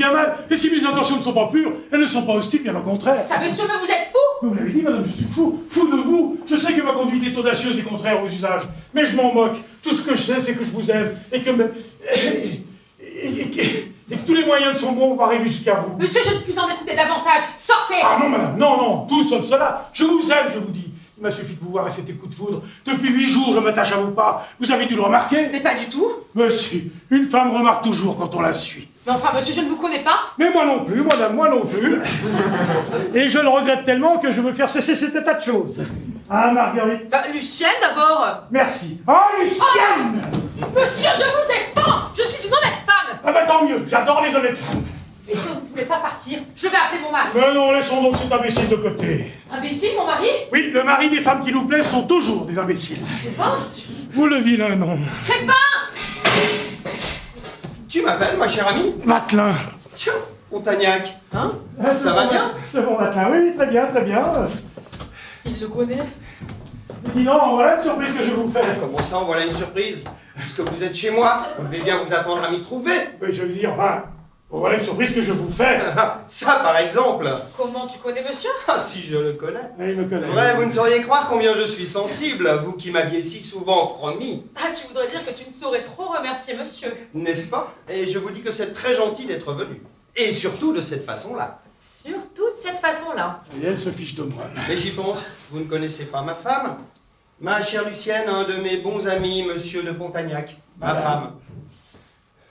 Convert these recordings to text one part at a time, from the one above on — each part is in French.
bien mal. Et si mes intentions ne sont pas pures, elles ne sont pas hostiles, bien au contraire. Ça, monsieur, mais vous êtes fou! Vous l'avez dit, madame, je suis fou, fou de vous. Je sais que ma conduite est audacieuse et contraire aux usages, mais je m'en moque. Tout ce que je sais, c'est que je vous aime et que... Et que tous les moyens sont bons pour arriver jusqu'à vous. Monsieur, je ne puis en écouter davantage. Sortez! Ah non, madame, non, non, tout sauf cela. Je vous aime, je vous dis. Il m'a suffi de vous voir et c'était coup de foudre. Depuis 8 jours, je m'attache à vos pas. Vous avez dû le remarquer? Mais pas du tout. Monsieur, une femme remarque toujours quand on la suit. Mais enfin, monsieur, je ne vous connais pas. Mais moi non plus, madame, moi non plus. Et je le regrette tellement que je veux faire cesser cet état de choses. Ah, Marguerite? Lucienne, d'abord. Merci. Ah, Lucienne! Monsieur, je vous défends! Je suis une honnête femme! Ah bah tant mieux, j'adore les honnêtes femmes. Est-ce que vous ne voulez pas partir? Je vais appeler mon mari. Mais non, laissons donc cet imbécile de côté. Imbécile, mon mari? Oui, le mari des femmes qui nous plaisent sont toujours des imbéciles. Crépin? Vous le vilain nom. Crépin! Tu m'appelles, ma chère amie? Vatelin. Tiens, Pontagnac. Hein? Ah, Ça va bien? C'est bon, Vatelin, oui, très bien, très bien. Il le connaît. Dis donc, voilà une surprise que je vous fais. Comment ça, en voilà une surprise? Puisque vous êtes chez moi, vous devez bien vous attendre à m'y trouver. Oui, je veux dire, enfin, voilà une surprise que je vous fais. Ça, par exemple. Comment tu connais monsieur? Ah, si je le connais. Oui, il me connaît. Ouais, vous ne sauriez croire combien je suis sensible, vous qui m'aviez si souvent promis. Ah, tu voudrais dire que tu ne saurais trop remercier monsieur. N'est-ce pas? Et je vous dis que c'est très gentil d'être venu. Et surtout de cette façon-là. Surtout de cette façon-là. Et elle se fiche de moi. Mais j'y pense, vous ne connaissez pas ma femme? Ma chère Lucienne, un de mes bons amis, monsieur de Pontagnac. Ma Madame. femme.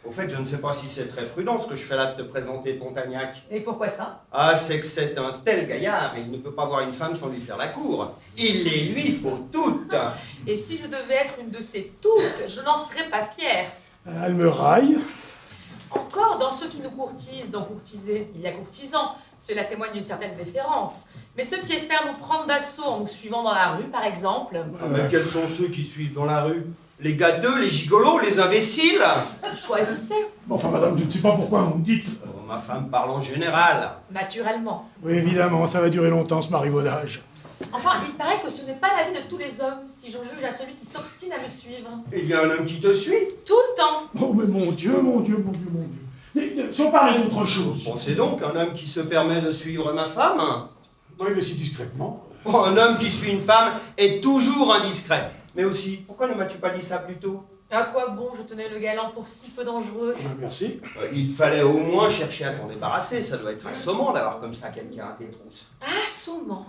Au fait, je ne sais pas si c'est très prudent ce que je fais là de te présenter Pontagnac. Et pourquoi ça? Ah, c'est que c'est un tel gaillard, il ne peut pas voir une femme sans lui faire la cour. Il les lui faut toutes. Et si je devais être une de ces toutes, je n'en serais pas fière. Elle me raille. Encore dans ceux qui nous courtisent, dans courtiser, il y a courtisans. Cela témoigne d'une certaine déférence. Mais ceux qui espèrent nous prendre d'assaut en nous suivant dans la rue, par exemple... Ah, mais quels sont ceux qui suivent dans la rue? Les gâteux, les gigolos, les imbéciles? Choisissez, Enfin, madame, je ne sais pas pourquoi vous me dites. Oh, ma femme parle en général. naturellement. Oui, évidemment, ça va durer longtemps, ce marivaudage. Enfin, il paraît que ce n'est pas la vie de tous les hommes, si j'en juge à celui qui s'obstine à me suivre. Il y a un homme qui te suit. Tout le temps. Oh, mais mon Dieu, mon Dieu, mon Dieu, mon Dieu. Mais, sans parler d'autre chose. Pensez donc, un homme qui se permet de suivre ma femme? Oui, mais si discrètement. Oh, un homme qui suit une femme est toujours indiscret. Mais aussi, pourquoi ne m'as-tu pas dit ça plus tôt? À quoi bon je tenais le galant pour si peu dangereux? Merci. Il fallait au moins chercher à t'en débarrasser. Ça doit être assommant d'avoir comme ça quelqu'un à tes trousses. Assommant.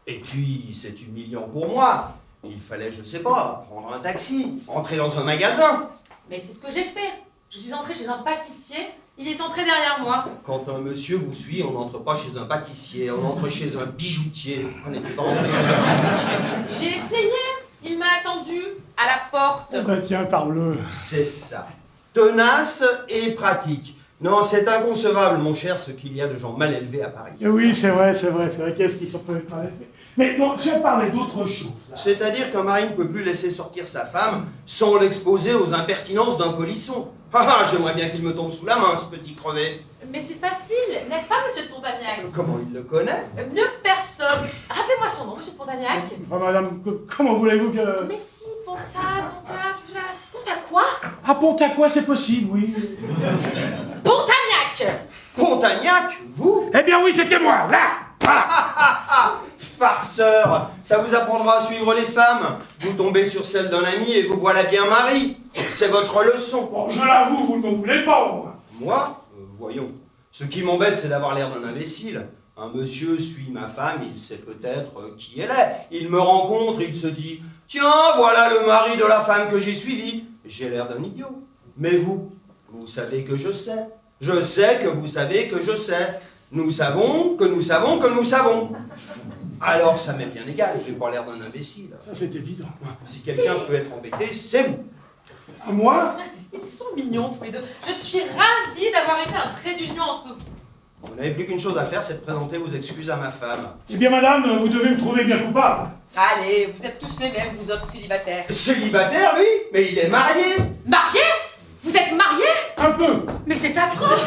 Et puis, c'est humiliant pour moi. Il fallait, je sais pas, prendre un taxi, entrer dans un magasin. Mais c'est ce que j'ai fait. Je suis entrée chez un pâtissier, il est entré derrière moi. Quand un monsieur vous suit, on n'entre pas chez un pâtissier, on entre chez un bijoutier. On n'était pas rentré chez un bijoutier. J'ai essayé, il m'a attendu à la porte. Oh, bah tiens, parle-le. C'est ça. Tenace et pratique. Non, c'est inconcevable, mon cher, ce qu'il y a de gens mal élevés à Paris. Oui, c'est vrai, c'est vrai, c'est vrai. Qu'est-ce qu'ils sont peut être mal élevés. Mais non, si on parlait d'autre chose. Là. C'est-à-dire qu'un mari ne peut plus laisser sortir sa femme sans l'exposer aux impertinences d'un polisson. Ah, j'aimerais bien qu'il me tombe sous la main, ce petit crevé. Mais c'est facile, n'est-ce pas, monsieur de Pontagnac? Comment il le connaît? Mieux que personne. Rappelez-moi son nom, monsieur de Pontagnac. Enfin, madame, comment voulez-vous que... Mais si, Ponta quoi? À Pont-à-quoi, c'est possible, oui. Pontagnac! Pontagnac, vous? Eh bien oui, c'était moi, là. Voilà. Farceur, ça vous apprendra à suivre les femmes. Vous tombez sur celle d'un ami et vous voilà bien mari. C'est votre leçon. Bon, je l'avoue, vous ne m'en voulez pas, moi. Moi, voyons. Ce qui m'embête, c'est d'avoir l'air d'un imbécile. Un monsieur suit ma femme, il sait peut-être qui elle est. Il me rencontre, il se dit « Tiens, voilà le mari de la femme que j'ai suivie. » J'ai l'air d'un idiot. Mais vous, vous savez que je sais. Je sais que vous savez que je sais. Nous savons que nous savons que nous savons. Alors ça m'est bien égal, j'ai pas l'air d'un imbécile. Ça, c'est évident. Si quelqu'un peut être embêté, c'est vous. À moi? Ils sont mignons tous les deux. Je suis ravie d'avoir été un trait d'union entre vous. Vous n'avez plus qu'une chose à faire, c'est de présenter vos excuses à ma femme. Eh bien, madame, vous devez me trouver bien coupable. Allez, vous êtes tous les mêmes, vous autres célibataires. Célibataire, lui? Mais il est marié! Marié? Vous êtes marié? Un peu. Mais c'est affreux!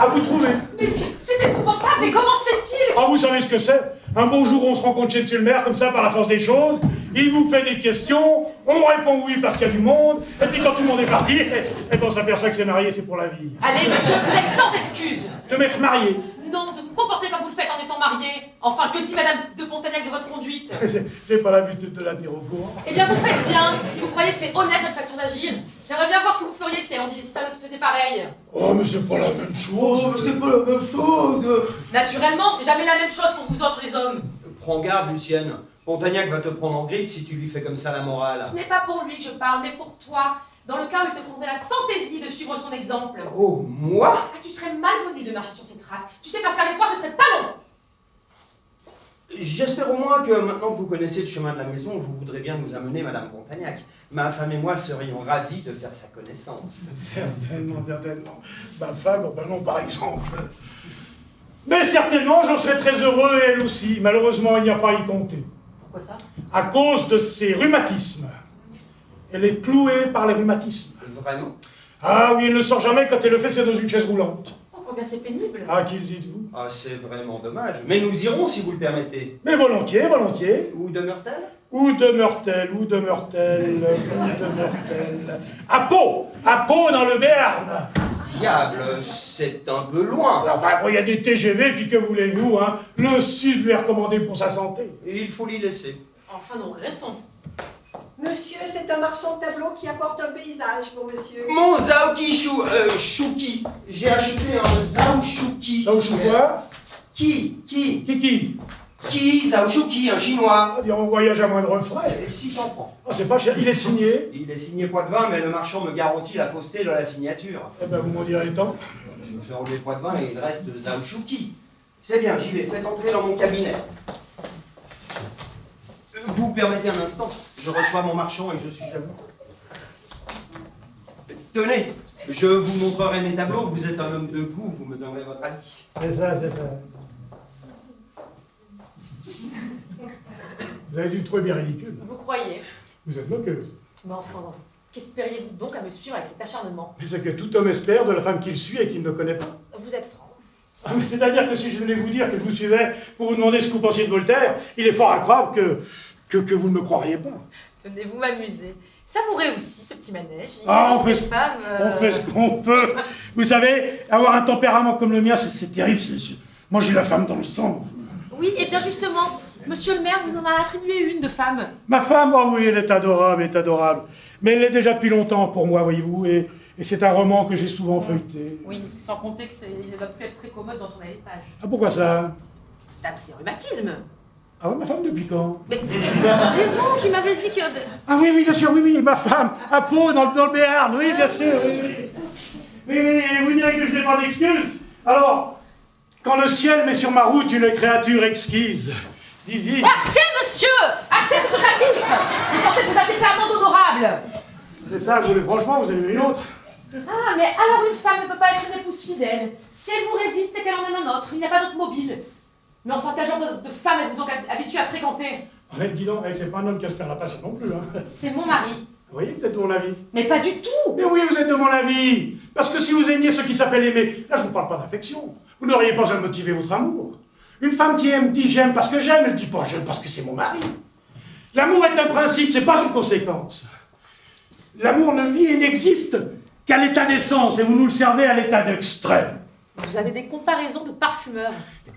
À vous trouver. Mais c'est épouvantable, mais comment se fait-il? Ah, vous savez ce que c'est? Un beau jour, on se rencontre chez monsieur le maire, comme ça, par la force des choses. Il vous fait des questions. On répond oui parce qu'il y a du monde, et puis quand tout le monde est parti, et on s'aperçoit que c'est marié, c'est pour la vie. Allez, monsieur, vous êtes sans excuse. De m'être marié. Non, de vous comporter comme vous le faites en étant marié. Enfin, que dit Madame de Pontagnac de votre conduite? J'ai pas l'habitude de la tenir au courant. Eh bien, vous faites bien, si vous croyez que c'est honnête votre façon d'agir. J'aimerais bien voir ce que vous feriez si on dit si ça faisait pareil. Oh, mais c'est pas la même chose. C'est pas la même chose. Naturellement, c'est jamais la même chose pour vous autres les hommes. Prends garde, Lucienne. Pontagnac va te prendre en grippe si tu lui fais comme ça la morale. Ce n'est pas pour lui que je parle, mais pour toi. Dans le cas où il te prendrait la fantaisie de suivre son exemple. Oh, moi? Ah, tu serais malvenu de marcher sur ses traces. Tu sais, parce qu'avec moi, ce serait pas long. J'espère au moins que maintenant que vous connaissez le chemin de la maison, vous voudrez bien nous amener Madame Pontagnac. Ma femme et moi serions ravis de faire sa connaissance. Certainement, certainement. Ma femme, oh ben non, par exemple. Mais certainement, j'en serais très heureux, et elle aussi. Malheureusement, il n'y a pas à y compter. Pourquoi ça? À cause de ses rhumatismes. Elle est clouée par les rhumatismes. Vraiment? Ah oui, elle ne sort jamais, quand elle le fait, c'est dans une chaise roulante. Oh, combien c'est pénible. Ah, qui le dites-vous? Ah, c'est vraiment dommage. Mais nous irons si vous le permettez. Mais volontiers, volontiers. Où demeure-t-elle? Où demeure-t-elle? Où demeure-t-elle? Où demeure-t-elle? À Pau dans le Béarn. Diable, c'est un peu loin. Enfin, bon, il y a des TGV, puis que voulez-vous, hein? Le Sud lui est recommandé pour sa santé. Et il faut l'y laisser. Enfin, nous regrettons. Monsieur, c'est un marchand de tableaux qui apporte un paysage pour monsieur. Mon Chouki. J'ai acheté un Chouki. Ça, je quoi? Qui? Chouki, un chinois. On voyage à moindre frais. 600 francs. Ah, c'est pas cher. Il est signé. Il est signé Poitvin, mais le marchand me garantit la fausseté de la signature. Eh ben, vous m'en direz tant. Je me fais enlever Poitvin et il reste Chouki. C'est bien, j'y vais. Faites entrer dans mon cabinet. Vous permettez un instant, je reçois mon marchand et je suis à vous. Tenez, je vous montrerai mes tableaux, vous êtes un homme de goût, vous me donnerez votre avis. C'est ça, c'est ça. Vous avez dû le trouver bien ridicule. Vous croyez? Vous êtes moqueuse. Mais enfin, qu'espériez-vous donc à me suivre avec cet acharnement? C'est ce que tout homme espère de la femme qu'il suit et qu'il ne connaît pas. Vous êtes franc. Ah, mais c'est-à-dire que si je venais vous dire que je vous suivais pour vous demander ce que vous pensiez de Voltaire, il est fort incroyable que vous ne me croiriez pas. Tenez, vous m'amusez. Savourez aussi ce petit manège. Ah, on fait ce femmes. qu'on peut. Vous savez, avoir un tempérament comme le mien, c'est terrible. Moi, j'ai la femme dans le sang. Oui, et bien justement, monsieur le maire vous en a attribué une de femme. Ma femme, oh oui, elle est adorable, elle est adorable. Mais elle l'est déjà depuis longtemps pour moi, voyez-vous, et c'est un roman que j'ai souvent feuilleté. Oui, sans compter il ne doit plus être très commode dans tourner les pages. Ah, pourquoi ça? C'est rhumatisme. Ah ouais, ma femme depuis quand? Mais c'est vous qui m'avez dit que... Ah oui, bien sûr, oui, ma femme, à Pau, dans le Béarn, oui, bien sûr. Oui, vous direz que je n'ai pas d'excuses. Alors, quand le ciel met sur ma route une créature exquise, divine... Assez, monsieur! Assez de ce chapitre! Vous pensez que vous avez fait un monde honorable? C'est ça, franchement, vous avez vu une autre. Ah, mais alors une femme ne peut pas être une épouse fidèle. Si elle vous résiste, c'est qu'elle en aime un autre. Il n'y a pas d'autre mobile. Mais enfin, quel genre de femme êtes-vous donc habituée à fréquenter? Ouais, dis donc, c'est pas un homme qui a se faire la passion non plus, hein. C'est mon mari. Vous voyez, vous êtes de mon avis. Mais pas du tout! Mais oui, vous êtes de mon avis. Parce que si vous aimiez ce qui s'appelle aimer, là, je ne vous parle pas d'affection. Vous n'auriez pas à motiver votre amour. Une femme qui aime dit j'aime parce que j'aime, elle dit pas j'aime parce que c'est mon mari. L'amour est un principe, c'est pas une conséquence. L'amour ne vit et n'existe qu'à l'état d'essence, et vous nous le servez à l'état d'extrême. Vous avez des comparaisons de parfumeurs.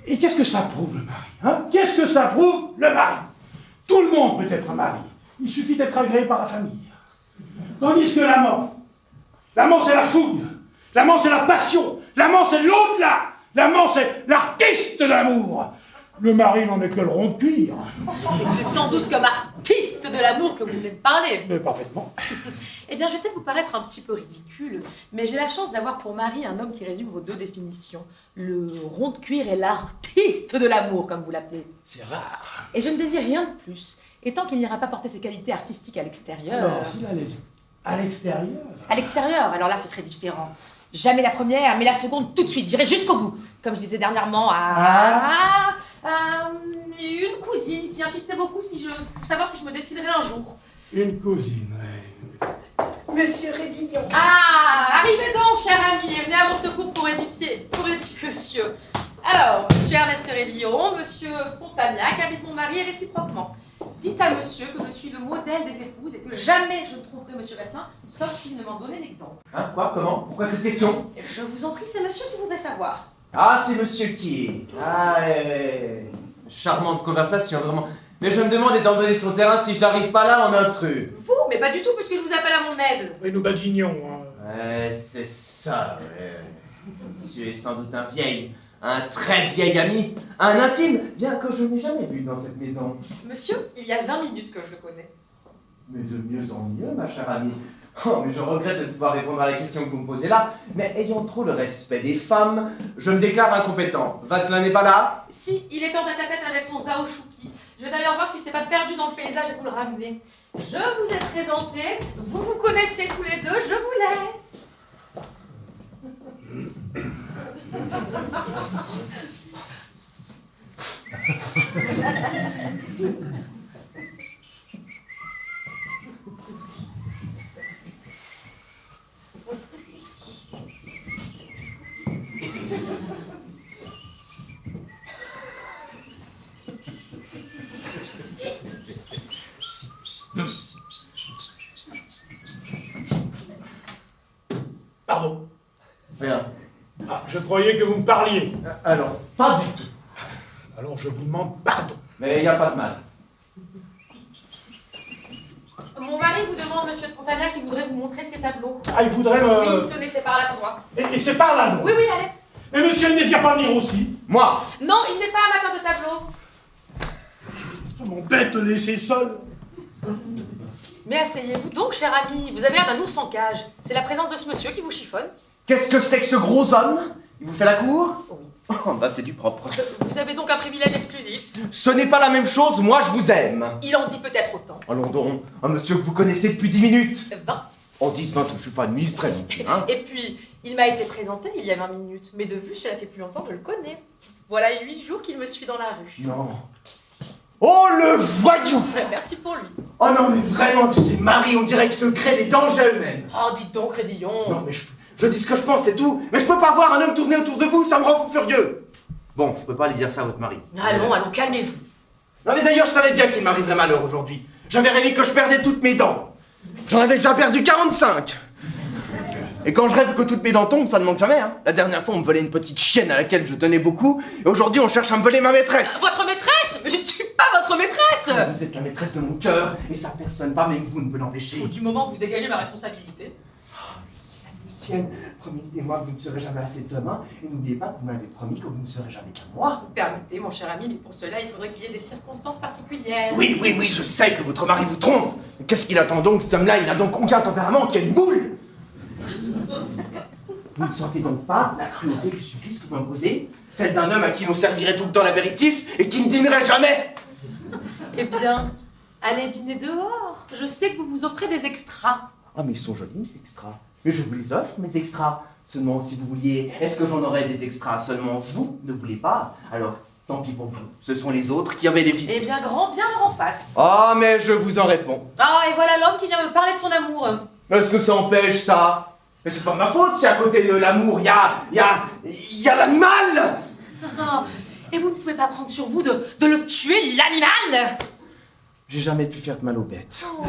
Et qu'est-ce que ça prouve, le mari, hein? Qu'est-ce que ça prouve, le mari? Tout le monde peut être un mari. Il suffit d'être agréé par la famille. Tandis que l'amant c'est la fougue. L'amant, c'est la passion. L'amant, c'est l'au-delà. L'amant, c'est l'artiste de l'amour. Le mari n'en est que le rond de cuir. Et c'est sans doute comme artiste de l'amour que vous venez de parler. Mais parfaitement. Eh bien, je vais peut-être vous paraître un petit peu ridicule, mais j'ai la chance d'avoir pour mari un homme qui résume vos deux définitions. Le rond de cuir et l'artiste de l'amour, comme vous l'appelez. C'est rare. Et je ne désire rien de plus. Et tant qu'il n'ira pas porter ses qualités artistiques à l'extérieur... Non, s'il allait à l'extérieur... À l'extérieur, alors là, ce serait différent. Jamais la première, mais la seconde tout de suite. J'irai jusqu'au bout. Comme je disais dernièrement à une cousine qui insistait beaucoup pour savoir si je me déciderais un jour. Une cousine, ouais. Monsieur Rédillon. Ah, arrivez donc, cher ami, et venez à mon secours pour édifier monsieur. Alors, monsieur Ernest Rédillon, monsieur Pontagnac, habite mon mari et réciproquement. Dites à monsieur que je suis le le modèle des épouses et que jamais je ne tromperai Monsieur Vatelin, sauf s'il ne m'en donnait l'exemple. Hein, quoi? Comment? Pourquoi cette question? Je vous en prie, c'est monsieur qui voudrait savoir. Ah, c'est monsieur qui? Ah, charmante conversation, vraiment. Mais je me demande, étant donné son terrain, si je n'arrive pas là en intrus. Vous, mais pas du tout, puisque je vous appelle à mon aide. Et nous badignons. Hein. Ouais, c'est ça, ouais. Monsieur est sans doute un très vieil ami, un intime, bien que je n'ai jamais vu dans cette maison. Monsieur, il y a 20 minutes que je le connais. Mais de mieux en mieux, ma chère amie. Oh, mais je regrette de ne pouvoir répondre à la question que vous me posez là, mais ayant trop le respect des femmes, je me déclare incompétent. Vatelin n'est pas là? Si, il est en tête-à-tête avec son Zhao Shuki. Je vais d'ailleurs voir s'il ne s'est pas perdu dans le paysage et vous le ramener. Je vous ai présenté, vous vous connaissez tous les deux, je vous laisse. Pardon. Rien. Ah, je croyais que vous me parliez. Alors, pas du tout. Alors je vous demande pardon. Mais il n'y a pas de mal. Mon mari vous demande, monsieur de Pontagnac, qu'il voudrait vous montrer ses tableaux. Ah, il voudrait me... Oui, tenez, c'est par là pour moi. Et c'est par là, non? Oui, oui, allez. Mais monsieur ne désire pas venir aussi? Moi? Non, il n'est pas amateur de tableaux. Ça m'embête de laisser seul. Mais asseyez-vous donc, cher ami. Vous avez l'air d'un ours en cage. C'est la présence de ce monsieur qui vous chiffonne. Qu'est-ce que c'est que ce gros homme? Il vous fait la cour? Oui. Oh, bah c'est du propre. Vous avez donc un privilège exclusif. Ce n'est pas la même chose, moi je vous aime. Il en dit peut-être autant. Allons donc, un monsieur que vous connaissez depuis 10 minutes. 20. En 10, 20, je suis pas une minute près non plus, hein. Et puis, il m'a été présenté il y a 20 minutes. Mais de vue, cela fait plus longtemps que je le connais. Voilà 8 jours qu'il me suit dans la rue. Non. Oh le voyou! Merci pour lui. Oh non mais vraiment, tu sais, Marie, on dirait qu'il se crée des dangers eux-mêmes. Oh, dites donc, Crédillon. Non mais je dis ce que je pense, c'est tout. Mais je peux pas voir un homme tourner autour de vous, ça me rend fou furieux. Bon, je peux pas aller dire ça à votre mari. Allons, allons, calmez-vous. Non mais d'ailleurs, je savais bien qu'il m'arriverait malheur aujourd'hui. J'avais rêvé que je perdais toutes mes dents. J'en avais déjà perdu 45. Et quand je rêve que toutes mes dents tombent, ça ne manque jamais, hein. La dernière fois, on me volait une petite chienne à laquelle je tenais beaucoup. Et aujourd'hui, on cherche à me voler ma maîtresse. Votre maîtresse? Mais je ne suis pas votre maîtresse. Vous êtes la maîtresse de mon cœur. Et ça, personne, pas même vous, ne peut l'empêcher. Du moment que vous dégagez ma responsabilité. Lucienne, promettez-moi que vous ne serez jamais assez de demain. Et n'oubliez pas que vous m'avez promis que vous ne serez jamais qu'à moi. Permettez, mon cher ami, mais pour cela, il faudrait qu'il y ait des circonstances particulières. Oui, je sais que votre mari vous trompe. Mais qu'est-ce qu'il attend donc, cet homme-là? Il a donc aucun tempérament, qu'il y a une boule. Vous ne sentez donc pas la cruauté du supplice que vous m'imposez? Celle d'un homme à qui l'on servirait tout le temps l'apéritif et qui ne dînerait jamais? Eh bien, allez dîner dehors. Je sais que vous vous offrez des extras. Ah mais ils sont jolis mes extras. Mais je vous les offre mes extras. Seulement si vous vouliez, est-ce que j'en aurais des extras? Seulement vous ne voulez pas? Alors tant pis pour vous. Ce sont les autres qui en bénéficient. Eh bien, grand bien leur en face. Ah mais je vous en réponds. Ah, et voilà l'homme qui vient me parler de son amour. Est-ce que ça empêche ça? Mais c'est pas ma faute si à côté de l'amour, il y a l'animal. Ah, et vous ne pouvez pas prendre sur vous de le tuer, l'animal. J'ai jamais pu faire de mal aux bêtes. Oh.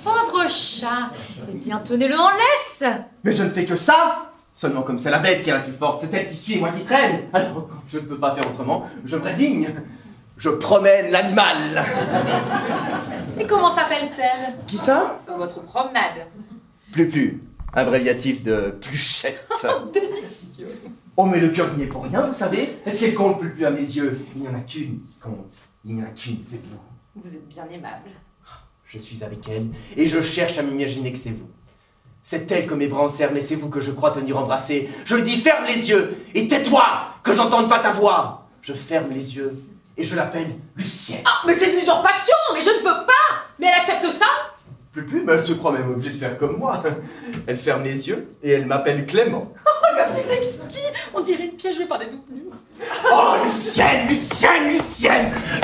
Pauvre chat. Eh bien, tenez-le en laisse. Mais je ne fais que ça. Seulement comme c'est la bête qui est la plus forte, c'est elle qui suit et moi qui traîne. Alors, je ne peux pas faire autrement, je me résigne. Je promène l'animal. Et comment s'appelle-t-elle? Qui ça? Votre promenade. Plus. Abréviatif de pluchette. Délicieux. Oh mais le cœur n'y est pour rien, vous savez. Est-ce qu'elle compte plus à mes yeux? Il n'y en a qu'une qui compte. Il n'y en a qu'une, c'est vous. Vous êtes bien aimable. Je suis avec elle et je cherche à m'imaginer que c'est vous. C'est elle que mes bras enserrent, mais c'est vous que je crois tenir embrassé. Je lui dis ferme les yeux et tais-toi, que je n'entende pas ta voix. Je ferme les yeux et je l'appelle Lucienne. Ah, mais c'est une usurpation, mais je ne peux pas. Mais elle accepte ça? Plus, mais elle se croit même obligée de faire comme moi. Elle ferme les yeux et elle m'appelle Clément. Oh, comme c'est exquis. On dirait une pièce jouée par des doublures. Oh, Lucienne!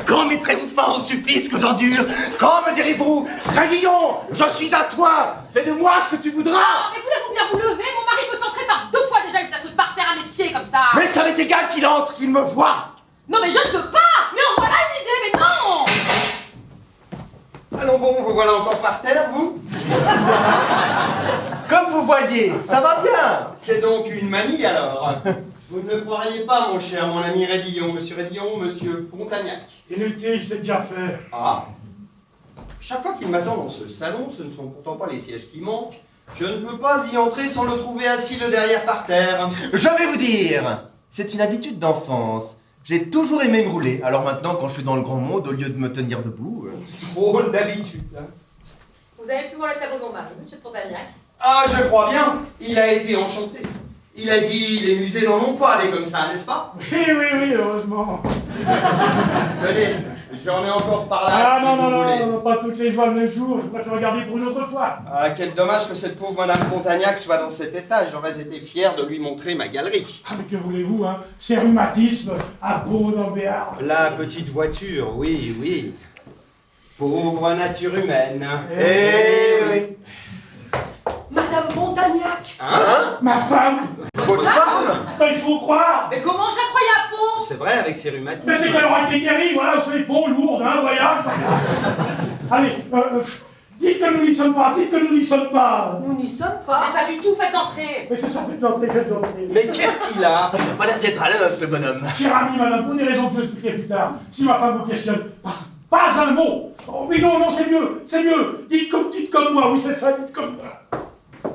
Quand mettrez-vous fin au supplice que j'endure? Quand me direz-vous, Gravillon, je suis à toi, fais de moi ce que tu voudras? Oh, mais voulez-vous bien vous lever? Mon mari peut entrer par 2 fois déjà, il vous a trouvé par terre à mes pieds comme ça. Mais ça m'est égal qu'il entre, qu'il me voie. Non, mais je ne peux pas. Mais en voilà une idée, mais non. bon, vous voilà encore par terre, vous? Comme vous voyez, ça va bien. C'est donc une manie, alors. Vous ne le croiriez pas, mon cher, mon ami Rédillon, monsieur Pontagnac. Inutile, c'est déjà fait. Ah. Chaque fois qu'il m'attend dans ce salon, ce ne sont pourtant pas les sièges qui manquent. Je ne peux pas y entrer sans le trouver assis le derrière par terre. Je vais vous dire, c'est une habitude d'enfance. J'ai toujours aimé me rouler. Alors maintenant, quand je suis dans le grand monde, au lieu de me tenir debout... Drôle d'habitude. Hein. Vous avez pu voir le tableau de mon mari, monsieur Pontagnac. Ah, je crois bien. Il a été enchanté. Il a dit, les musées n'en ont pas des comme ça, n'est-ce pas? Oui, heureusement. Tenez, j'en ai encore par là. Ah si non, vous voulez. non, pas toutes les joies le même jour, je préfère regarder pour une autre fois. Ah, quel dommage que cette pauvre Madame Pontagnac soit dans cet état. J'aurais été fier de lui montrer ma galerie. Ah mais que voulez-vous, hein? C'est rhumatisme, à peau dans le Béarn. La petite voiture, oui, oui. Pauvre nature humaine. Eh Madame Pontagnac. Hein? Ma femme! Votre femme? Ben, il faut croire! Mais comment je la croyais à peau? C'est vrai, avec ses rhumatismes. Mais c'est qu'elle aura été guérie, voilà, c'est les peaux lourdes, hein, voyage. Allez, dites que nous n'y sommes pas, dites que nous n'y sommes pas. Nous n'y sommes Mais pas. pas du tout, faites entrer. Mais c'est ça, faites entrer, faites entrer. Mais qu'est-ce qu'il a? Il n'a pas l'air d'être à l'aise, ce bonhomme. Cher ami, madame, pour des raisons que je vous expliquerai plus tard, si ma femme vous questionne, pas un mot. Oh, mais non, c'est mieux, c'est mieux. Dites comme moi, oui, c'est ça, dites comme moi.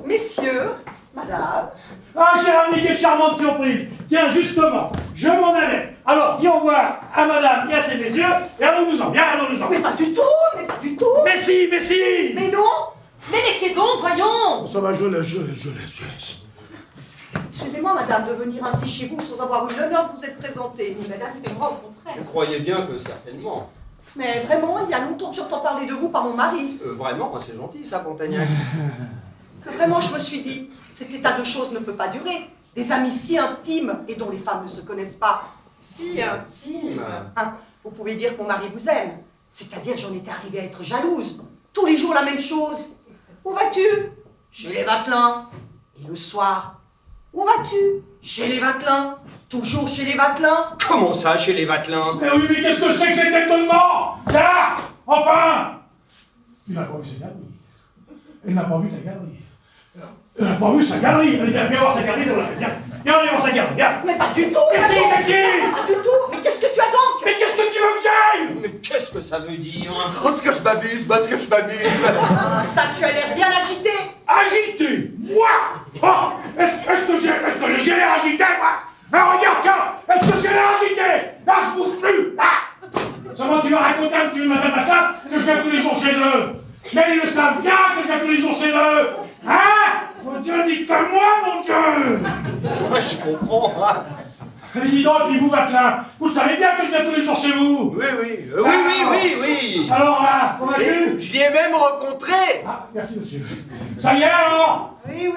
Messieurs, madame. Ah, cher ami, quelle charmante surprise. Tiens, justement, je m'en allais. Alors, dis au revoir à madame et à ses messieurs, et allons-nous-en, bien, allons-nous-en. Mais pas du tout, mais pas du tout. Mais si, mais si. Mais non. Mais laissez donc, voyons. Ça va, je laisse. Excusez-moi, madame, de venir ainsi chez vous sans avoir eu l'honneur de vous être présentée. Madame, c'est moi au contraire. Vous croyez bien que certainement. Mais vraiment, il y a longtemps que j'entends parler de vous par mon mari. Vraiment, c'est gentil ça, Pontagnac. Que vraiment, je me suis dit, cet état de choses ne peut pas durer. Des amis si intimes et dont les femmes ne se connaissent pas. Si intime. Hein, vous pouvez dire que mon mari vous aime. C'est-à-dire, j'en étais arrivée à être jalouse. Tous les jours, la même chose. Où vas-tu? Chez les Vatelins. Et le soir, où vas-tu? Chez les Vatelins. Toujours chez les Vatelins. Comment ça, chez les Vatelins? Mais oui, mais qu'est-ce que c'est que cet étonnement? Là, enfin. Il n'a pas vu sa galerie. Il n'a pas vu ta galerie. Il n'a pas vu sa galerie. Viens voir sa galerie, viens voir sa galerie, viens. Mais pas du tout, Mais si, madame. mais si. Pas du tout. Mais qu'est-ce que tu as donc? Mais qu'est-ce que tu veux que j'aille? Mais qu'est-ce que ça veut dire? Oh, ce que je m'abuse, parce que je m'abuse. Ah, ça, tu as l'air bien agité. Agité? Moi? Oh, est-ce que j'ai l'air agité, moi? Ah, regarde, tiens, est-ce que j'ai l'air agité? Là, je bouge plus, là. Seulement, tu vas raconter à monsieur et madame machin que je viens tous les jours chez eux. Mais ils le savent bien que je viens tous les jours chez eux. Hein? Mon Dieu, dites comme moi, mon Dieu. Moi, je comprends. Hein. Mais dis donc, et puis vous, Vatelin, vous savez bien que je viens tous les jours chez vous. Oui. Alors là, comment vas-tu? Je l'y ai même rencontré. Ah, merci, monsieur. Ça y est, alors? Oui.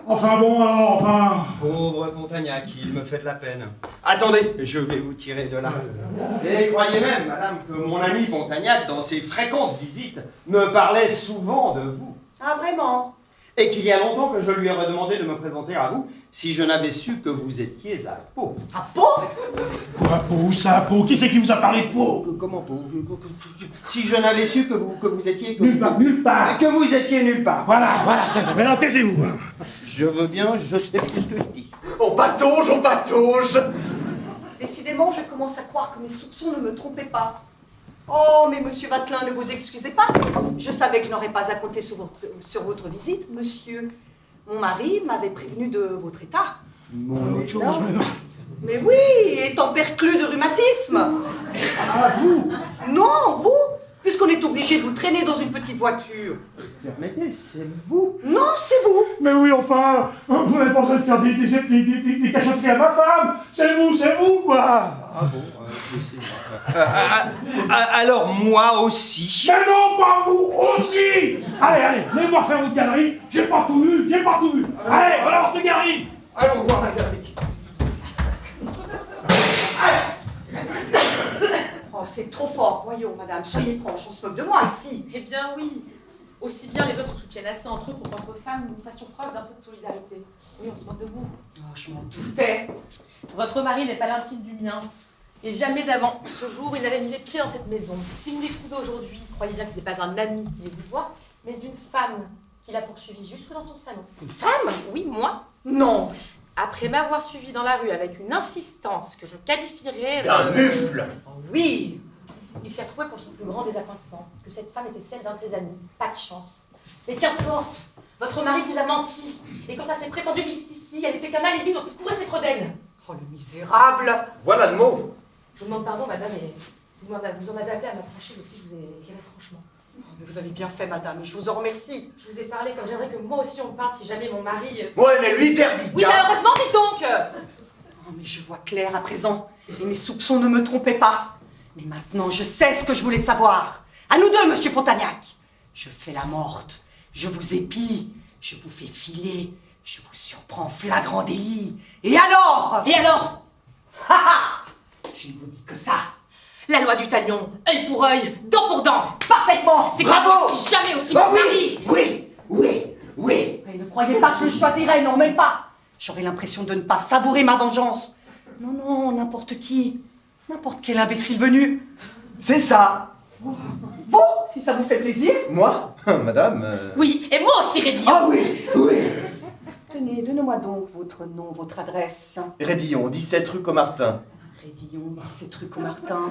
Enfin bon, alors, enfin... Pauvre Pontagnac, il me fait de la peine. Attendez, je vais vous tirer de là. Et croyez même, madame, que mon ami Pontagnac, dans ses fréquentes visites, me parlait souvent de vous. Ah, vraiment? Et qu'il y a longtemps que je lui aurais demandé de me présenter à vous si je n'avais su que vous étiez à Pau. À Pau? Quoi, Pau? Où ça, Pau? Qui c'est qui vous a parlé de Pau? Comment Pau? Si je n'avais su que vous étiez... Nulle part. Que vous étiez nulle part. Voilà, ça maintenant taisez-vous. Hein. Je veux bien, je sais plus ce que je dis. On patauge. Décidément, je commence à croire que mes soupçons ne me trompaient pas. Oh, mais monsieur Vatelin, ne vous excusez pas. Je savais que je n'aurais pas à compter sur votre visite, monsieur. Mon mari m'avait prévenu de votre état. Mon Autre chose, état. mais non. Mais oui, étant perclus de rhumatisme. Ah, vous? Non, vous, puisqu'on est obligé de vous traîner dans une petite voiture. Permettez, c'est vous? Non, c'est vous. Mais oui, enfin, vous n'avez pas besoin de faire des cachotteries à ma femme. C'est vous, quoi. Ah bon, alors moi aussi. Mais non, pas vous aussi. Allez, venez voir faire votre galerie. J'ai pas tout vu. Allez, alors, cette galerie. Allons voir la galerie. Oh, c'est trop fort. Voyons, madame, soyez franche, on se moque de moi ici. Eh bien oui. Aussi bien les autres se soutiennent assez entre eux pour qu'entre femmes nous fassions preuve d'un peu de solidarité. Oui, on se moque de vous. Oh, je m'en doutais. Votre mari n'est pas l'intime du mien. Et jamais avant ce jour, il n'avait mis les pieds dans cette maison. Si vous les trouvez aujourd'hui, croyez bien que ce n'est pas un ami qui les vous voit, mais une femme qui l'a poursuivi jusque dans son salon. Une femme? Oui, moi. Non. Après m'avoir suivi dans la rue avec une insistance que je qualifierais D'un mufle. Oh, oui. il s'est retrouvé pour son plus grand désappointement que cette femme était celle d'un de ses amis. Pas de chance. Mais qu'importe, votre mari vous a menti. Et quant à ses prétendues visites ici, elle était qu'un alibi dont il couvrait ses fredaines. Oh, le misérable. Voilà le mot. Je vous demande pardon, madame, et vous en avez appelé à m'approcher aussi, je vous ai éclairé franchement. Oh, mais vous avez bien fait, madame, et je vous en remercie. Je vous ai parlé comme j'aimerais que moi aussi on me parle si jamais mon mari... Ouais, mais lui, perdique. Oui, mais heureusement, dites donc. Oh, mais je vois clair à présent, et mes soupçons ne me trompaient pas. Mais maintenant, je sais ce que je voulais savoir. À nous deux, monsieur Pontagnac. Je fais la morte, je vous épie, je vous fais filer, je vous surprends en flagrant délit. Et alors? Et alors? Ha ha! Je ne vous dis que ça. La loi du talion, œil pour œil, dent pour dent. Parfaitement. C'est Bravo. comme si jamais aussi Bah mon mari... Oui. Mais ne croyez pas que je le choisirais, non, même pas. J'aurais l'impression de ne pas savourer ma vengeance. Non, n'importe qui. N'importe quel imbécile venu. C'est ça. Vous, si ça vous fait plaisir. Moi? Madame. Oui, et moi aussi, Rédillon. Ah oui. Tenez, donnez-moi donc votre nom, votre adresse. Rédillon, 17 rue Comartin. Rédillon, 17 rue Comartin.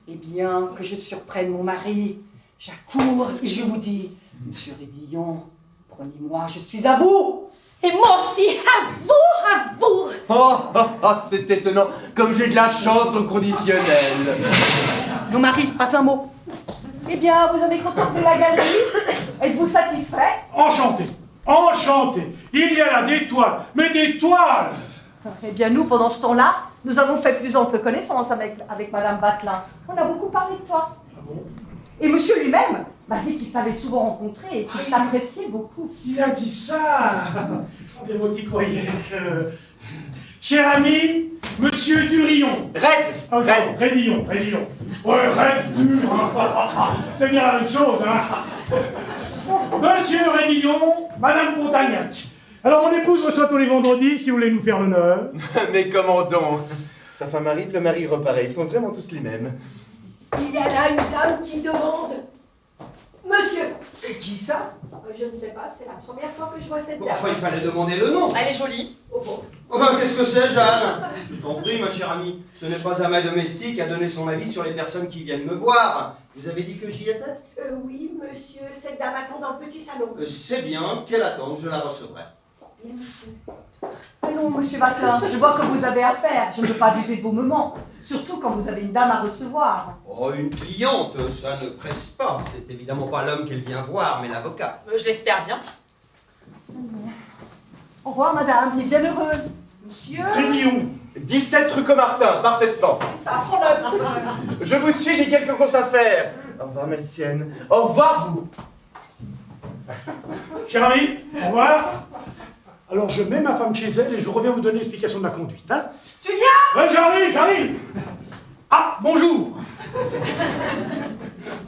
Eh bien, que je surprenne mon mari. J'accours et je vous dis, monsieur Rédillon, prenez-moi, je suis à vous. Et moi aussi, à vous. C'est étonnant, comme j'ai de la chance au conditionnel. Nos maris, pas un mot. Eh bien, vous avez contemplé la galerie. Êtes-vous satisfait? Enchanté, enchanté. Il y a là des toiles, mais des toiles. Eh bien, nous, pendant ce temps-là, nous avons fait plus ample connaissance avec Madame Batelin. On a beaucoup parlé de toi. Ah bon? Et monsieur lui-même m'a dit qu'il t'avait souvent rencontré et qu'il t'appréciait beaucoup. Il a dit ça. Oh, bien, moi qui croyais que... Cher ami, monsieur Durillon. Red. Rédillon. Ouais, Red, dur. C'est bien la même chose, hein. Monsieur Rédillon, Madame Pontagnac. Alors, mon épouse reçoit tous les vendredis, si vous voulez nous faire l'honneur. Mais comment donc? Sa femme arrive, le mari reparaît. Ils sont vraiment tous les mêmes. Il y a là une dame qui demande. Monsieur, Qui ça? je ne sais pas, c'est la première fois que je vois cette Bon, dame. enfin, il fallait demander le nom. Elle est jolie. Oh bon. Oh ben, qu'est-ce que c'est, Jeanne? Je t'en prie, ma chère amie. Ce n'est pas à ma domestique à donner son avis sur les personnes qui viennent me voir. Vous avez dit que j'y étais? Oui, monsieur, cette dame attend dans le petit salon. C'est bien, qu'elle attend, je la recevrai. Bien, monsieur. Allons, monsieur Batelin, je vois que vous avez affaire. Je ne veux pas abuser de vos moments, surtout quand vous avez une dame à recevoir. Oh, une cliente, ça ne presse pas. C'est évidemment pas l'homme qu'elle vient voir, mais l'avocat. Je l'espère bien. Au revoir, madame, et bien heureuse. Monsieur, Rédillon. 17 rue Comartin, parfaitement. ça prend le... Je vous suis, j'ai quelque chose à faire. Au revoir, Melcienne. Au revoir, vous. Cher ami, au revoir. Alors, je mets ma femme chez elle et je reviens vous donner l'explication de ma conduite, hein. Tu viens? Ouais, j'arrive. Ah, bonjour.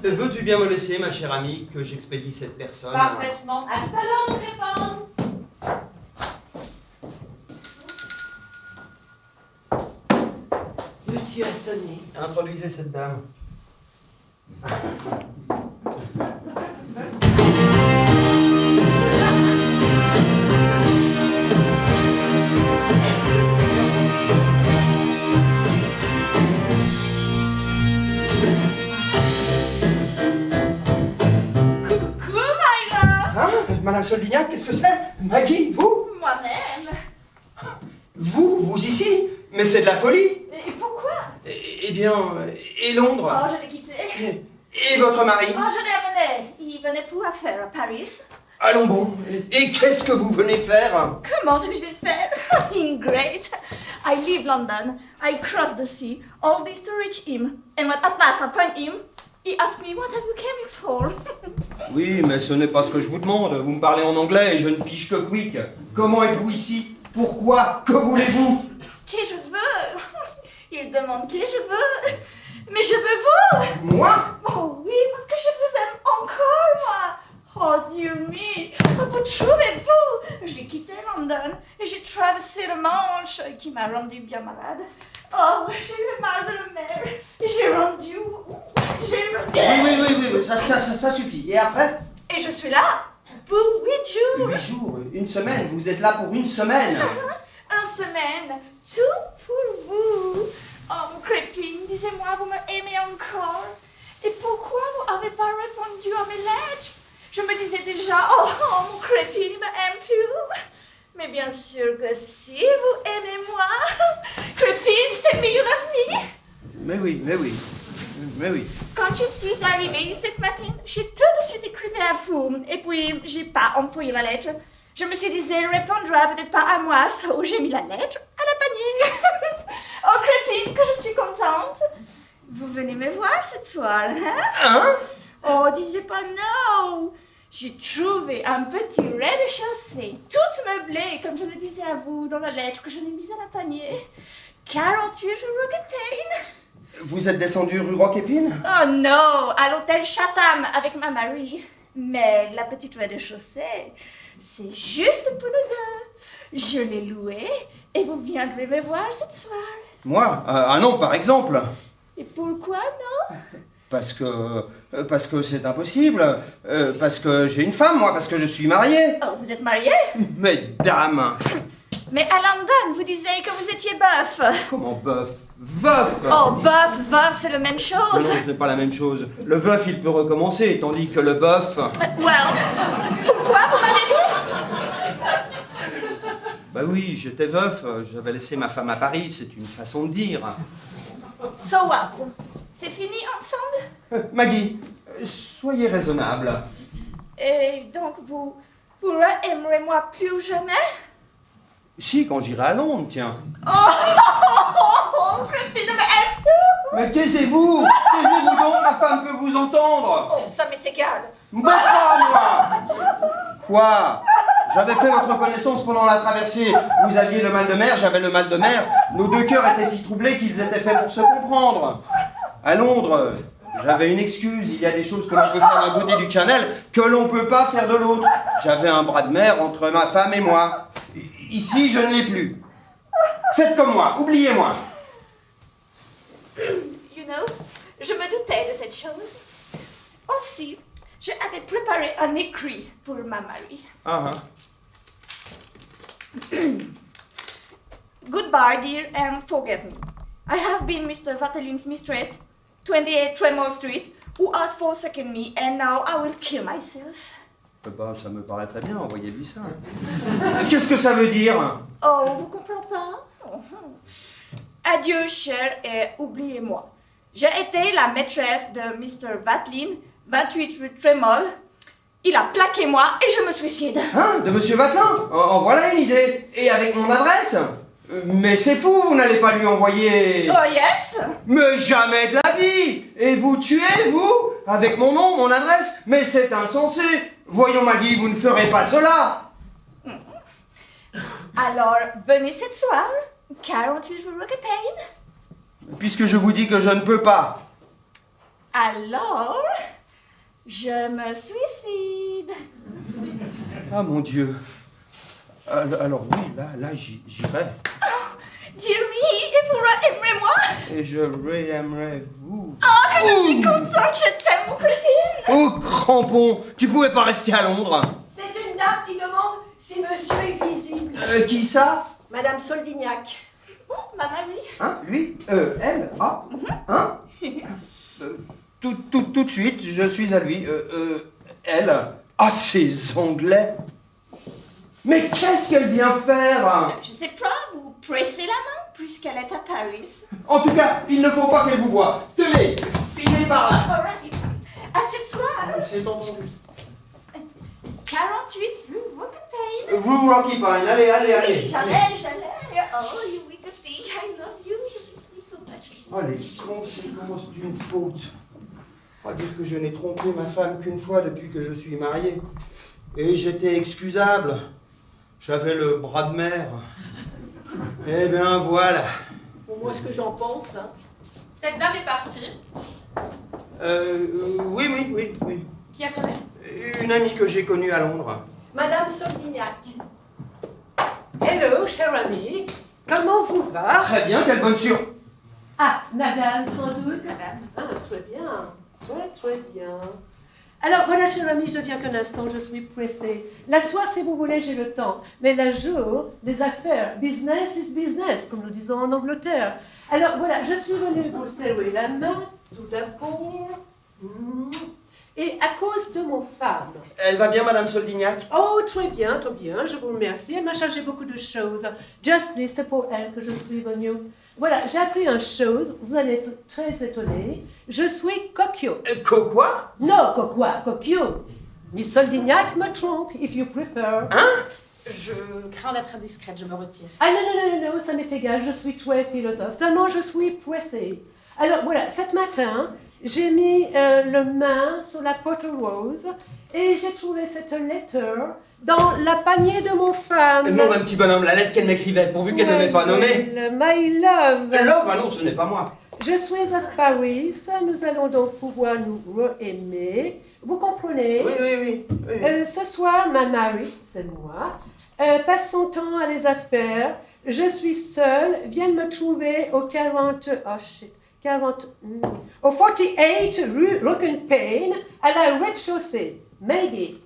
Veux-tu bien me laisser, ma chère amie, que j'expédie cette personne? Parfaitement. À tout à l'heure, mon crépin. Monsieur a sonné. Introduisez cette dame. Coucou, Myra. Hein? Madame Solbignac, qu'est-ce que c'est? Maggie, vous? Moi-même. Vous ici? Mais c'est de la folie! Et pourquoi? Eh bien, et Londres? Oh, je l'ai quitté. Et votre mari? Oh, je l'ai amené. Il venait pour affaire à Paris. Allons bon. Et qu'est-ce que vous venez faire? Comment est-ce que je vais faire? Ingrate. I leave London. I cross the sea. All this to reach him. And when at last I find him, he asked me, what have you coming for? Oui, mais ce n'est pas ce que je vous demande. Vous me parlez en anglais et je ne pige que quick. Comment êtes-vous ici? Pourquoi? Que voulez-vous? Qui je veux? Il demande qui je veux. Mais je veux vous! Moi? Oh oui, parce que je vous aime encore, moi! Oh Dieu mie! Vous trouvez-vous? J'ai quitté London et j'ai traversé le Manche qui m'a rendu bien malade. Oh, j'ai eu mal de la mer. J'ai rendu. Oui, ça suffit. Et après? Et je suis là pour 8 jours. 8 jours, une semaine. Vous êtes là pour une semaine. Une semaine, tout pour vous. Oh, mon crépine, disez-moi, vous me aimez encore? Et pourquoi vous n'avez pas répondu à mes lettres? Je me disais déjà, oh, mon crépine, il me aime plus. Mais bien sûr que si vous aimez moi, crépine, c'est meilleur ami. Mais oui. Quand je suis arrivée cette matin, j'ai tout de suite écrit à vous. Et puis, j'ai pas envoyé la lettre. Je me suis dit, elle répondra peut-être pas à moi, so j'ai mis la lettre à la panier. Oh, crépine, que je suis contente. Vous venez me voir ce soir, hein? Oh, disez pas non. J'ai trouvé un petit rez-de-chaussée, tout meublé, comme je le disais à vous dans la lettre que je l'ai mise à la panier. 48 rue Roquetaine. Vous êtes descendu rue Roquépine? Oh non, à l'hôtel Chatham avec ma Marie. Mais la petite rez-de-chaussée, c'est juste pour nous deux. Je l'ai louée et vous viendrez me voir ce soir. Moi? Ah non, par exemple. Et pourquoi non? Parce que c'est impossible. Parce que j'ai une femme, moi, parce que je suis marié. Oh, vous êtes marié? Mesdames. Mais à London, vous disiez que vous étiez bœuf. Comment bœuf? Veuf. Oh, bœuf, c'est la même Non, chose. ce n'est pas la même chose. Le veuf, il peut recommencer, tandis que le bœuf... Well, pourquoi vous m'avez dit? Bah oui, j'étais veuf, j'avais laissé ma femme à Paris, c'est une façon de dire. So what? C'est fini ensemble? Maggie, soyez raisonnable. Et donc vous aimerez moi plus jamais? Si, quand j'irai à Londres, tiens. Oh, crépine, mais Mais taisez-vous donc, ma femme peut vous entendre. oh, ça m'est égal. Bah pas, moi. Quoi? J'avais fait votre connaissance pendant la traversée. Vous aviez le mal de mer, j'avais le mal de mer. Nos deux cœurs étaient si troublés qu'ils étaient faits pour se comprendre. À Londres, j'avais une excuse. Il y a des choses que l'on peut faire d'un côté du Channel que l'on peut pas faire de l'autre. J'avais un bras de mer entre ma femme et moi. Ici, je ne l'ai plus. Faites comme moi, oubliez-moi. You know, je me doutais de cette chose. Aussi, je avais préparé un écrit pour ma Marie. Goodbye, dear, and forget me. I have been Mr. Vatelin's mistress, 28 Tremont Street, who asked for second me, and now I will kill myself. Bah, ça me paraît très bien, envoyez-lui ça. Qu'est-ce que ça veut dire? Oh, vous comprenez pas? Adieu, cher, et oubliez-moi. J'ai été la maîtresse de Mr. Vatelin, 28 rue Tremol. Il a plaqué moi et je me suicide. Hein? De Monsieur Vatelin? En voilà une idée. Et avec mon adresse? Mais c'est fou, vous n'allez pas lui envoyer... Oh, yes? Mais jamais de la vie! Et vous tuez, vous? Avec mon nom, mon adresse? Mais c'est insensé! Voyons, Maggie, vous ne ferez pas cela! Alors, venez ce soir, 48 rue Roquetaine. Puisque je vous dis que je ne peux pas. Alors, je me suicide. Ah, mon Dieu. Alors oui, là, j'irai. Dear me, et vous aimerez moi? Et je réaimerai vous. Oh, que je suis contente, je t'aime, mon crépine. Oh, crampon! Tu pouvais pas rester à Londres? C'est une dame qui demande si monsieur est visible. Qui ça? Madame Soldignac. Oh, ma Marie. Hein? Lui? Elle? Ah? Hein? Tout de suite, je suis à lui. Elle? Ah, ces Anglais! Mais qu'est-ce qu'elle vient faire? Je sais pas, vous pressez la main puisqu'elle est à Paris. En tout cas, il ne faut pas qu'elle vous voie. Tenez, filez par là. All right. À ce soir. C'est entendu. 48 rue Roquetaine. Rue Roquetaine, allez. Oui, j'allais. Oh, you wicked thing. I love you. You miss me so much. Allez, comment c'est une faute? On va dire que je n'ai trompé ma femme qu'une fois depuis que je suis marié. Et j'étais excusable. J'avais le bras de mer. Eh bien, voilà. Pour moi, ce que j'en pense, hein. Cette dame est partie. Oui. Qui a sonné? Une amie que j'ai connue à Londres. Madame Soldignac. Hello, cher ami. Comment vous va? Très bien, quelle bonne surprise. Ah, madame, sans doute. Ah, très bien. Très bien. Alors voilà, cher ami, je viens qu'un instant, je suis pressée. La soir, si vous voulez, j'ai le temps. Mais la jour, les affaires, business is business, comme nous disons en Angleterre. Alors voilà, je suis venue vous serrer la main, tout d'abord. Et à cause de mon femme. Elle va bien, Madame Soldignac? Oh, très bien, je vous remercie. Elle m'a chargé beaucoup de choses. Justly, c'est pour elle que je suis venue. Voilà, j'ai appris une chose, vous allez être très étonnés. Je suis coquio. Quoi? Non, coquio. Miss Soldignac me trompe, if you prefer. Hein? Je crains d'être indiscrète, je me retire. Ah non, ça m'est égal, je suis très philosophe. Seulement, je suis pressée. Alors voilà, cet matin, j'ai mis le main sur la porte rose et j'ai trouvé cette lettre dans la panier de mon femme. Non, mon petit bonhomme, la lettre qu'elle m'écrivait, pourvu qu'elle ne m'ait pas nommé. My love. Love? Ah non, ce n'est pas moi. Je suis à Paris, nous allons donc pouvoir nous re-aimer. Vous comprenez? Oui. Ce soir, ma mari, c'est moi, passe son temps à les affaires. Je suis seule, viens me trouver au 48 rue Roquenpain, à la rez-de-chaussée. Maybe.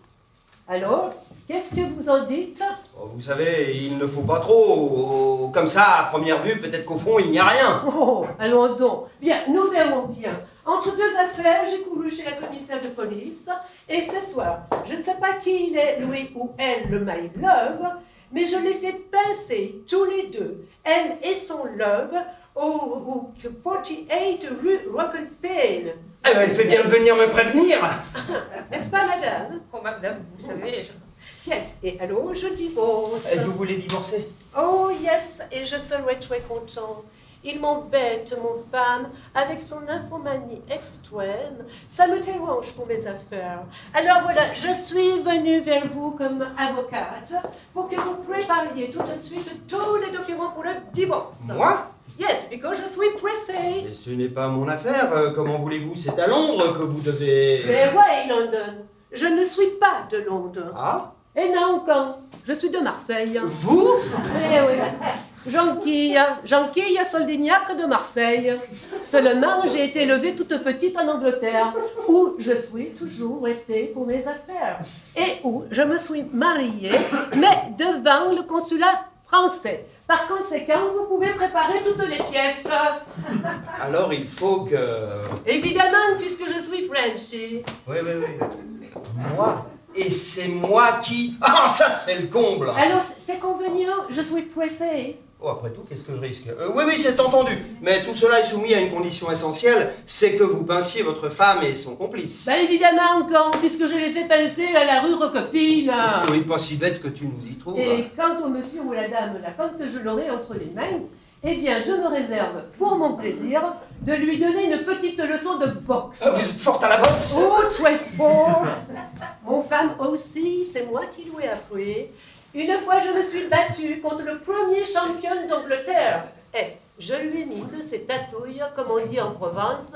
Alors, qu'est-ce que vous en dites? Oh, vous savez, il ne faut pas trop. Comme ça, à première vue, peut-être qu'au fond, il n'y a rien. Oh, allons donc. Bien, nous verrons bien. Entre deux affaires, j'ai couru chez la commissaire de police, et ce soir, je ne sais pas qui il est, lui ou elle, le my love, mais je les fais pincer, tous les deux, elle et son love, au 48 rue Roquenpain. Eh ben, elle fait bien de venir me prévenir. N'est-ce pas, madame? Oh, madame, vous savez, Yes, et alors je divorce. Vous voulez divorcer? Oh, yes, et je serai très content. Il m'embête, mon femme, avec son infomanie extrême. Ça me dérange pour mes affaires. Alors voilà, je suis venue vers vous comme avocate pour que vous prépariez tout de suite tous les documents pour le divorce. Moi? Yes, because je suis pressée. Mais ce n'est pas mon affaire. Comment voulez-vous? C'est à Londres que vous devez... Mais ouais, London. Je ne suis pas de Londres. Ah? Et non, quand? Je suis de Marseille. Vous? Eh oui. Jeanquille Soldignac de Marseille. Seulement, j'ai été élevée toute petite en Angleterre, où je suis toujours restée pour mes affaires. Et où je me suis mariée, mais devant le consulat français. Par conséquent, vous pouvez préparer toutes les pièces. Alors il faut que... Évidemment, puisque je suis Frenchie. Oui. Moi? Et c'est moi qui... Ah, ça c'est le comble. Alors, c'est convenient, je suis pressée. Oh, après tout, qu'est-ce que je risque? Oui, c'est entendu. Mais tout cela est soumis à une condition essentielle, c'est que vous pinciez votre femme et son complice. Bah évidemment, quand, puisque je l'ai fait pincer à la rue Roquepine. Oui, pas si bête que tu nous y trouves. Et quant au monsieur ou la dame, là, quand je l'aurai entre les mains, eh bien, je me réserve, pour mon plaisir, de lui donner une petite leçon de boxe. Vous êtes forte à la boxe? Oh, très fort. Mon femme aussi, c'est moi qui lui ai appris. Une fois, je me suis battue contre le premier champion d'Angleterre. Et je lui ai mis de ses tatouilles, comme on dit en Provence.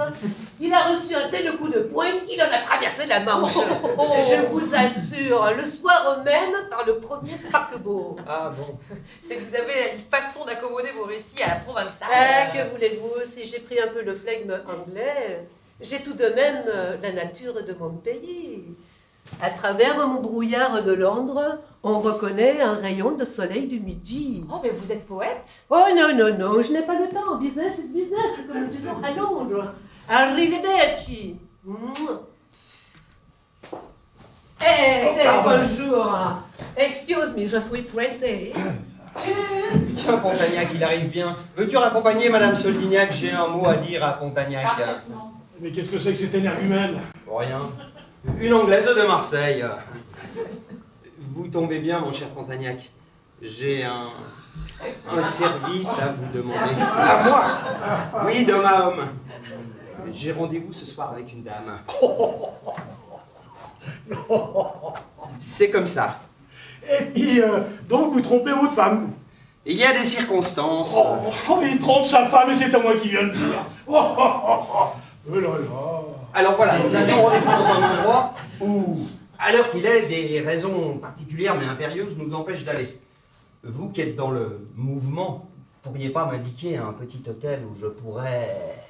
Il a reçu un tel coup de poing qu'il en a traversé la Manche. Je vous assure, le soir même, par le premier paquebot. Ah bon. c'est que vous avez une façon d'accommoder vos récits à la provençale. Ah, que voulez-vous, si j'ai pris un peu le flegme anglais, j'ai tout de même la nature de mon pays. À travers mon brouillard de Londres, on reconnaît un rayon de soleil du midi. Oh, mais vous êtes poète? Oh non, je n'ai pas le temps. Business is business, comme nous disons à Londres. Arrivederci. Bonjour. Excuse me, je suis pressée. Tiens, Pontagnac, il arrive bien. Veux-tu raccompagner Madame Soldignac? J'ai un mot à dire à Pontagnac. Parfaitement. Mais qu'est-ce que c'est que cet énergumène? Rien. Une Anglaise de Marseille. Vous tombez bien, mon cher Pontagnac. J'ai un service à vous demander. À moi? Oui, d'homme à homme. J'ai rendez-vous ce soir avec une dame. C'est comme ça. Et puis, donc, vous trompez votre femme? Il y a des circonstances. Il trompe sa femme et c'est à moi qui viens de dire. Oh là là. Alors voilà, nous avions rendez-vous dans un endroit où, à l'heure qu'il est, des raisons particulières mais impérieuses nous empêchent d'aller. Vous qui êtes dans le mouvement, pourriez pas m'indiquer un petit hôtel où je pourrais...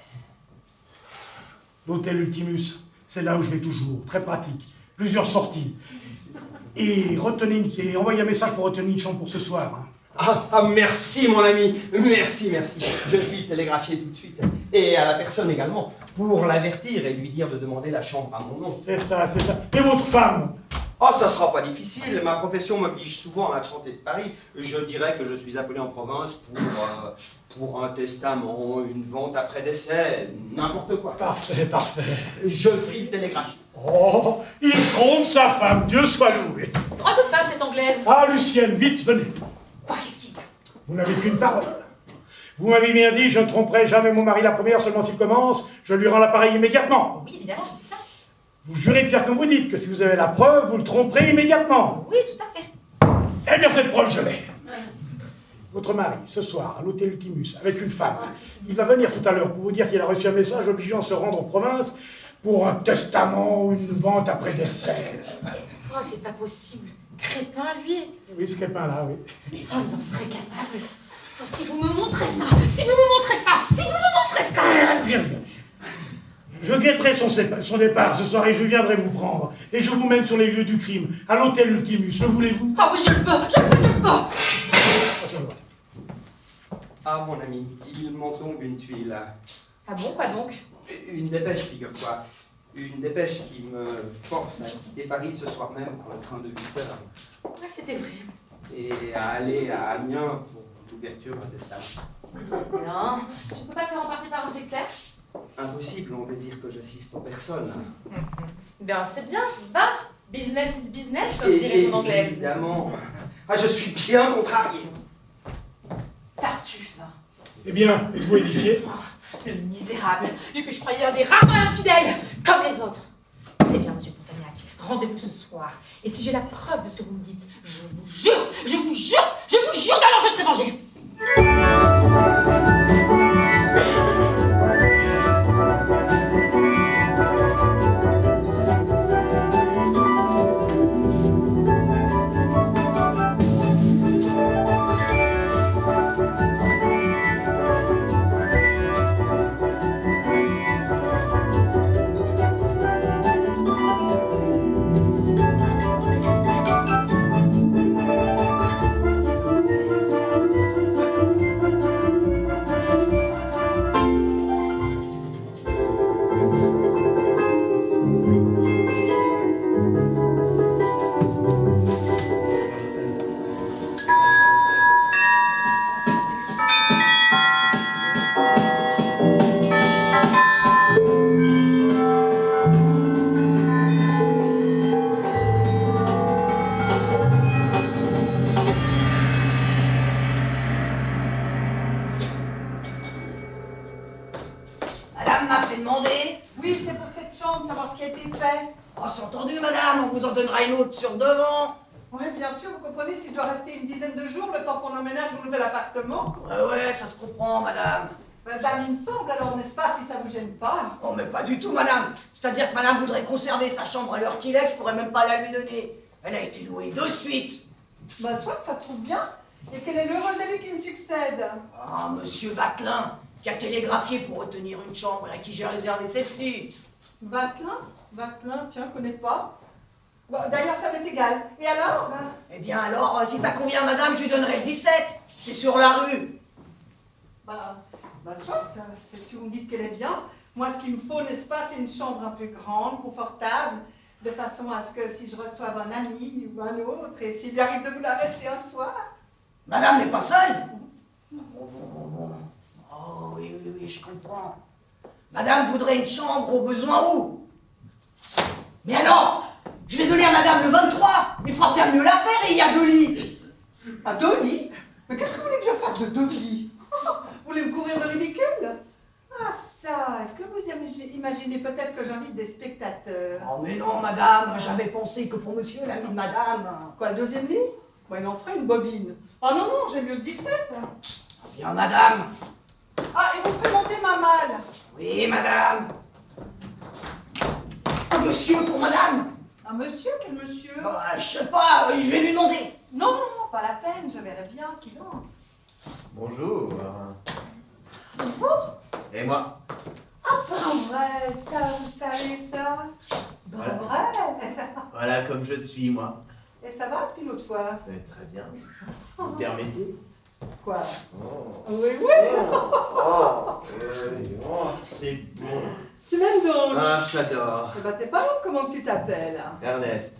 L'hôtel Ultimus, c'est là où je vais toujours. Très pratique. Plusieurs sorties. Et envoyez un message pour retenir une chambre pour ce soir. Hein. Merci mon ami, merci. Je file télégraphier tout de suite. Et à la personne également, pour l'avertir et lui dire de demander la chambre à mon nom. C'est ça. Et votre femme? Oh, ça sera pas difficile. Ma profession m'oblige souvent à m'absenter de Paris. Je dirais que je suis appelé en province pour un testament, une vente après décès, n'importe quoi. Parfait. Je file télégraphier. Oh, il trompe sa femme, Dieu soit loué. Droit de femme, cette anglaise. Ah, Lucienne, vite, venez. Quoi, qu'est-ce qu'il y a? Vous n'avez qu'une parole. Vous m'avez bien dit, je ne tromperai jamais mon mari la première, seulement s'il commence, je lui rends l'appareil immédiatement. Oui, évidemment, j'ai dit ça. Vous jurez de faire comme vous dites, que si vous avez la preuve, vous le tromperez immédiatement. Oui, tout à fait. Eh bien, cette preuve, je l'ai. Votre mari, ce soir, à l'hôtel Ultimus, avec une femme, il va venir tout à l'heure pour vous dire qu'il a reçu un message obligeant à se rendre en province pour un testament ou une vente après décès. Oh, c'est pas possible. Crépin, lui. Oui, ce crépin-là, oui. Oh, il en serait capable. Oh, si vous me montrez ça, si vous me montrez ça. Bien. Je guetterai son départ ce soir et je viendrai vous prendre. Et je vous mène sur les lieux du crime, à l'hôtel Ultimus. Le voulez-vous? Ah oui, je le peux. Ah mon ami, il m'en tombe une tuile. Ah bon, quoi donc? Une dépêche, figure-toi. Une dépêche qui me force à quitter Paris ce soir même pour le train de 8 heures. Ah, c'était vrai. Et à aller à Amiens pour l'ouverture d'un testament. Non, tu peux pas te remplacer par un éclair? Impossible, on désire que j'assiste en personne. Ben, c'est bien, va. Business is business, comme dirait ton anglaise. Évidemment. Ah, je suis bien contrarié. Tartuffe. Eh bien, êtes-vous édifié? Le misérable, lui que je croyais un des rares infidèles, comme les autres. C'est bien, monsieur Pontagnac, rendez-vous ce soir. Et si j'ai la preuve de ce que vous me dites, je vous jure d'alors je serai vengée. Madame m'a fait demander. Oui, c'est pour cette chambre, savoir ce qui a été fait. Oh, c'est entendu, madame, on vous en donnera une autre sur devant. Oui, bien sûr, vous comprenez, si je dois rester une dizaine de jours, le temps qu'on emménage mon nouvel appartement. Ouais, ça se comprend, madame. Madame, il me semble alors, n'est-ce pas, si ça vous gêne pas? Oh, mais pas du tout, madame. C'est-à-dire que madame voudrait conserver sa chambre à l'heure qu'il est, que je pourrais même pas la lui donner. Elle a été louée de suite. Ben, soit ça trouve bien. Et quel est l'heureux élu qui me succède? Ah, monsieur Vatelin, qui a télégraphié pour retenir une chambre et à qui j'ai réservé celle-ci. Vatelin, tiens, connais pas. Bon, d'ailleurs, ça m'est égal. Et alors? Eh bien alors, si ça convient à madame, je lui donnerai le 17. C'est sur la rue. Soit, si vous me dites qu'elle est bien. Moi, ce qu'il me faut, n'est-ce pas, c'est une chambre un peu grande, confortable, de façon à ce que si je reçoive un ami ou un autre, et s'il lui arrive de vouloir rester un soir. Madame n'est pas seule? Bon. Oh, oui, je comprends. Madame voudrait une chambre au besoin où? Mais alors, je vais donner à madame le 23. Il fera bien mieux la faire et il y a 2 lits. À 2 lits? Mais qu'est-ce que vous voulez que je fasse de 2 lits? Vous voulez me courir de ridicule? Ah ça, est-ce que vous imaginez peut-être que j'invite des spectateurs? Oh mais non, madame, j'avais pensé que pour monsieur, l'ami de madame... Quoi, 2e lit? Ouais, il en ferait une bobine. Oh non, j'ai mieux le 17. Bien, madame. Ah, et vous ferez monter ma malle. Oui, madame. Un monsieur pour madame. Un monsieur? Quel monsieur? Je sais pas, je vais lui demander. Non, pas la peine, je verrai bien qu'il entre. Bonjour. Bonjour. Et moi? Ah, pas vrai, ça, vous savez ça? Pas vrai. Voilà comme je suis, moi. Et ça va depuis l'autre fois? Très bien. Vous permettez? Quoi? Oh. Oui, oui. Oh, c'est bon. Tu m'aimes donc? Ah, je t'adore. Eh ben, t'es pas long, comment tu t'appelles? Ernest.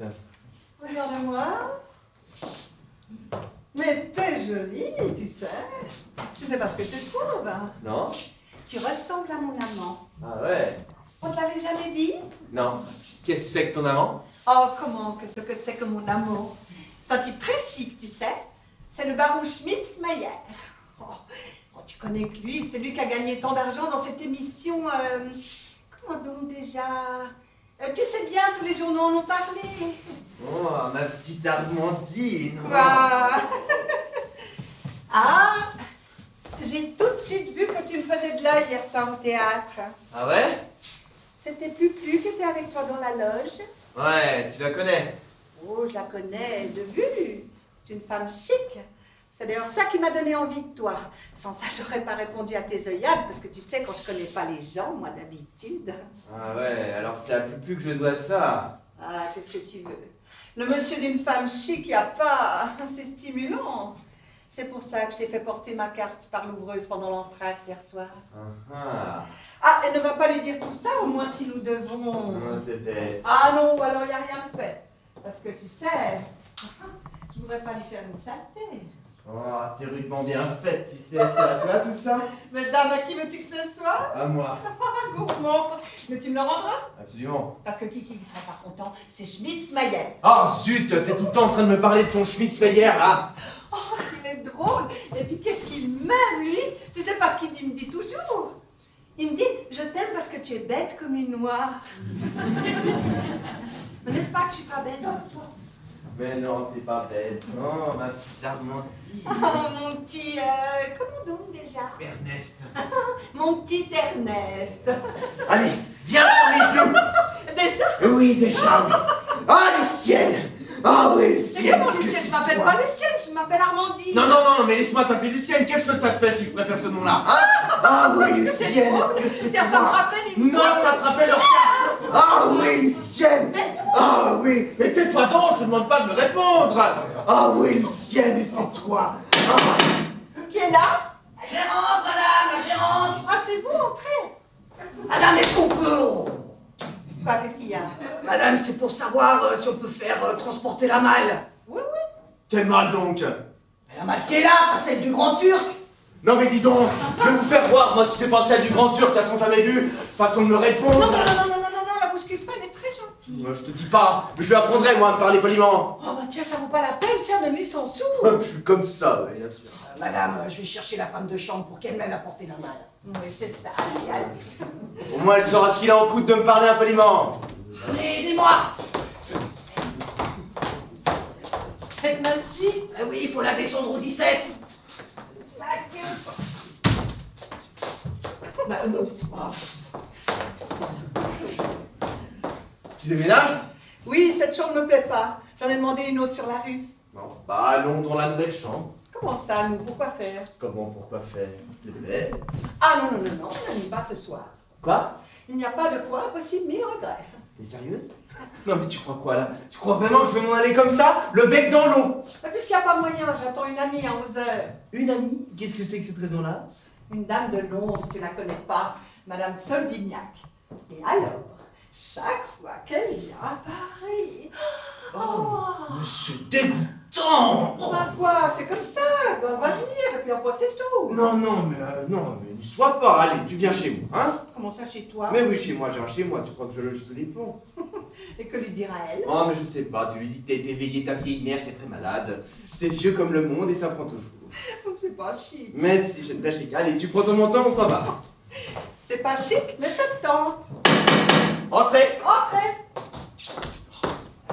Regarde-moi. Mais t'es jolie, tu sais. Tu sais pas ce que je te trouve. Non? Tu ressembles à mon amant. Ah ouais? On te l'avait jamais dit? Non. Qu'est-ce que c'est que ton amant? Oh, comment que ce que c'est que mon amour? C'est un type très chic, tu sais. C'est le baron Schmitz-Meyer. Oh, tu connais que lui, c'est lui qui a gagné tant d'argent dans cette émission. Comment donc déjà? Tu sais bien, tous les journaux en ont parlé. Oh, ma petite Armandine. Quoi? Ah, j'ai tout de suite vu que tu me faisais de l'œil hier soir au théâtre. Ah ouais? C'était plus qui était avec toi dans la loge. Ouais, tu la connais. Oh, je la connais de vue. C'est une femme chic. C'est d'ailleurs ça qui m'a donné envie de toi. Sans ça, j'aurais pas répondu à tes œillades, parce que tu sais, quand je connais pas les gens, moi d'habitude. Ah ouais, alors c'est à plus que je dois ça. Ah, qu'est-ce que tu veux? Le monsieur d'une femme chic, y a pas. C'est stimulant. C'est pour ça que je t'ai fait porter ma carte par l'ouvreuse pendant l'entracte hier soir. Ah, Ah, et ne va pas lui dire tout ça, au moins si nous devons. oh, t'es bête. Ah non, alors il n'y a rien fait. Parce que tu sais, je voudrais pas lui faire une saleté. Oh, t'es rudement bien faite, tu sais, c'est à toi tout ça? Mais dame, à qui veux-tu que ce soit? À moi. Ah, gourmand. Mais tu me le rendras? Absolument. Parce que qui ne sera pas content, c'est Schmitz-Meyer. Oh zut, t'es tout le temps en train de me parler de ton Schmitz-Meyer, là. Oh, il est drôle. Et puis qu'est-ce qu'il m'aime, lui? Tu sais pas ce qu'il me dit toujours? Il me dit, je t'aime parce que tu es bête comme une noix. Mais n'est-ce pas que je suis pas bête? Mais non, t'es pas bête. Oh, ma petite Armandine. Oh, mon petit, comment donc déjà? Ernest. Mon petit Ernest. Allez, viens sur mes genoux. Déjà? Oui, déjà, oui. Ah, Lucienne. Ah oui, Mais Lucienne. comment est-ce que Lucienne? c'est Je m'appelle toi? pas Lucienne, je m'appelle Armandine. Non, mais laisse-moi t'appeler Lucienne. Qu'est-ce que ça te fait si je préfère ce nom-là, hein? Ah oui, Lucienne, est-ce que c'est Tiens, ça me toi? rappelle une Non, fois. ça te rappelle leur cas. Ah oui, Lucienne. Ah oui, mais tais-toi donc, je te demande pas de me répondre. Ah oui, Lucienne, et c'est toi. Ah. Qui est là? La gérante, madame, la gérante. Ah, c'est vous, entrez. Madame, est-ce qu'on peut... Quoi, qu'est-ce qu'il y a? Madame, c'est pour savoir si on peut faire transporter la malle. Oui, oui. Quel mal donc? La malle qui est là, pas celle du Grand Turc. Non mais dis donc, je vais vous faire voir, moi si c'est pas celle du Grand Turc, t'as-t-on jamais vu? Façon de me répondre. Non, la bouscule pas, elle est très gentille. Moi, je te dis pas, mais je lui apprendrai moi à me parler poliment. Oh, bah tiens, ça vaut pas la peine, tiens, donne-lui 100 sous. Je suis comme ça, ouais, bien sûr. Madame, je vais chercher la femme de chambre pour qu'elle m'aide à porter la malle. Oui, c'est ça, allez, allez. Au moins elle saura ce qu'il a en coûte de me parler impoliment. Aidez-moi. Cette malle-ci? Oui, il faut la descendre au 17. Sac. Bah, Tu déménages? Oui, cette chambre me plaît pas. J'en ai demandé une autre sur la rue. Non, bah allons dans la nouvelle chambre. Comment ça, nous? Pourquoi faire? Comment, pourquoi faire? T'es bête. Ah non, on n'y pas ce soir. Quoi? Il n'y a pas de quoi impossible ni regret. T'es sérieuse? Non mais tu crois quoi là? Tu crois vraiment que je vais m'en aller comme ça? Le bec dans l'eau? Mais puisqu'il n'y a pas moyen, j'attends une amie à 11h. Une amie? Qu'est-ce que c'est que cette raison-là? Une dame de Londres, tu la connais pas, Madame Soldignac. Et alors, chaque fois qu'elle vient à Paris... Oh, Mais c'est dégoûtant! bah quoi, c'est comme ça, on va venir, et puis après c'est tout. Non, mais n'y sois pas, allez, tu viens chez moi, hein? Comment ça chez toi? Mais oui, chez moi, j'ai un chez moi, tu crois que je loge sous les plombs? Et que lui dira-elle? Oh, mais je sais pas, tu lui dis que t'as été veillé ta vieille mère qui est très malade. C'est vieux comme le monde et ça prend toujours. Oh, c'est pas chic. Mais si, c'est très chic. Allez, tu prends ton montant, on s'en va. C'est pas chic, mais ça me tente. Entrez! Entrez.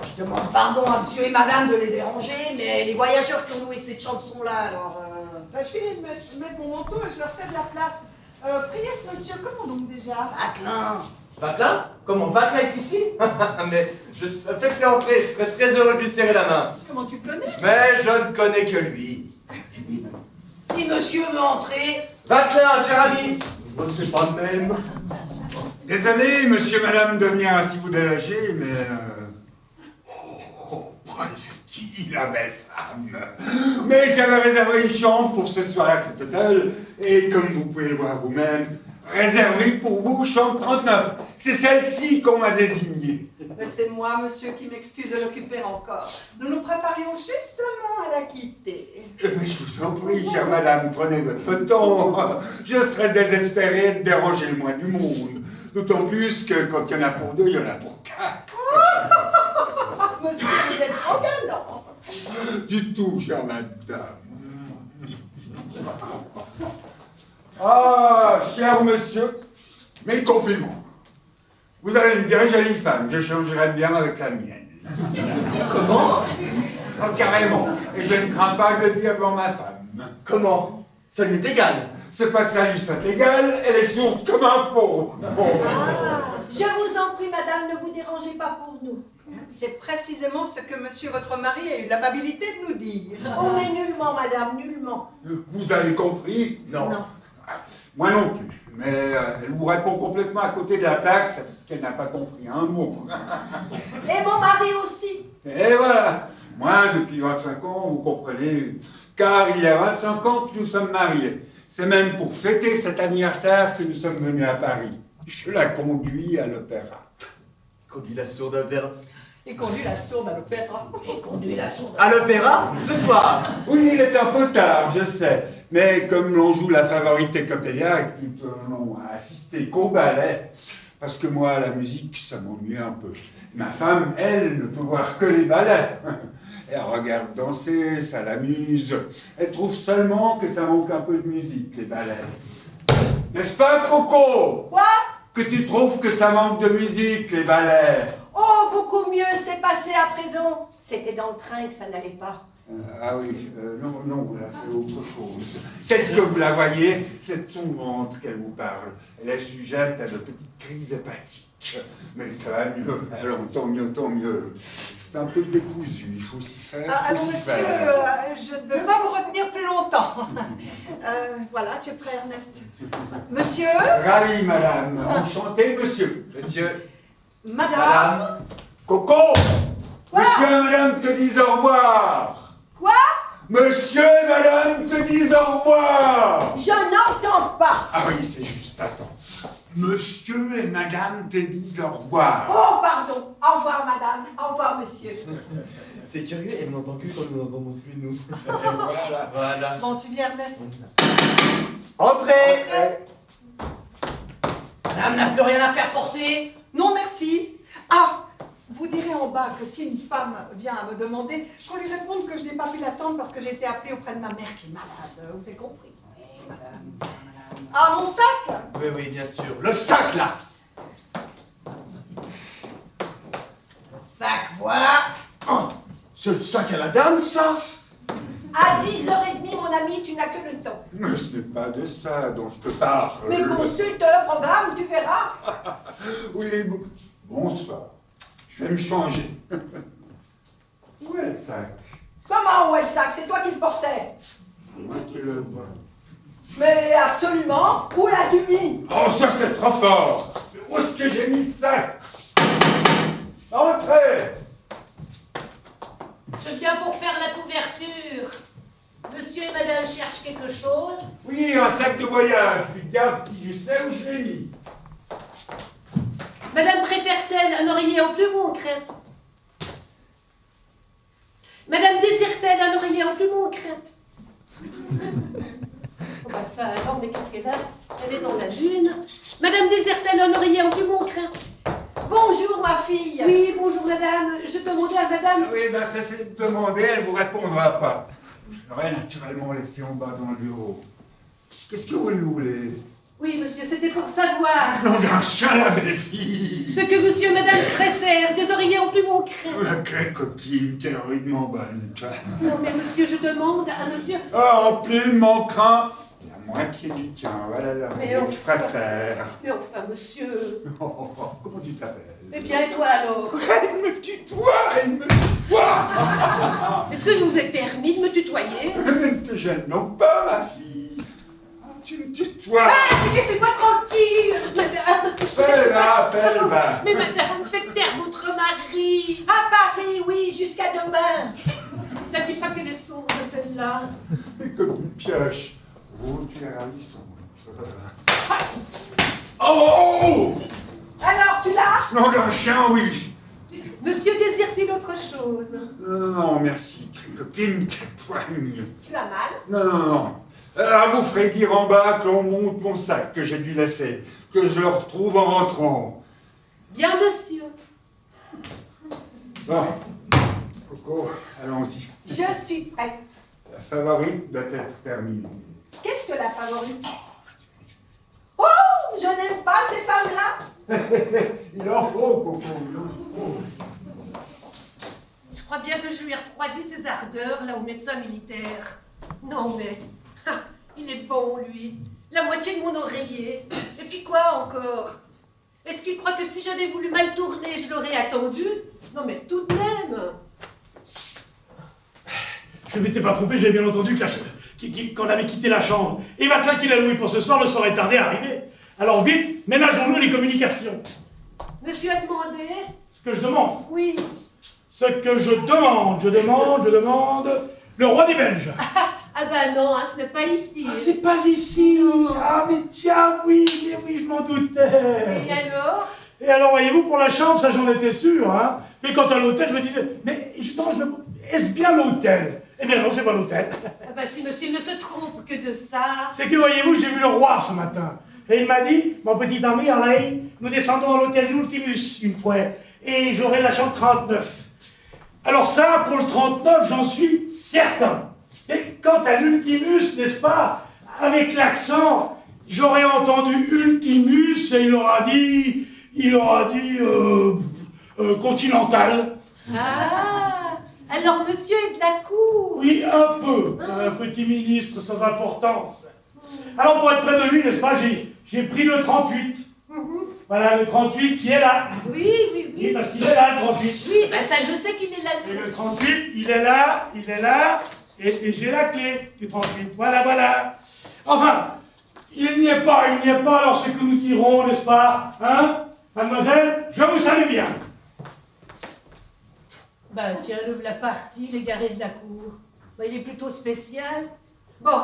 Je demande pardon à monsieur et madame de les déranger, mais les voyageurs qui ont loué cette chambre sont là, alors... Bah, je vais mettre mon manteau et je leur cède la place. Priez ce monsieur, comment donc déjà? Vaclin. Vaclin? Comment, Vaclin est ici? Mais faites-le entrer, je serais très heureux de lui serrer la main. Comment tu le connais? Mais je ne connais que lui. C'est si monsieur veut entrer. Vatelin, cher ami. Oh, c'est pas le même. Désolé, monsieur, madame, de venir ainsi vous déloger, mais... Oh, dit la belle femme. Mais j'avais réservé une chambre pour ce soir à cet hôtel, et comme vous pouvez le voir vous-même, réservé pour vous, chambre 39. C'est celle-ci qu'on m'a désignée. Mais c'est moi, monsieur, qui m'excuse de l'occuper encore. Nous nous préparions justement à la quitter. Je vous en prie, chère madame, prenez votre temps. Je serais désespéré de déranger le moins du monde. D'autant plus que quand il y en a pour deux, il y en a pour quatre. Monsieur, vous êtes trop galant. Du tout, chère madame. Ah, cher monsieur, mes compliments. Vous avez une bien jolie femme, je changerai bien avec la mienne. Comment? Oh, carrément, et je ne crains pas de le dire devant ma femme. Comment? Ça lui est égal. C'est pas que ça lui soit égal, elle est sourde comme un pot. Je vous en prie, madame, ne vous dérangez pas pour nous. C'est précisément ce que monsieur votre mari a eu l'amabilité de nous dire. Oh, mais nullement, madame, nullement. Vous avez compris? Non. Moi non plus, mais elle vous répond complètement à côté de la plaque, c'est parce qu'elle n'a pas compris un mot. Et mon mari aussi. Et voilà, moi depuis 25 ans, vous comprenez, car il y a 25 ans que nous sommes mariés. C'est même pour fêter cet anniversaire que nous sommes venus à Paris. Je la conduis à l'opéra. Conduit la sourde à l'opéra. Et conduit la sourde à l'opéra. Et conduit la sourde. À l'opéra, ce soir. Oui, il est un peu tard, je sais, mais comme l'on joue la favorite Coppelia et que nous tenons à assister qu'au ballet, parce que moi, la musique, ça m'ennuie un peu. Ma femme, elle, ne peut voir que les ballets. Elle regarde danser, ça l'amuse. Elle trouve seulement que ça manque un peu de musique, les ballets. N'est-ce pas, Coco? Quoi? Que tu trouves que ça manque de musique, les ballets? Oh, beaucoup mieux, c'est passé à présent. C'était dans le train que ça n'allait pas. Ah oui, non, là c'est autre chose. Tel que vous la voyez, c'est de son ventre qu'elle vous parle. Elle est sujette à de petites crises hépatiques. Mais ça va mieux, alors tant mieux. C'est un peu décousu, il faut s'y faire. Alors monsieur, je ne veux pas vous retenir plus longtemps. Voilà, tu es prêt, Ernest? Monsieur? Ravi, madame. Enchanté, monsieur. Monsieur. Madame? Coco! Monsieur et madame te disent au revoir. Quoi? Monsieur et madame te disent au revoir. Je n'entends pas. Ah oui, c'est juste, attends. Monsieur et madame te disent au revoir. Oh, pardon. Au revoir, madame. Au revoir, monsieur. C'est curieux, elle n'entend que quand nous n'entendons plus nous. Voilà. Bon, tu viens, Ernest? Entrez. Madame n'a plus rien à faire porter. Non, merci. Ah, vous direz en bas que si une femme vient à me demander, qu'on lui réponde que je n'ai pas pu l'attendre parce que j'ai été appelée auprès de ma mère qui est malade. Vous avez compris? Oui, madame. Ah, mon sac? Oui, bien sûr. Le sac, là. Le sac, voilà. Oh, c'est le sac à la dame, ça? À 10h30, mon ami, tu n'as que le temps. Mais ce n'est pas de ça dont je te parle. Mais consulte le programme, tu verras. Oui, bonsoir. Je vais me changer. Où est le sac? Comment, où est le sac? C'est toi qui le portais. Moi qui le vois. Mais absolument. Où l'as-tu mis? Oh, ça c'est trop fort. Où est-ce que j'ai mis ce sac? Entrez. Je viens pour faire la couverture. Monsieur et madame cherchent quelque chose. Oui, un sac de voyage. Tu regardes si je sais où je l'ai mis. Madame préfère-t-elle un oreiller en plume ou en crêpe? Madame désire-t-elle un oreiller en plume ou en crêpe? Oh bah ça alors, mais qu'est-ce qu'elle a? Elle est dans la lune. Madame désire-t-elle un oreiller en plume ou en crêpe? Bonjour, ma fille. Oui, bonjour madame. Je peux demander à madame... Oui, ben ça c'est demandé, elle vous répondra pas. Je l'aurais naturellement laissé en bas dans le bureau. Qu'est-ce que vous lui voulez? Oui, monsieur, c'était pour savoir Non, d'un chien, la belle fille. ce que monsieur et madame préfèrent, des oreillers en plume ou en crêpe. La craie coquine, t'es rudement bonne, toi. Non, mais monsieur, je demande à monsieur... Oh, en plume, mon craint. La moitié du tien, voilà la Mais je enfin. préfère. Mais enfin, monsieur... Comment tu t'appelles? Eh bien, et toi alors? Elle me tutoie. Est-ce que je vous ai permis de me tutoyer? Ne te gêne non pas, ma fille. Toi, Laissez-moi tranquille, madame. Pelva. Mais madame, faites taire votre mari. À Paris, oui, jusqu'à demain. La petite fois qu'elle est sourde, celle-là. Mais comme une pioche. Oh, tu es ravissant. Oh! Alors, tu l'as? Non, d'un chien, oui. Monsieur désire-t-il autre chose? Non, merci, copine, quelle poigne. Tu as mal? Non. Vous ferez dire en bas que l'on monte mon sac que j'ai dû laisser, que je le retrouve en rentrant. Bien, monsieur. Bon, Coco, allons-y. Je suis prête. La favorite doit être terminée. Qu'est-ce que la favorite? Oh, je n'aime pas ces femmes-là. Il en faut, Coco, il en faut. Je crois bien que je lui ai refroidi ses ardeurs, là, au médecin militaire. Non, mais... il est bon, lui. La moitié de mon oreiller. Et puis quoi, encore? Est-ce qu'il croit que si j'avais voulu mal tourner, je l'aurais attendu? Non, mais tout de même. Je ne m'étais pas trompé, j'avais bien entendu qu'on avait quitté la chambre. Et Vatelin qui l'a loué pour ce soir ne saurait tarder à arriver. Alors vite, ménageons-nous les communications. Monsieur a demandé? Ce que je demande. Oui. Ce que je demande. Le roi des Belges. Ah ben non, hein, ce n'est pas ici. Ah, c'est pas ici. Non. Ah, mais tiens, oui, je m'en doutais. Et alors? Et alors, voyez-vous, pour la chambre, ça j'en étais sûr, hein. Mais quant à l'hôtel, je me disais, mais justement, est-ce bien l'hôtel? Eh bien non, c'est pas l'hôtel. Ah ben si monsieur ne se trompe que de ça. C'est que, voyez-vous, j'ai vu le roi ce matin. Et il m'a dit, mon petit ami, Alain, nous descendons à l'hôtel L'Ultimus une fois, et j'aurai la chambre 39. Alors ça, pour le 39, j'en suis certain. Et quant à l'Ultimus, n'est-ce pas, avec l'accent, j'aurais entendu Ultimus et il aura dit continental. Ah, alors monsieur est de la cour. Oui, un peu. C'est un petit ministre sans importance. Alors pour être près de lui, n'est-ce pas, j'ai pris le 38. Voilà, le 38 qui est là. Oui. Oui, parce qu'il est là, le 38. Oui, ben ça je sais qu'il est là. Et le 38, il est là, et j'ai la clé du 38. Voilà. Enfin, il n'y est pas, alors c'est que nous dirons, n'est-ce pas, hein? Mademoiselle, je vous salue bien. Ben tiens, l'ouvre la partie, les garés de la cour. Ben, il est plutôt spécial. Bon,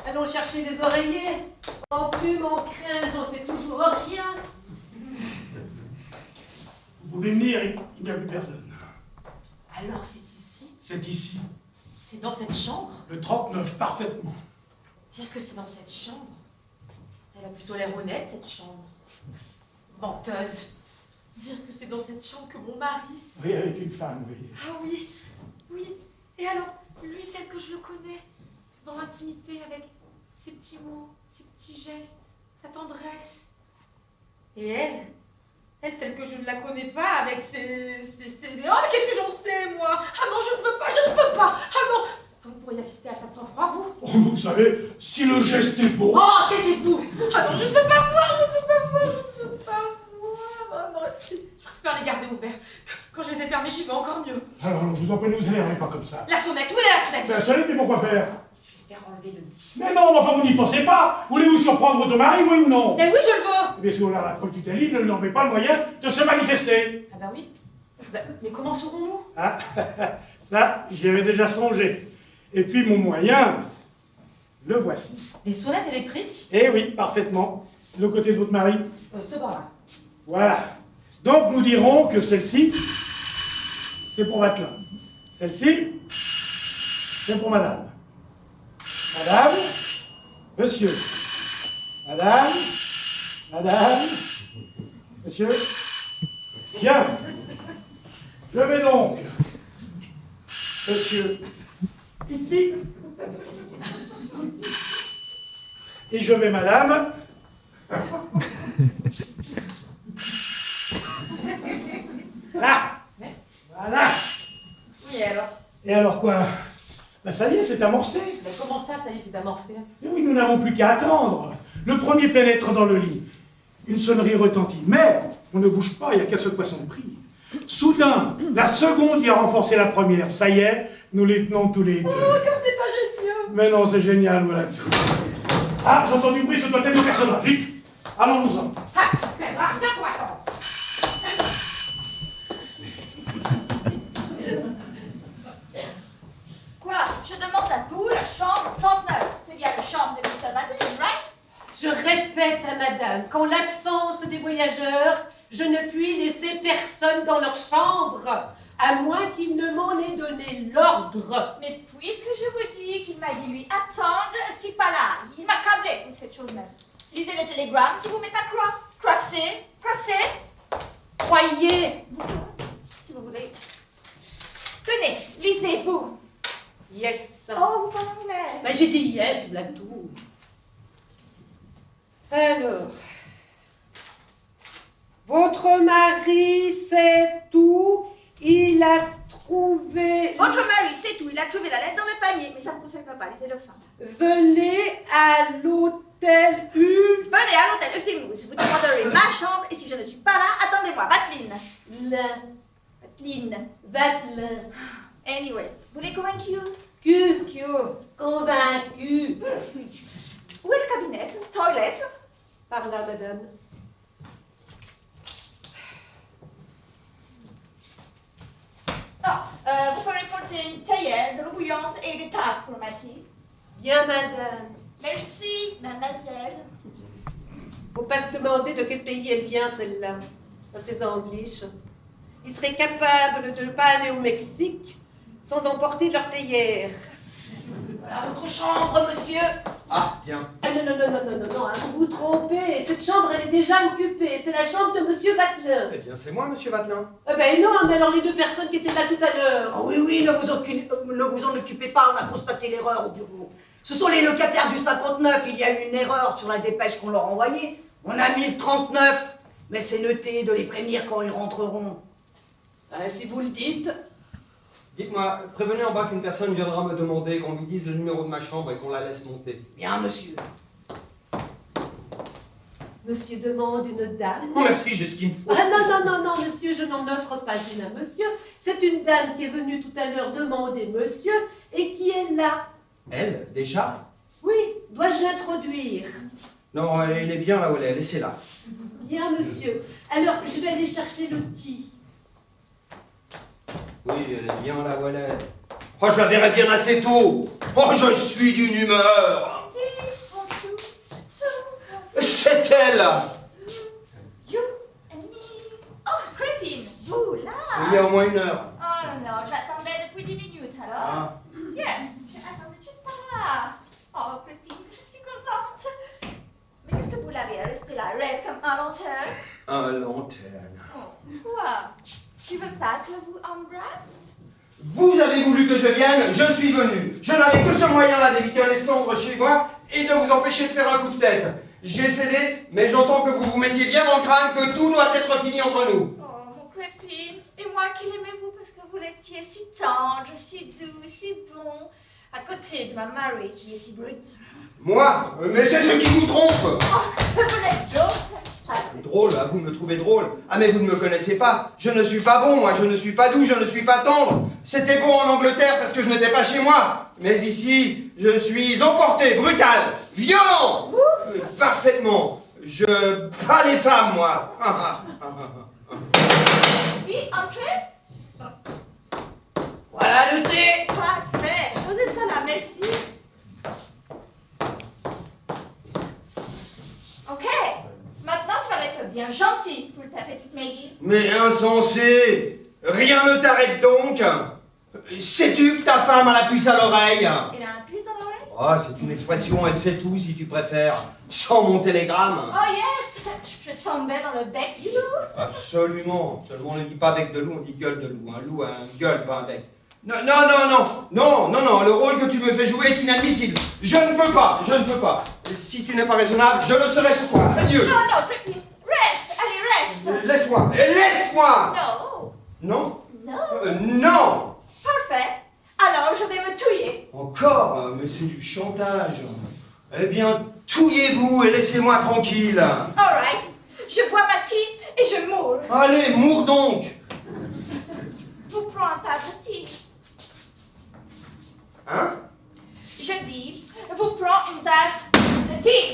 allons chercher des oreillers. En plume, en crin, j'en sais toujours rien. Vous pouvez venir, il n'y a plus personne. Alors c'est ici? C'est ici, C'est dans cette chambre? le 39, parfaitement. Dire que c'est dans cette chambre? Elle a plutôt l'air honnête, cette chambre. Menteuse. Dire que c'est dans cette chambre que mon mari... Oui, avec une femme, oui. Ah oui. Et alors, lui tel que je le connais, dans l'intimité, avec ses petits mots, ses petits gestes, sa tendresse. Et elle telle que je ne la connais pas, avec ses... Oh, mais qu'est-ce que j'en sais, moi? Ah non, je ne peux pas. Ah non. Vous pourriez assister à ça de sang-froid, vous? Oh, vous savez, si le geste est beau... Oh, taisez-vous! Ah non, je ne peux pas voir. Ah non, je préfère les garder ouverts. Quand je les ai fermés, j'y vais encore mieux. Alors, je vous en prie, ne vous énervez pas comme ça. La sonnette, où est la sonnette? La sonnette, mais pourquoi faire? Je vais faire enlever le lit. Mais non, enfin, vous n'y pensez pas. Voulez-vous surprendre votre mari, oui ou non? Mais oui, je le veux! Eh bien, si on a la preuve tutelle, ne lui en fait pas le moyen de se manifester. Ah bah oui. Mais comment saurons-nous? Ah, ça, j'y avais déjà songé. Et puis, mon moyen, le voici. Des sonnettes électriques? Eh oui, parfaitement. Le côté de votre mari. Ce bord-là. Voilà. Donc, nous dirons que celle-ci, c'est pour Vatelin. Celle-ci, c'est pour madame. Madame, monsieur. Madame, monsieur. Bien. Je vais donc, monsieur, ici. Et je mets madame. Là. Voilà. Oui, alors? Et alors quoi? Ben ça y est, c'est amorcé. Mais comment ça y est, c'est amorcé? Et oui, nous n'avons plus qu'à attendre. Le premier pénètre dans le lit. Une sonnerie retentit. Mais on ne bouge pas, il n'y a qu'à se poisson pris. Soudain, la seconde y a renforcé la première. Ça y est, nous les tenons tous les deux. Oh, comme c'est pas génial! Mais non, c'est génial, voilà tout. Ah, j'ai entendu du bruit, ce doit être le personnage. Vite, allons-nous-en. Ah, super, viens pour attendre. Quoi? Je demande à vous la chambre 39. C'est bien la chambre de Mr. Batten, right? Je répète à madame qu'en l'absence des voyageurs, je ne puis laisser personne dans leur chambre, à moins qu'il ne m'en ait donné l'ordre. Mais puisque je vous dis qu'il m'a dit lui attendre, si pas là, il m'a câblé pour cette chose même. Lisez le télégramme si vous ne m'avez pas croire. Crossez, crossez. Croyez. Si vous voulez. Tenez, lisez-vous. Yes. Oh, vous parlez anglais. Ben, j'ai dit yes, là tout. Alors, votre mari sait tout, il a trouvé... Votre mari, c'est tout. Il a trouvé la lettre dans le panier, mais ça ne vous concerne pas. Lisez le fin. Venez à l'hôtel U. Venez à l'hôtel Ultimus. Vous demanderez ma chambre, et si je ne suis pas là, attendez-moi. Vateline. Vatelin. Anyway, vous l'avez convaincu? Q. Q. Convaincu. Où est le cabinet? Toilette? Par là, madame. Vous ferez porter une théière, de l'eau bouillante et des tasses pour Mathilde. Bien, madame. Merci, mademoiselle. Faut pas se demander de quel pays elle vient, celle-là. Dans ses angliches. Ils seraient capables de ne pas aller au Mexique sans emporter leur théière. Voilà votre chambre, monsieur. Ah, bien. Ah non, hein, vous vous trompez. Cette chambre, elle est déjà occupée. C'est la chambre de monsieur Vatelin. Eh bien, c'est moi, monsieur Vatelin. Eh ben non, mais alors les deux personnes qui étaient là tout à l'heure. Ah oui, ne vous en occupez pas, on a constaté l'erreur au bureau. Ce sont les locataires du 59, il y a eu une erreur sur la dépêche qu'on leur a envoyée. On a mis le 39, mais c'est noté de les prévenir quand ils rentreront. Si vous le dites. Dites-moi, prévenez en bas qu'une personne viendra me demander qu'on lui dise le numéro de ma chambre et qu'on la laisse monter. Bien, monsieur. Monsieur demande une dame. Oh, merci, j'ai ce qu'il me faut. Ah non, monsieur, je n'en offre pas une à monsieur. C'est une dame qui est venue tout à l'heure demander monsieur et qui est là. Elle, déjà? Oui, dois-je l'introduire? Non, elle est bien là où elle est, laissez-la. Bien, monsieur. Alors, je vais aller chercher le petit. Oui, elle est bien là où elle est. Oh, je la verrai bien assez tôt. Oh, je suis d'une humeur. C'est elle. You and me. Oh, Crippin, vous là? Il y a au moins 1 heure. Oh non, j'attendais depuis 10 minutes alors. Ah. Yes, j'attendais juste pas là. Oh, Crippin, je suis contente. Mais qu'est-ce que vous l'avez resté là, raide comme un lanterne? Un lanterne. Oh, quoi? Tu veux pas que vous embrasse? Vous avez voulu que je vienne, je suis venu. Je n'avais que ce moyen-là d'éviter un esclandre chez moi et de vous empêcher de faire un coup de tête. J'ai cédé, mais j'entends que vous vous mettiez bien dans le crâne que tout doit être fini entre nous. Oh, mon Crippin, et moi qui l'aimais-vous parce que vous l'étiez si tendre, si doux, si bon, à côté de ma Mary qui est si brute. Moi? Mais c'est ce qui vous trompe. Oh, vous êtes drôle, Drôle, hein, vous me trouvez drôle. Ah, mais vous ne me connaissez pas. Je ne suis pas bon, moi, je ne suis pas doux, je ne suis pas tendre. C'était bon en Angleterre parce que je n'étais pas chez moi. Mais ici, je suis emporté, brutal, violent. Parfaitement. Je bats les femmes, moi. Oui, entrez. Voilà le thé. Parfait. Posez ça là, merci. Ok. Maintenant, tu vas être bien gentil pour ta petite Maggie. Mais insensé. Rien ne t'arrête donc. Sais-tu que ta femme a la puce à l'oreille? Il a un puce dans l'oreille? Oh, c'est une expression, elle sait tout si tu préfères. Sans mon télégramme. Oh yes. Je tombais dans le bec du loup. Absolument. Seulement, on ne dit pas bec de loup, on dit gueule de loup. Un loup a une gueule, pas un bec. Non, le rôle que tu me fais jouer est inadmissible. Je ne peux pas. Si tu n'es pas raisonnable, je le serai sur toi. Adieu. Non, Crippin. Reste. Allez, reste. Laisse-moi. Non. Non. Non. Non. Parfait. Alors, je vais me touiller. Encore, mais c'est du chantage. Eh bien, touillez-vous et laissez-moi tranquille. All right. Je bois ma thé et je mourre. Allez, mours donc. Vous prenez un tas de thé. Hein? Je dis, vous prenez une tasse de thé.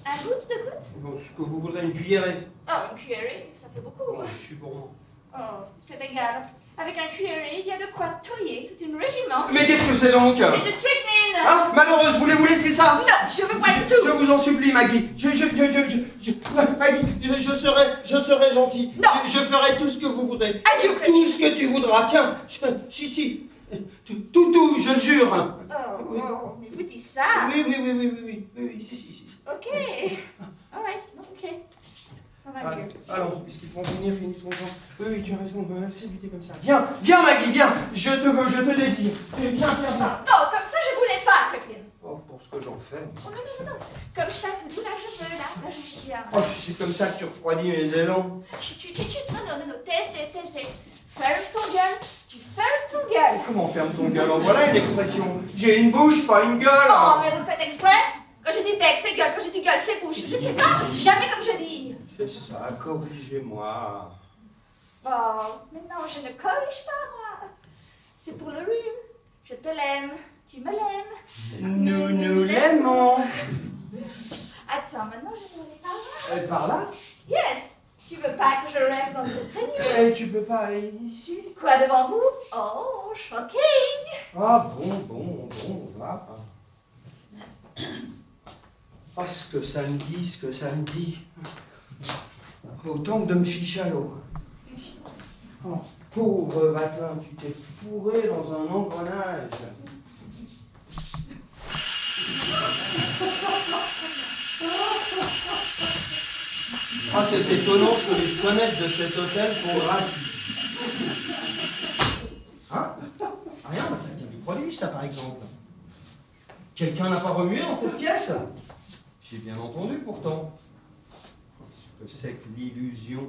Un goutte de goutte? Bon, ce que vous voudrez, une cuillerée. Oh, une cuillerée, ça fait beaucoup. Oh, je suis gourmand. Oh, c'est égal. Avec un cuillerée, il y a de quoi toyer toute une régiment. Mais qu'est-ce que c'est donc? C'est de strychnine. Ah, malheureuse, voulez-vous laisser ça? Non, je veux boire tout. Je vous en supplie, Maggie. Maggie, je serai gentil. Non. Je ferai tout ce que vous voudrez. Adieu, Tout ce que tu voudras. Tiens, si. Tout, je le jure. Oh, mais vous dites ça. Oui, si. Ok. All right, ok. Ça va mieux. Allons, puisqu'ils font venir, finissons-en. Oui, tu as raison, c'est lutter comme ça. Viens, Maggie, viens. Je te veux, je te désire. Viens. Non, comme ça, je voulais pas, Crépine. Oh, pour ce que j'en fais. Oh, non. Comme ça, que tout là, je veux, là, je suis bien. Oh, c'est comme ça que tu refroidis mes élans. Chut, non, t'essaies. Ferme ton gueule, tu fermes ton gueule. Comment ferme ton gueule? Voilà une expression. J'ai une bouche, pas une gueule. Oh, mais vous le faites exprès? Quand je dis bec, c'est gueule, quand je dis gueule, c'est bouche. Je sais pas, c'est jamais comme je dis. C'est ça, corrigez-moi. Oh, mais non, je ne corrige pas, moi. C'est pour le rhume. Je te l'aime, tu me l'aimes. Nous l'aimons. Attends, maintenant je dois aller par là. Par là? Yes. Tu veux pas que je reste dans cette tenue? Tu peux pas aller ici? Quoi devant vous? Oh, shocking. Ah bon, va. Ah, ce que ça me dit. Autant que de me ficher à l'eau. Oh, pauvre Vatelin, tu t'es fourré dans un engrenage. Ah, c'est étonnant ce que les sonnettes de cet hôtel font gratuit. Hein? Rien, ça tient du prodige, ça, par exemple. Quelqu'un n'a pas remué dans cette pièce? J'ai bien entendu, pourtant. Ce que c'est que l'illusion.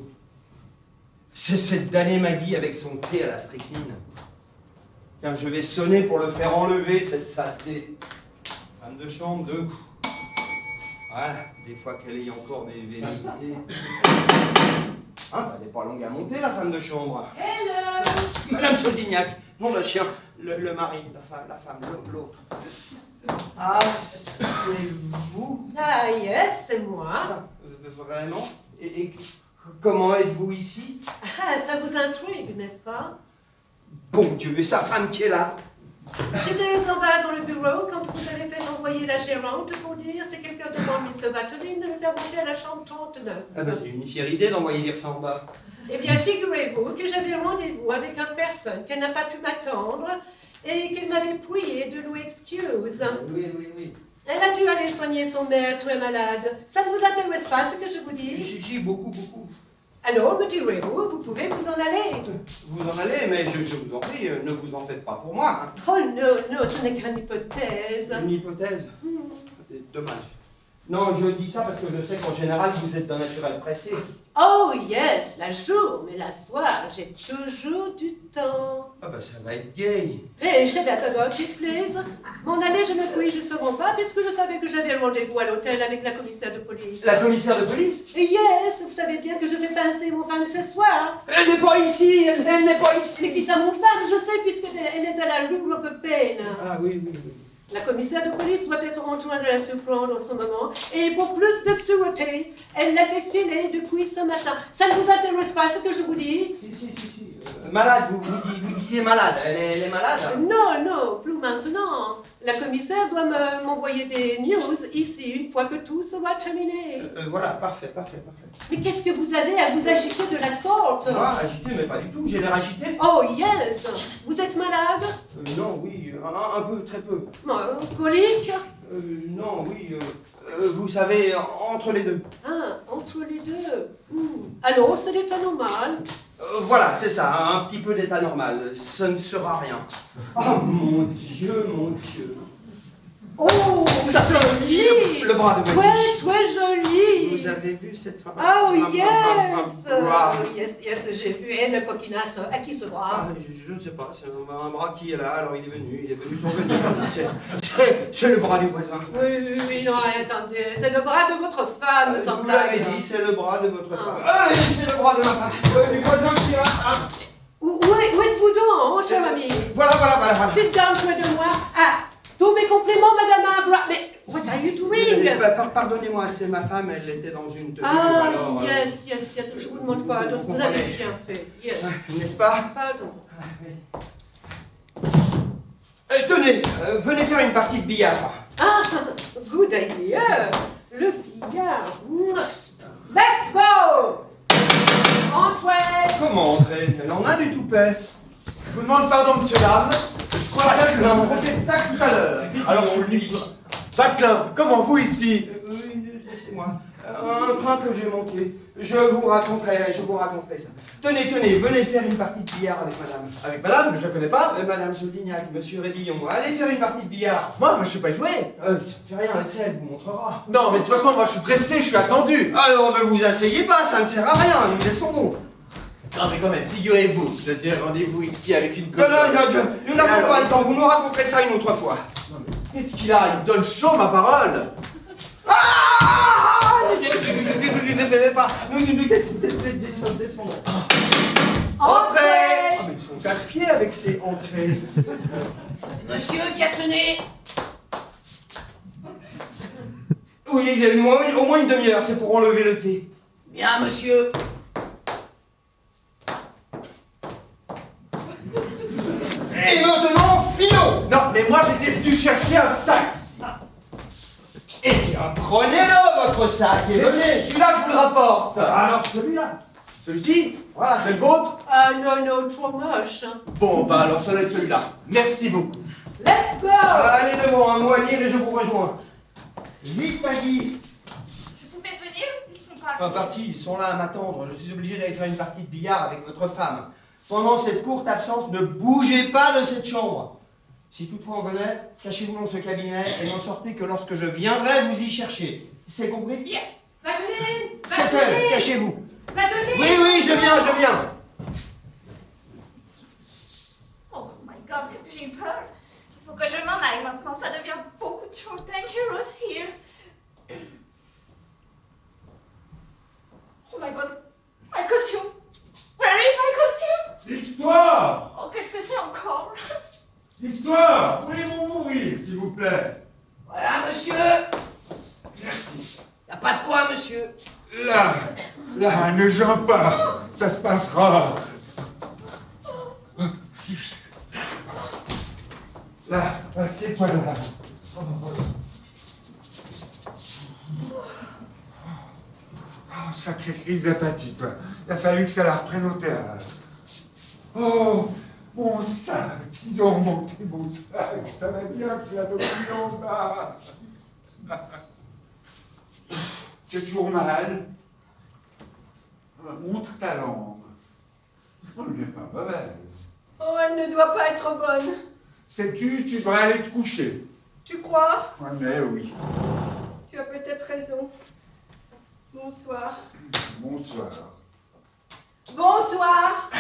C'est cette damnée Maggie avec son thé à la strychnine. Tiens, je vais sonner pour le faire enlever, cette saleté. Femme de chambre, 2 coups. Voilà, des fois qu'elle ait encore des velléités. Hein, elle n'est pas longue à monter, la femme de chambre. Hello! Madame Soldignac, non le chien, le mari, la femme, l'autre. Ah, c'est vous? Ah, yes, c'est moi. Ah, vraiment? Et comment êtes-vous ici? Ah, ça vous intrigue, n'est-ce pas? Bon Dieu, et sa femme qui est là? J'étais en bas dans le bureau quand vous avez fait envoyer la gérante pour dire si quelqu'un demande Mr. Vatelin de le faire monter à la chambre 39. Ah ben, j'ai une fière idée d'envoyer dire ça en bas. Eh bien, figurez-vous que j'avais rendez-vous avec une personne qu'elle n'a pas pu m'attendre et qu'elle m'avait prié de lui excuse. Oui. Elle a dû aller soigner son mère très malade. Ça ne vous intéresse pas ce que je vous dis? Si, beaucoup. Alors, me direz-vous, vous pouvez vous en aller. Vous en allez, mais je vous en prie, ne vous en faites pas pour moi. Hein. Oh non, ce n'est qu'une hypothèse. Une hypothèse? Dommage. Non, je dis ça parce que je sais qu'en général, vous êtes d'un naturel pressé. Oh yes, la jour, mais la soir, j'ai toujours du temps. Ah bah ça va être gay. Hey, should that about it, please? M'en aller, je ne puis justement pas, puisque je savais que j'avais rendez-vous à l'hôtel avec la commissaire de police. La commissaire de police? Yes, vous savez bien que je vais pincer mon femme ce soir. Elle n'est pas ici, elle n'est pas ici. Mais qui ça, mon femme? Je sais, puisqu'elle est à la rue Robert-Payne. Ah oui. La commissaire de police doit être en train de la surprendre en ce moment. Et pour plus de sûreté, elle l'a fait filer depuis ce matin. Ça ne vous intéresse pas ce que je vous dis? Si. Malade, vous disiez malade. Elle est malade? Non, plus maintenant. La commissaire doit m'envoyer des news ici une fois que tout sera terminé. Voilà, parfait. Mais qu'est-ce que vous avez à vous agiter de la sorte? Moi, agité, mais pas du tout. J'ai l'air agité. Oh yes! Vous êtes malade? Non, oui, un peu, très peu. Colique? Non, oui, vous savez, entre les deux. Ah, entre les deux. Alors, c'est l'état normal. Voilà, c'est ça, un petit peu d'état normal. Ce ne sera rien. Oh mon Dieu. Oh, Ça joli! le bras de Maggie. Très joli! Vous avez vu cette... Oh yes! bras. Yes, j'ai vu. Et le coquinasse, à qui ce bras? Je ne sais pas, c'est un bras qui est là, alors il est venu sans venir. C'est le bras du voisin. Oui, non, attendez, c'est le bras de votre femme, Vous semble. l'avez dit, c'est le bras de votre femme. C'est le bras de ma femme. Du voisin qui est là. Où êtes-vous donc, cher ami? Voilà. Sit down près de moi. Ah, Tous mes compliments, Madame Abra. Mais what are you doing? Pardonnez-moi, c'est ma femme, elle était dans une tenue, Ah, alors... yes, je vous demande pas, donc vous avez bien fait. Yes. N'est-ce pas? Pardon. Tenez, venez faire une partie de billard. Ah, good idea. Le billard. Let's go. Entrez. Comment entrer? Elle en a du toupet. Je vous demande pardon, monsieur l'âme. Je crois bien que je vous trompé de sac tout à l'heure. Alors, je suis venu... Vaclin, comment vous ici? Oui, c'est moi. Un train que j'ai manqué. Je vous raconterai ça. Tenez, venez faire une partie de billard avec madame. Avec madame, je la connais pas. Madame Solignac, monsieur Rédillon, allez faire une partie de billard. Moi, je sais pas y jouer. Ça fait rien, elle vous montrera. Non, mais de toute façon, moi, je suis pressé, je suis attendu. Alors ne vous asseyez pas, ça ne sert à rien, nous descendons. Non, mais quand même, figurez-vous, je tiens rendez-vous ici avec une Non, copine. nous n'avons pas le temps, vous nous raconterez ça une autre fois. Non, mais qu'est-ce qu'il a? Il me donne chaud, ma parole. Ah! Descendons. Entrez. Ah, mais ils sont casse-pieds avec ces entrées. C'est monsieur qui a sonné. Oui, il y a au moins une demi-heure, c'est pour enlever le thé. Bien, monsieur. Et maintenant, filons! Non, mais moi, j'étais venu chercher un sac. Eh bien, prenez-le, votre sac, et venez. Celui-là, je vous le rapporte. Alors, celui-là. Celui-ci? Voilà. C'est le vôtre? Ah, non, trop moche. Bon, bah alors, ça doit être celui-là. Merci beaucoup. Let's go. Allez devant, un mot à dire et je vous rejoins. Vite, Maggie. Je pouvais venir? Ils sont partis. Pas partis, ils sont là à m'attendre. Je suis obligé d'aller faire une partie de billard avec votre femme. Pendant cette courte absence, ne bougez pas de cette chambre. Si toutefois on venait, cachez-vous dans ce cabinet et n'en sortez que lorsque je viendrai vous y chercher. C'est compris? Yes. Madeleine. C'est elle, cachez-vous. Madeleine. Oui, je viens. Oh my god, qu'est-ce que j'ai eu peur. Il faut que je m'en aille maintenant, ça devient beaucoup trop dangerous here. Oh my god, my costume. Where is my costume? Victoire! Oh, qu'est-ce que c'est encore? Victoire! Voulez-vous mourir, s'il vous plaît? Voilà, monsieur. Merci. Y a pas de quoi, monsieur. Là, ne gêne pas. Ça se passera. Là, assieds-toi là. Oh, sacrée crise d'apathie, quoi. Il a fallu que ça la reprenne au théâtre. Oh, mon sac. Ils ont remonté mon sac. Ça va bien que j'ai la doctrine en bas. C'est toujours mal. Montre ta langue. Oh, elle n'est pas mauvaise. Oh, elle ne doit pas être bonne. Sais-tu, tu devrais aller te coucher. Tu crois? Ouais, mais oui. Tu as peut-être raison. Bonsoir. Bonsoir. Bonsoir.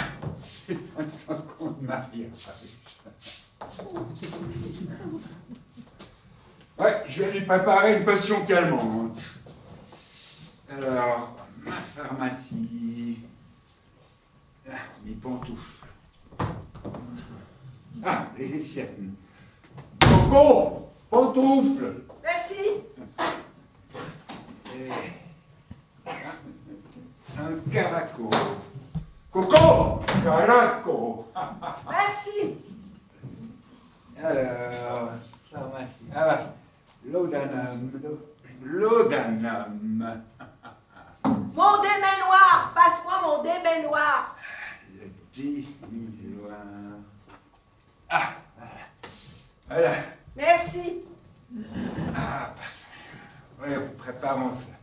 C'est 25 ans de mariage. Ouais, je vais lui préparer une potion calmante. Alors, ma pharmacie. Ah, mes pantoufles. Ah, les siennes. Coco, pantoufles. Merci. Et un caraco. Coco, caraco. Merci. Alors, pharmacie. Ah, bah, laudanum. Laudanum. Mon démêloir. Passe-moi mon démêloir. Le diminuant. Ah, voilà. Voilà. Merci. Ah, parfait. Oui, préparons ça.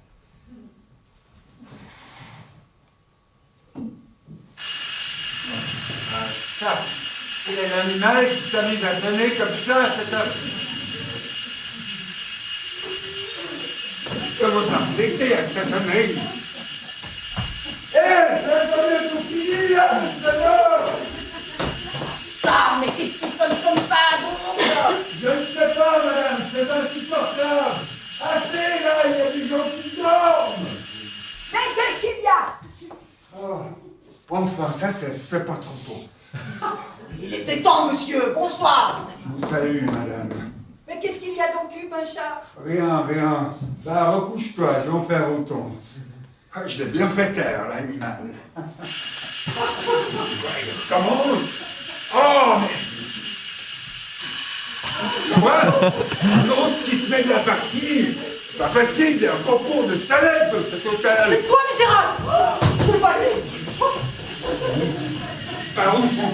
Ah, ça, c'est l'animal qui s'amuse à donner comme ça à cette heure. Comment ça me déteste avec cette sonnerie? C'est tout fini, là, c'est l'heure. Ça, mais qu'est-ce qui sonne comme ça, donc? Je ne sais pas, madame, c'est insupportable. Assez, là, il y a des gens qui dorment. Mais qu'est-ce qu'il y a? Oh. Enfin, ça, c'est pas trop beau. Il était temps, monsieur. Bonsoir. Je vous salue, madame. Mais qu'est-ce qu'il y a donc eu, Pinchard? Rien, rien. Bah, recouche-toi, je vais en faire autant. Ah, je l'ai bien fait taire, l'animal. Comment? Oh, mais... Quoi? Un autre qui se met de la partie? Pas facile, il y a un concours de salade dans cet hôtel. C'est toi, misérable! C'est pas lui. Par où sont...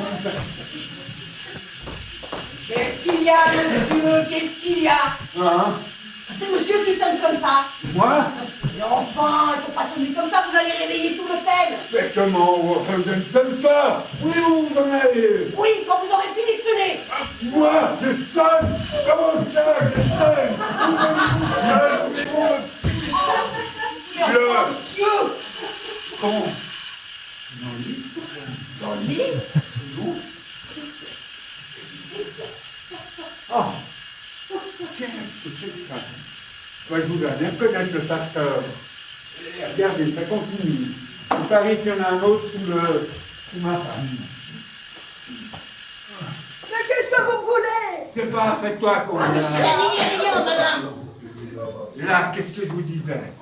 Qu'est-ce qu'il y a, monsieur? Qu'est-ce qu'il y a? Hein? C'est monsieur qui sonne comme ça. Moi? Mais enfin, il faut pas sonner comme ça, vous allez réveiller tout l'hôtel. Mais comment? Je ne sonne pas. Oui, vous en allez. Oui, quand vous aurez fini de sonner. Moi, je sonne. Comment ça, je sonne? Mais monsieur! Comment? Dans le lit? Oh, qu'est-ce que c'est que ça? Moi, je voudrais bien connaître le facteur. Et regardez, ça continue. Il paraît qu'il y en a un autre sous ma femme. Mais qu'est-ce que vous voulez? C'est pas après toi qu'on a... Rien, madame. Là, qu'est-ce que je vous disais?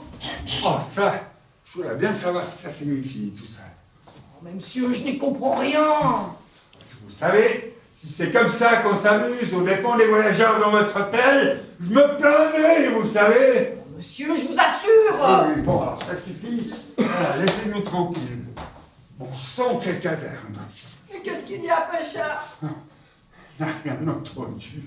Oh, ça, je voudrais bien savoir si ça signifie, tout ça. Oh, mais monsieur, je n'y comprends rien. Vous savez, si c'est comme ça qu'on s'amuse aux dépens des voyageurs dans votre hôtel, je me plaindrai, vous savez. Monsieur, je vous assure. Oui, bon, alors ça suffit. Voilà, laissez-nous tranquilles. Bon sang, quelle caserne. Mais qu'est-ce qu'il y a, Pinchard? N'a rien entendu.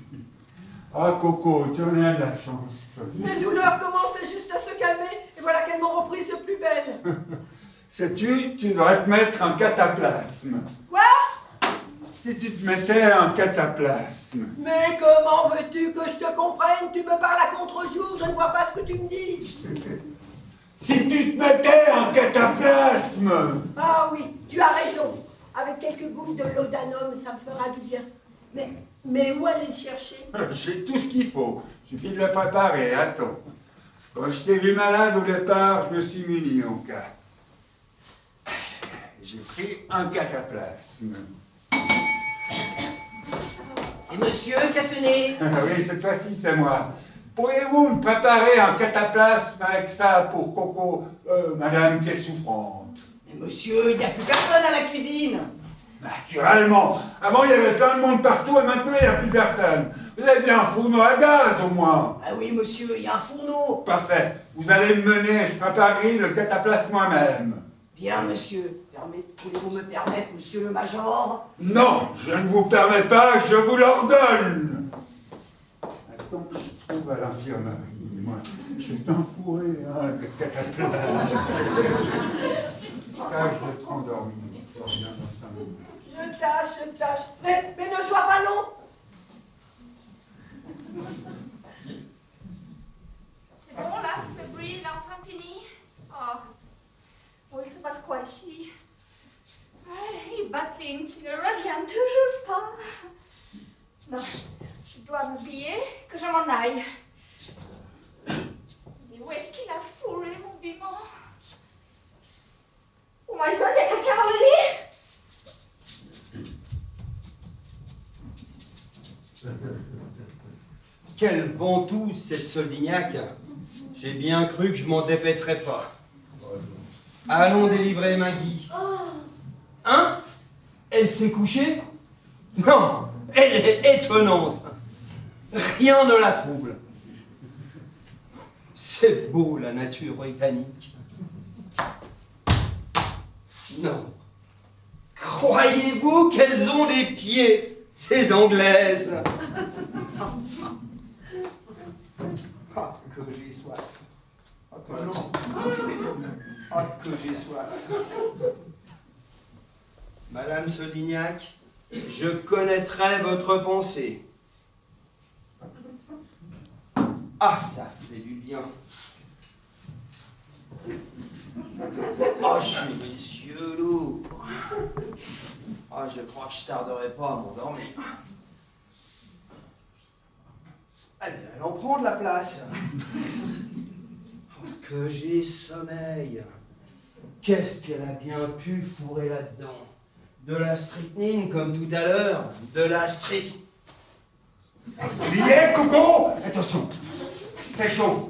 Ah, Coco, tu en as de la chance. Mes douleurs commençaient juste à se calmer, et voilà qu'elles m'ont reprise de plus belle. Sais-tu, tu devrais te mettre un cataplasme. Quoi? Si tu te mettais un cataplasme. Mais comment veux-tu que je te comprenne? Tu me parles à contre-jour, je ne vois pas ce que tu me dis. Si tu te mettais un cataplasme. Ah oui, tu as raison. Avec quelques gouttes de laudanum, ça me fera du bien. Mais où aller le chercher? J'ai tout ce qu'il faut. Suffit de le préparer, attends. Quand je t'ai vu malade au départ, je me suis muni au cas. J'ai pris un cataplasme. C'est monsieur qui a sonné. Oui, cette fois-ci, c'est moi. Pourriez-vous me préparer un cataplasme avec ça pour Coco, madame qui est souffrante? Mais monsieur, il n'y a plus personne à la cuisine. Naturellement. Avant, il y avait plein de monde partout et maintenant, il n'y a plus personne. Vous avez bien un fourneau à gaz, au moins. Ah oui, monsieur, il y a un fourneau. Parfait. Vous allez me mener, je préparerai le cataplasme moi-même. Bien, monsieur. Pouvez-vous me permettre, monsieur le major? Non, je ne vous permets pas, je vous l'ordonne. Attends, je trouve à l'infirmerie. Moi, je vais t'enfourrer, hein, le cataplasme. Tâche de te rendormir. Je reviens dans 5 minutes. Je tâche. Mais ne sois pas long. C'est bon là, le bruit, il est enfin fini. Oh, bon, il se passe quoi ici? Il battling, il ne revient toujours pas. Non, je dois m'habiller, que je m'en aille. Mais où est-ce qu'il a fourré mon vivant? Oh my god, il y a quelqu'un dans le lit! Quelle ventouse, cette Soldignac! J'ai bien cru que je m'en dépêterais pas. Allons délivrer Maggie. Hein? Elle s'est couchée? Non, elle est étonnante. Rien ne la trouble. C'est beau, la nature britannique. Non. Croyez-vous qu'elles ont des pieds, ces Anglaises? Ah, que j'ai soif. Ah, que j'ai soif. Madame Sodignac, je connaîtrai votre pensée. Ah, ça fait du bien. Oh, j'ai les yeux lourds. Ah, je crois que je tarderai pas à m'endormir. Eh bien, elle en prend de la place. Oh, que j'ai sommeil. Qu'est-ce qu'elle a bien pu fourrer là-dedans? De la strychnine, comme tout à l'heure. De la Billet, Coco! Attention, c'est chaud.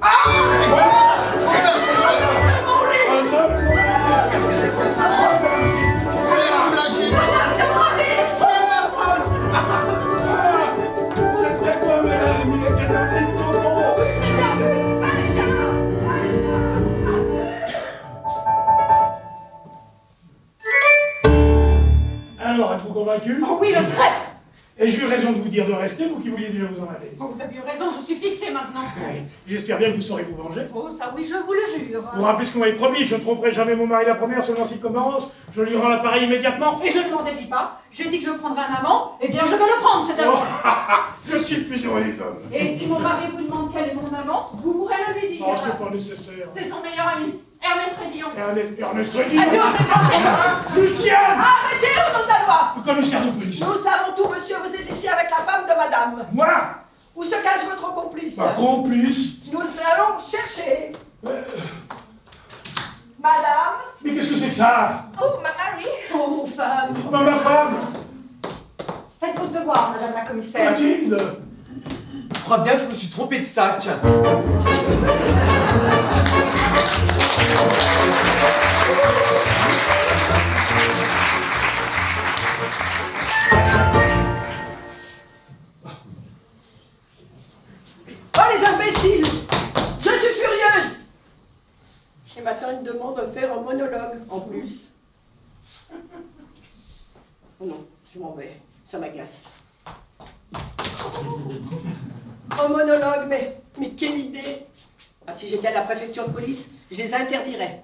Alors, êtes-vous convaincu? Oh oui, le traître! Ai-je eu raison de vous dire de rester, vous qui vouliez déjà vous en aller? Oh, vous avez eu raison, je suis fixée maintenant. Oui. J'espère bien que vous saurez vous venger. Oh, ça oui, je vous le jure. Vous vous rappelez ce qu'on m'avait promis, je ne tromperai jamais mon mari la première, seulement s'il commence. Je lui rends l'appareil immédiatement. Et je ne m'en dédie pas. J'ai dit que je prendrais un amant, eh bien je vais le prendre cet amant. Je suis le plus heureux des hommes. Et si mon mari vous demande quel est mon amant, vous pourrez le lui dire. Non, c'est pas nécessaire. C'est son meilleur ami, Ernest Rédillon. Ernest Rédillon. Adieu, Lucienne! Arrêtez au nom de la loi! Le commissaire de police. Nous savons tout, monsieur, vous êtes ici avec la femme de madame. Moi? Où se cache votre complice? Ma complice? Nous allons chercher. Madame? Mais qu'est-ce que c'est que ça? Oh, ma Marie. Oh, femme. Ma femme? Faites votre devoir, madame la commissaire. Mathilde! Je crois bien que je me suis trompé de sac. Oh, les imbéciles! Je suis furieuse! Et maintenant, il me demande de faire un monologue, en plus. Oh non, je m'en vais. Ça m'agace. Un monologue, mais quelle idée! Ah, si j'étais à la préfecture de police, je les interdirais.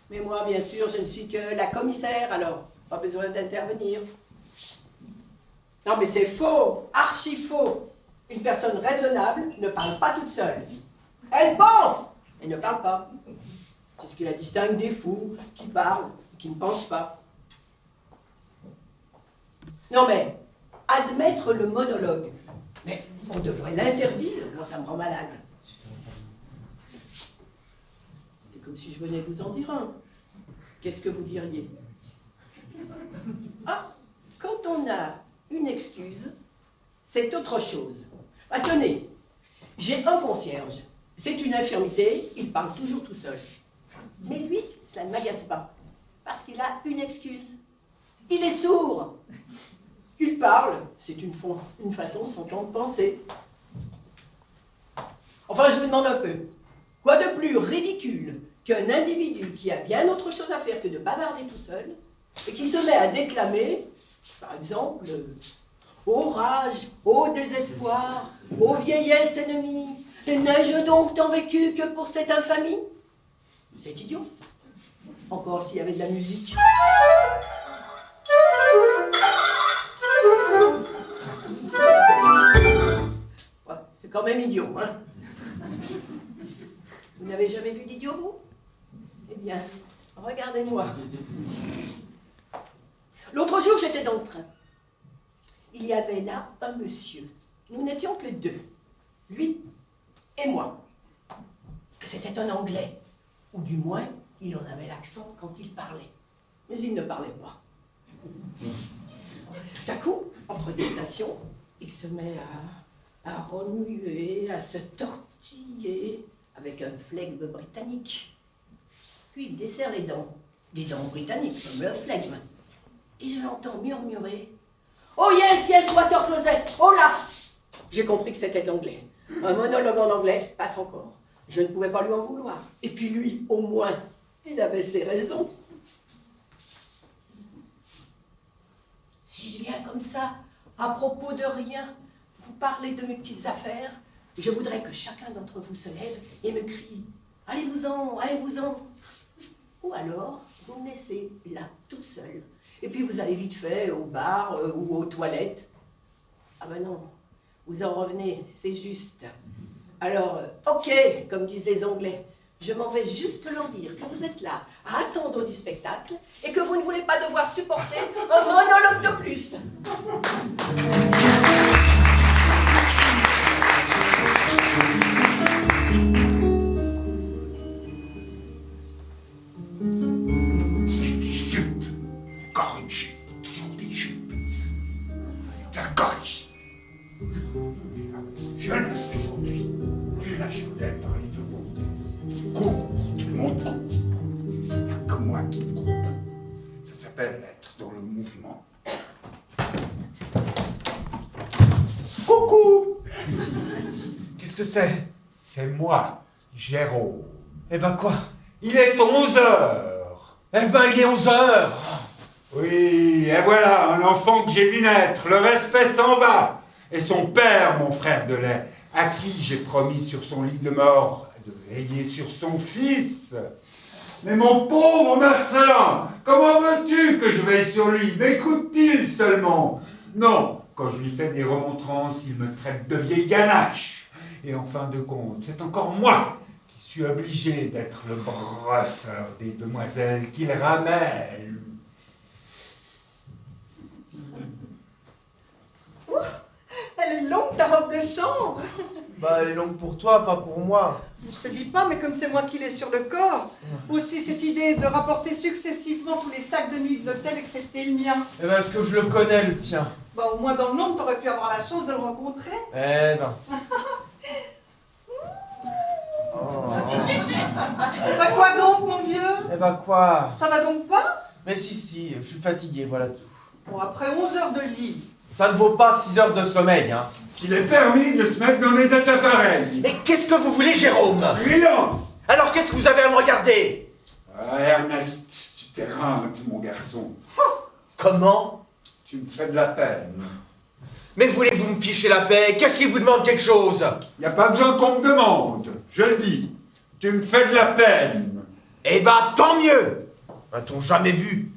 Mais moi, bien sûr, je ne suis que la commissaire, alors pas besoin d'intervenir. Non, mais c'est faux! Archi faux! Une personne raisonnable ne parle pas toute seule. Elle pense, elle ne parle pas. C'est ce qui la distingue des fous qui parlent et qui ne pensent pas. Non mais, admettre le monologue, mais on devrait l'interdire, moi ça me rend malade. C'est comme si je venais vous en dire un. Qu'est-ce que vous diriez? Ah, quand on a une excuse, c'est autre chose. Ah, tenez, j'ai un concierge. C'est une infirmité, il parle toujours tout seul. Mais lui, ça ne m'agace pas, parce qu'il a une excuse. Il est sourd. Il parle, c'est une façon de s'entendre penser. Enfin, je vous demande un peu, quoi de plus ridicule qu'un individu qui a bien autre chose à faire que de bavarder tout seul, et qui se met à déclamer, par exemple, ô rage, ô désespoir, ô vieillesse ennemie, n'ai-je donc tant vécu que pour cette infamie? C'est idiot. Encore s'il y avait de la musique. Ouais, c'est quand même idiot, hein? Vous n'avez jamais vu d'idiot, vous? Eh bien, regardez-moi. L'autre jour, j'étais dans le train. Il y avait là un monsieur. Nous n'étions que deux. Lui et moi. C'était un Anglais. Ou du moins, il en avait l'accent quand il parlait. Mais il ne parlait pas. Tout à coup, entre deux stations, il se met à remuer, à se tortiller avec un flegme britannique. Puis il desserre les dents. Des dents britanniques, comme le flegme. Et je l'entends murmurer. Oh yes, yes, water closet. Oh là! J'ai compris que c'était de l'anglais. Un monologue en anglais passe encore. Je ne pouvais pas lui en vouloir. Et puis lui, au moins, il avait ses raisons. Si je viens comme ça, à propos de rien, vous parler de mes petites affaires, je voudrais que chacun d'entre vous se lève et me crie « Allez-vous-en, allez-vous-en » Ou alors, vous me laissez là, toute seule. Et puis vous allez vite fait au bar ou aux toilettes. Ah ben non, vous en revenez, c'est juste. Alors, ok, comme disaient les Anglais, je m'en vais juste leur dire que vous êtes là à attendre du spectacle et que vous ne voulez pas devoir supporter un monologue de plus. Des jupes. Encore une jupe. Toujours des jupes. D'accord ici. que c'est? C'est moi, Jérôme. Eh ben quoi? Il est 11 heures. Eh ben il est 11 heures. Oui, et voilà, un enfant que j'ai vu naître. Le respect s'en va. Et son père, mon frère de lait, à qui j'ai promis sur son lit de mort de veiller sur son fils. Mais mon pauvre Marcelin, comment veux-tu que je veille sur lui? M'écoute-t-il seulement? Non, quand je lui fais des remontrances, il me traite de vieille ganache. Et en fin de compte, c'est encore moi qui suis obligé d'être le brosseur des demoiselles qu'il ramène. Elle est longue ta robe de chambre. Bah elle est longue pour toi, pas pour moi. Je te dis pas, mais comme c'est moi qui l'ai sur le corps. Aussi cette idée de rapporter successivement tous les sacs de nuit de l'hôtel, excepté le mien. Eh ben est-ce que je le connais le tien? Bah au moins dans le nom, t'aurais pu avoir la chance de le rencontrer. Eh ben. Bah quoi donc, mon vieux? Eh ben quoi? Ça va donc pas? Mais si, je suis fatigué, voilà tout. Bon, après 11 heures de lit. Ça ne vaut pas 6 heures de sommeil, hein. Il est permis de se mettre dans les états pareils. Et qu'est-ce que vous voulez, Jérôme? Rien. Alors qu'est-ce que vous avez à me regarder? Ah, Ernest, tu t'éreintes, mon garçon. Comment? Tu me fais de la peine. Mais voulez-vous me ficher la paix? Qu'est-ce qui vous demande quelque chose? Il n'y a pas besoin qu'on me demande. Je le dis. Tu me fais de la peine. Eh ben, tant mieux! A-t-on jamais vu?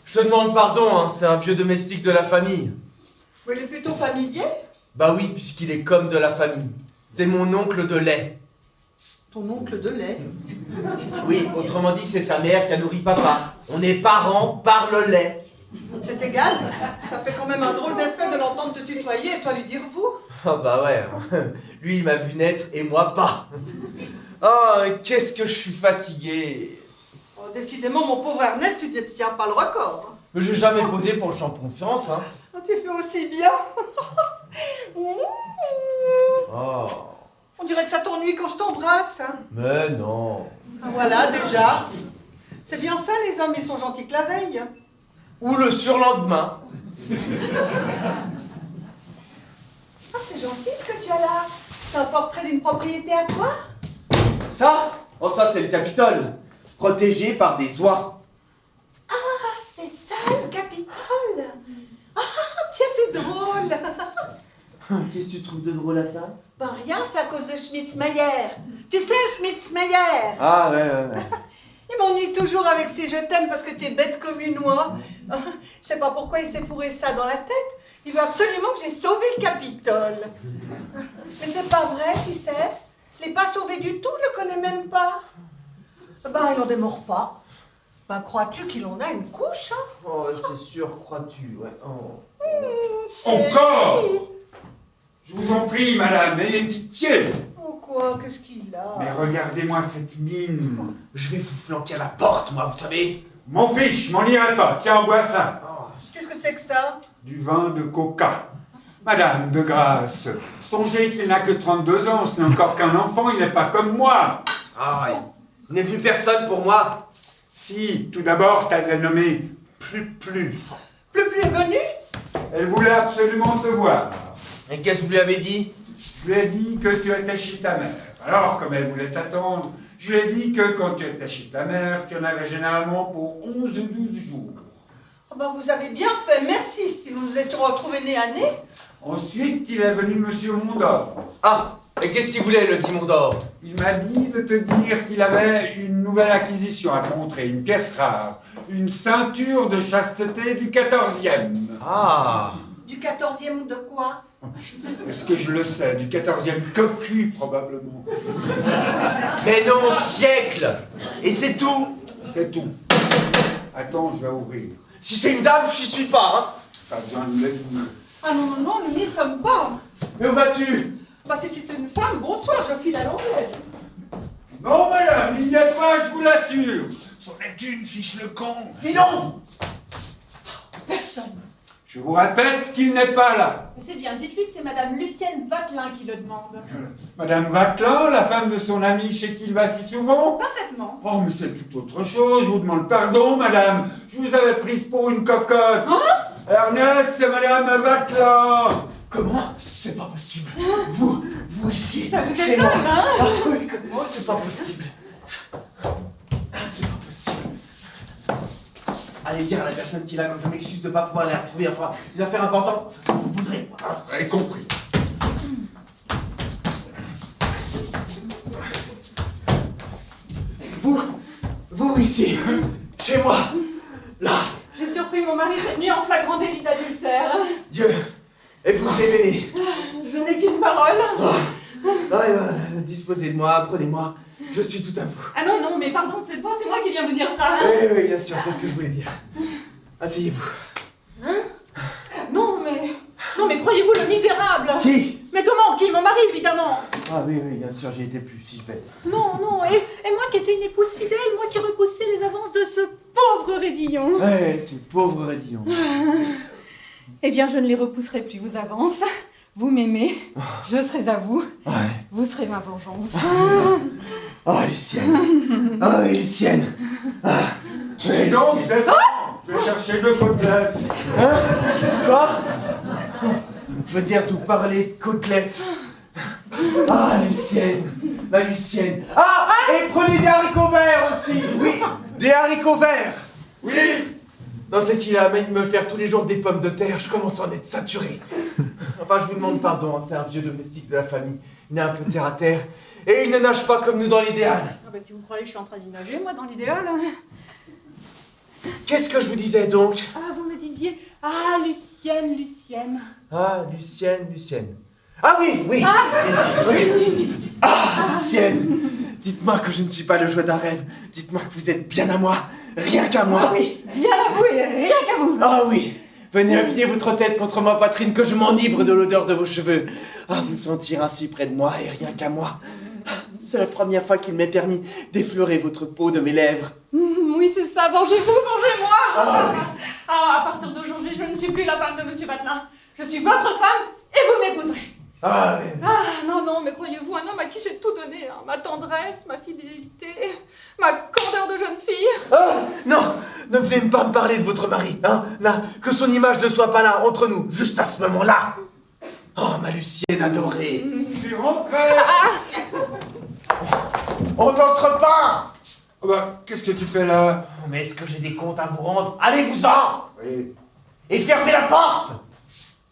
Je te demande pardon, hein, c'est un vieux domestique de la famille. Mais il est plutôt familier. Bah oui, puisqu'il est comme de la famille. C'est mon oncle de lait. Ton oncle de lait. Oui, autrement dit, c'est sa mère qui a nourri papa. On est parents par le lait. C'est égal. Ça fait quand même un drôle d'effet de l'entendre te tutoyer et toi lui dire vous. Ah bah ouais, lui il m'a vu naître et moi pas. Ah, qu'est-ce que je suis fatigué. Oh, décidément, mon pauvre Ernest, tu ne tiens pas le record. Mais j'ai jamais posé pour le champ de confiance, hein. Oh, tu fais aussi bien. Oh, On dirait que ça t'ennuie quand je t'embrasse. Hein. mais non. Ah, voilà, déjà. C'est bien ça, les hommes, ils sont gentils que la veille. Ou le surlendemain. Ah, c'est gentil ce que tu as là. C'est un portrait d'une propriété à toi? Ça? Oh ça c'est le Capitole. Protégé par des oies. Ah, c'est ça, le Capitole. Ah, tiens, c'est drôle. Qu'est-ce que tu trouves de drôle à ça? Ben rien, c'est à cause de Schmitz-Meyer. Tu sais, Schmitz-Meyer. Ah ouais. Il m'ennuie toujours avec ses je t'aime parce que tu es bête comme une oie. Je sais pas pourquoi il s'est fourré ça dans la tête. Il veut absolument que j'ai sauvé le Capitole. Mais c'est pas vrai, tu sais. Je l'ai pas sauvé du tout, je le connais même pas. Ben, il en démord pas. Ben, crois-tu qu'il en a une couche, hein? Oh c'est sûr, crois-tu, ouais. Oh. Encore? Je vous en prie, madame, ayez pitié. Oh quoi, qu'est-ce qu'il a? Mais regardez-moi cette mine. Je vais vous flanquer à la porte, moi, vous savez. M'en fiche, m'en irai pas. Tiens, bois ça. Qu'est-ce que c'est que ça? Du vin de coca. Madame de grâce, songez qu'il n'a que 32 ans, ce n'est encore qu'un enfant, il n'est pas comme moi. Ah, il n'est plus personne pour moi. Si, tout d'abord, t'as dénommé Plus. Plus est venu? Elle voulait absolument te voir. Et qu'est-ce que vous lui avez dit? Je lui ai dit que tu étais chez ta mère. Alors, comme elle voulait t'attendre, je lui ai dit que quand tu étais chez ta mère, tu en avais généralement pour 11 ou 12 jours. Oh ben, vous avez bien fait, merci, si nous nous étions retrouvés nez à nez. Ensuite, il est venu Monsieur Mondor. Ah, et qu'est-ce qu'il voulait, le Dimon d'or? Il m'a dit de te dire qu'il avait une nouvelle acquisition à te montrer, une pièce rare, une ceinture de chasteté du 14e. Ah. Du 14e de quoi? Est-ce que je le sais? Du 14e cocu, probablement. Mais non, siècle. Et c'est tout. C'est tout. Attends, je vais ouvrir. Si c'est une dame, je n'y suis pas, hein. Pas besoin de le dire. Ah non, nous n'y sommes pas. Mais où vas-tu? Bah si c'est une femme, bonsoir, je file à l'anglaise. Non, madame, il n'y a pas, je vous l'assure. C'en est une, fiche le con. Filon. Personne. Je vous répète qu'il n'est pas là. C'est bien, dites-lui que c'est Madame Lucienne Vatelin qui le demande. Madame Vatelin, la femme de son ami chez qui il va si souvent? Parfaitement. Oh, mais c'est tout autre chose. Je vous demande pardon, madame. Je vous avais prise pour une cocotte. Ernest, c'est madame Vatelin. Comment? C'est pas possible. Vous ici, Ça vous chez étonne, moi. hein? Ah oui, c'est pas possible. C'est pas possible. Allez dire à la personne qui est là que je m'excuse de ne pas pouvoir les retrouver. Enfin, une affaire importante. Enfin, ça vous voudrez. Hein. Avez compris. Vous ici, chez moi, là. J'ai surpris mon mari cette nuit en flagrant délit d'adultère. Dieu, et vous m'aimez. Je n'ai qu'une parole. Disposez de moi, prenez-moi. Je suis tout à vous. Ah non, non, mais pardon, c'est moi qui viens vous dire ça. Oui, bien sûr, c'est ce que je voulais dire. Asseyez-vous. Hein? Non, mais croyez-vous le misérable? Qui? Mais comment? Qui? Mon mari, évidemment. Ah oui, bien sûr, j'ai été plus si bête. Non, et moi qui étais une épouse fidèle, moi qui repoussais les avances de ce pauvre Raidillon. Ouais, ce pauvre Raidillon. Eh bien, je ne les repousserai plus, vos avances. Vous m'aimez, je serai à vous. Ouais. Vous serez ma vengeance. Oh, Lucienne. Oh, oui, Lucienne. Et donc, descends. Je vais chercher 2 côtelettes. Hein? Quoi? Veut dire tout parler de côtelettes. Ah, Lucienne. Ma Lucienne. Ah, et prenez des haricots verts aussi. Oui, des haricots verts. Oui. Non, c'est qu'il amène me faire tous les jours des pommes de terre. Je commence à en être saturé. Enfin, je vous demande pardon, hein, c'est un vieux domestique de la famille. Il est un peu terre à terre. Et il ne nage pas comme nous dans l'idéal. Ah bah, si vous croyez que je suis en train d'y nager, moi, dans l'idéal. Qu'est-ce que je vous disais donc? Ah, vous me disiez, ah, Lucienne. Ah, Lucienne. Ah oui. Oui. Ah, Lucienne. Dites-moi que je ne suis pas le jouet d'un rêve. Dites-moi que vous êtes bien à moi. Rien qu'à moi. Ah oui, bien à vous et rien qu'à vous. Ah oui. Venez appuyer votre tête contre ma poitrine, que je m'enivre de l'odeur de vos cheveux. Ah, vous sentir ainsi près de moi et rien qu'à moi. C'est la première fois qu'il m'est permis d'effleurer votre peau de mes lèvres. Oui, c'est ça, vengez-vous, vengez-moi. Ah oui. Ah, à partir d'aujourd'hui, je ne suis plus la femme de Monsieur Vatelin. Je suis votre femme et vous m'épouserez. Ah oui. Ah, non, mais croyez-vous, un homme à qui j'ai tout donné, hein, ma tendresse, ma fidélité, ma candeur de jeune fille. Ah, non, ne venez pas me parler de votre mari, hein, là, que son image ne soit pas là, entre nous, juste à ce moment-là. Oh, ma Lucienne adorée. Je suis rentré. On n'entre pas. Oh bah, qu'est-ce que tu fais là? Mais est-ce que j'ai des comptes à vous rendre? Allez-vous-en. Oui. Et fermez la porte.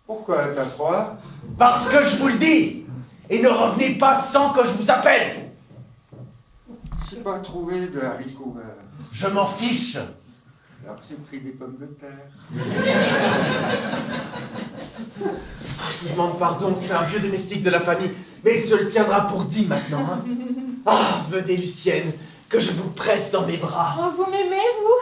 Pourquoi t'as froid? Parce que je vous le dis. Et ne revenez pas sans que je vous appelle. J'ai pas trouvé de haricots verts. Je m'en fiche. Alors j'ai pris des pommes de terre. Je vous demande pardon, c'est un vieux domestique de la famille, mais il se le tiendra pour dit maintenant. Hein. Ah, venez Lucienne, que je vous presse dans mes bras. Oh, vous m'aimez, vous?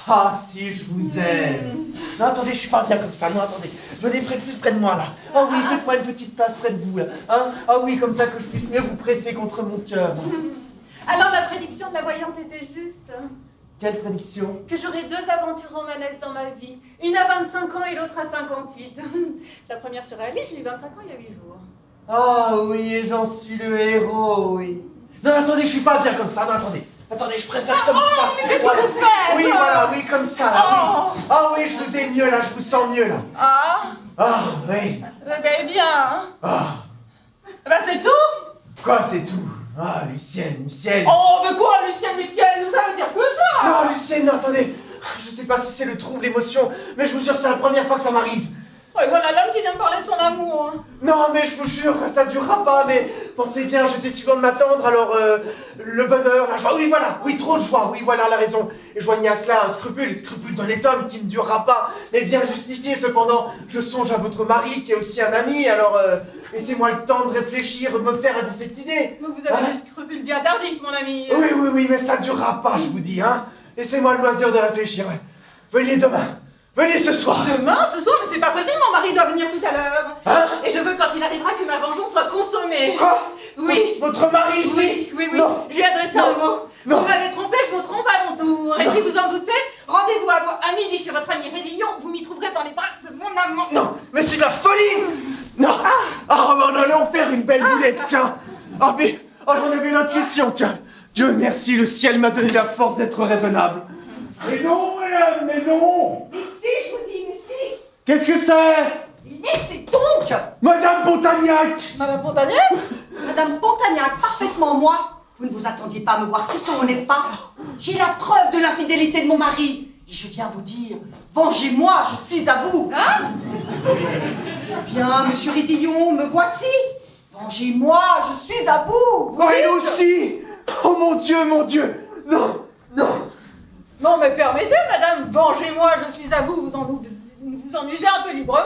Ah, si je vous aime. Non, attendez, je suis pas bien comme ça. Non, attendez, venez plus près de moi là. Oh oui, faites-moi une petite place près de vous là. Hein? Ah oui, comme ça que je puisse mieux vous presser contre mon cœur. Alors la prédiction de la voyante était juste. Quelle prédiction? Que j'aurai 2 aventures romanesques dans ma vie. Une à 25 ans et l'autre à 58. La première serait Alice, j'ai eu 25 ans il y a 8 jours. Ah oui, et j'en suis le héros, oui. Non, attendez, je suis pas bien comme ça. Non, attendez, je préfère comme ça. Mais qu'est-ce que vous faites? Oui, voilà, oui, comme ça. Là, oui. Ah oui, je vous ai mieux là, je vous sens mieux là. Ah, Ah oui. ben bien. Ah, Ben c'est tout? quoi, c'est tout? Ah, Lucienne. Oh, mais quoi, Lucienne, ça veut dire que ça? Non, Lucienne, non, attendez. Je sais pas si c'est le trouble, l'émotion, mais je vous jure, c'est la première fois que ça m'arrive. Ouais, voilà l'homme qui vient me parler de son amour. Non, mais je vous jure, ça durera pas, mais pensez bien, j'étais si loin de m'attendre, alors le bonheur, la joie, oui, voilà, oui, trop de joie, oui, voilà la raison. Et joignez à cela un scrupule d'honnête homme qui ne durera pas, mais bien justifié cependant. Je songe à votre mari qui est aussi un ami, alors laissez-moi le temps de réfléchir, de me faire à cette idée. Mais vous avez des scrupules bien tardifs, mon ami. Oui, mais ça durera pas, je vous dis, hein. Laissez-moi le loisir de réfléchir, ouais. Venez demain. Venez ce soir. Demain, ce soir, mais c'est pas possible, mon mari doit venir tout à l'heure. Hein? Et je veux, quand il arrivera, que ma vengeance soit consommée. Quoi? Oui. Votre mari ici? Oui. Non. Je lui ai adressé un mot. Non. Vous m'avez trompé, je vous trompe à mon tour. Et si vous en doutez, rendez-vous à midi chez votre ami Raidillon. Vous m'y trouverez dans les bras de mon amant. Non, mais c'est de la folie. Non. Ah, on allait en faire une belle boulette, tiens. Ah, mais j'en avais l'intuition, tiens. Dieu merci, le ciel m'a donné la force d'être raisonnable. Mais non, madame, mais non. Mais si, je vous dis, mais si. Qu'est-ce que c'est? Il y Et c'est donc Madame Pontagnac! Madame Pontagnac? Madame Pontagnac, parfaitement moi. Vous ne vous attendiez pas à me voir si tôt, n'est-ce pas? J'ai la preuve de l'infidélité de mon mari. Et je viens vous dire, vengez-moi, je suis à vous. Hein? Bien, monsieur Ridillon, me voici. Vengez-moi, je suis à vous. Oh, elle aussi! Oh mon Dieu, mon Dieu! Non, non! Non, mais permettez, madame, vengez-moi, je suis à vous, vous en usez un peu librement.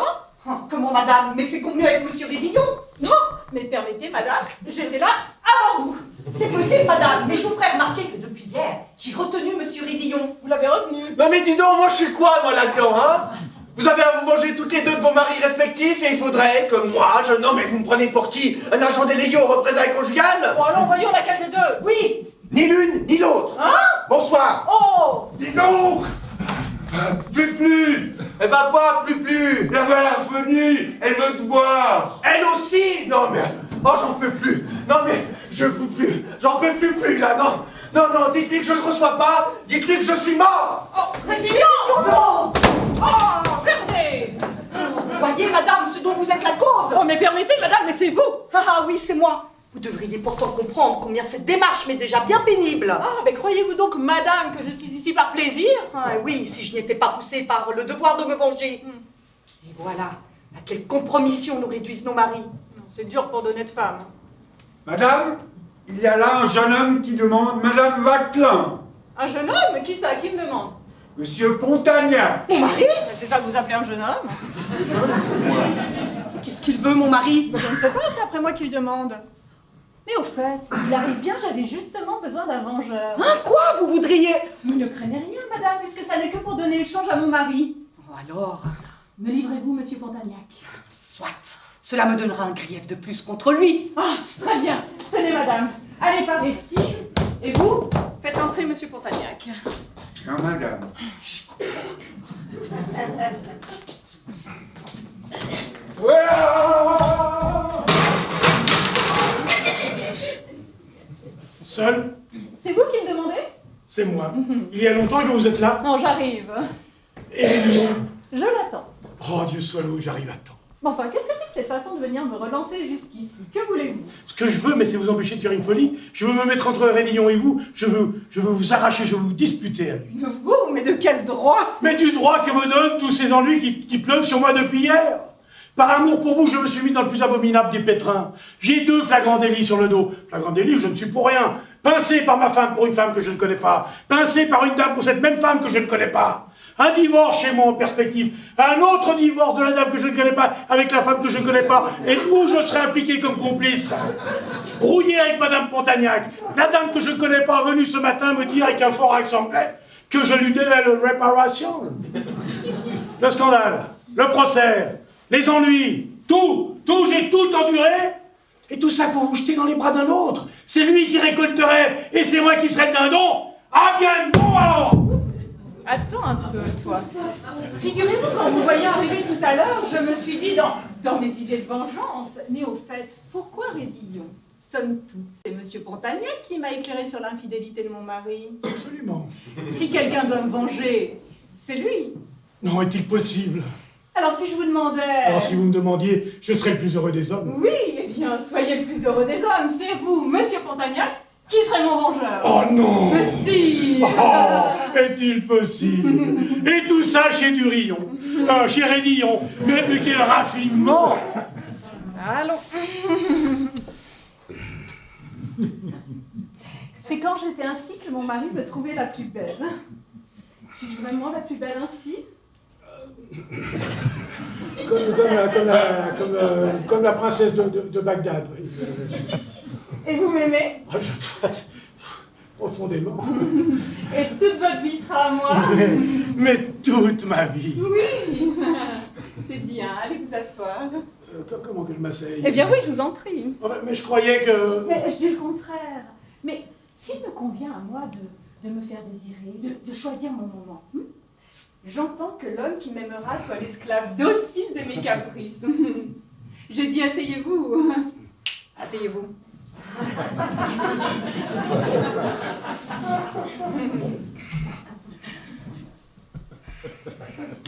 Oh, comment, madame? Mais c'est convenu avec monsieur Ridillon. Non, mais permettez, madame, j'étais là avant vous. C'est possible, madame, mais je vous ferai remarquer que depuis hier, j'ai retenu monsieur Ridillon. Vous l'avez retenu. Non mais dis donc, moi je suis quoi, moi, là-dedans, hein? Vous avez à vous venger toutes les deux de vos maris respectifs et il faudrait que moi, non mais vous me prenez pour qui? Un agent délégué aux représailles conjugales? Bon, allons, voyons laquelle des deux. Oui. Ni l'une, ni l'autre. Hein? Bonsoir. Oh! Dis donc! Plus! Eh ben quoi, plus? La voilà revenue! Elle veut te voir! Elle aussi? Non mais, oh j'en peux plus. Non mais, je peux plus. J'en peux plus là, non. Non, dites-lui que je ne reçois pas. Dites-lui que je suis mort. Oh, Ridillon! Non. Oh, fermez! Vous voyez, madame, ce dont vous êtes la cause. Oh, mais permettez, madame, mais c'est vous! Ah oui, c'est moi. Vous devriez pourtant comprendre combien cette démarche m'est déjà bien pénible. Ah, mais croyez-vous donc, madame, que je suis ici par plaisir? Ah oui, si je n'étais pas poussée par le devoir de me venger. Et voilà, à quelle compromission nous réduisent nos maris. C'est dur pour d'honnêtes femmes. Madame, il y a là un jeune homme qui demande Madame Vaclin. Un jeune homme? Qui ça? Qui me demande? Monsieur Pontagnac. Mon mari? C'est ça que vous appelez un jeune homme? Qu'est-ce qu'il veut, mon mari? Je ne sais pas, c'est après moi qu'il demande. Mais au fait, il arrive bien, j'avais justement besoin d'un vengeur. Hein, quoi, vous voudriez? Vous ne craignez rien, madame, puisque ça n'est que pour donner le change à mon mari. Oh, alors? Me livrez-vous, monsieur Pontagnac? Soit. Cela me donnera un grief de plus contre lui. Ah, très bien. Tenez, madame. Allez par ici. Et vous, faites entrer monsieur Pontagnac. Bien, madame. Seul? C'est vous qui me demandez? C'est moi. Il y a longtemps que vous êtes là? Non, j'arrive. Et Ridillon? Je l'attends. Oh, Dieu soit loué, j'arrive à temps. Mais enfin, qu'est-ce que c'est que cette façon de venir me relancer jusqu'ici? Que voulez-vous? Ce que je veux, mais c'est vous empêcher de faire une folie, je veux me mettre entre Ridillon et vous, je veux vous arracher, je veux vous disputer à lui. Vous? Mais de quel droit? Mais du droit que me donnent tous ces ennuis qui pleuvent sur moi depuis hier. Par amour pour vous, je me suis mis dans le plus abominable des pétrins. J'ai 2 flagrants délits sur le dos. Flagrants délits, je ne suis pour rien. Pincé par ma femme pour une femme que je ne connais pas. Pincé par une dame pour cette même femme que je ne connais pas. Un divorce chez moi en perspective. Un autre divorce de la dame que je ne connais pas avec la femme que je ne connais pas. Et où je serai impliqué comme complice. Brouillé avec Madame Pontagnac. La dame que je ne connais pas venue ce matin me dire avec un fort accent anglais que je lui devais le réparation. Le scandale. Le procès. Les ennuis, tout, j'ai tout enduré, et tout ça pour vous jeter dans les bras d'un autre. C'est lui qui récolterait, et c'est moi qui serais le dindon. Ah bien, bon alors. Attends un peu, toi. Figurez-vous, quand vous voyez arriver tout à l'heure, je me suis dit dans mes idées de vengeance, mais au fait, pourquoi Ridillon? Somme toute, c'est monsieur Pontagnac qui m'a éclairé sur l'infidélité de mon mari. Absolument. Si quelqu'un doit me venger, c'est lui. Non, est-il possible? Alors si je vous demandais... Alors si vous me demandiez, je serais le plus heureux des hommes. Oui, eh bien, soyez le plus heureux des hommes. C'est vous, monsieur Pontagnac, qui serait mon vengeur. Oh non. Mais si. Oh, est-il possible? Et tout ça chez Durillon, chez Ridillon. Mais quel raffinement. Allons. C'est quand j'étais ainsi que mon mari me trouvait la plus belle. Suis-je vraiment la plus belle ainsi? Comme la princesse de Bagdad. Oui. Et vous m'aimez? Profondément. Et toute votre vie sera à moi? Mais toute ma vie. Oui. C'est bien, allez vous asseoir. Comment que je m'asseye? Eh bien oui, je vous en prie. Mais je croyais que... Mais je dis le contraire. Mais s'il me convient à moi de me faire désirer, de choisir mon moment, j'entends que l'homme qui m'aimera soit l'esclave docile de mes caprices. Je dis asseyez-vous. Asseyez-vous.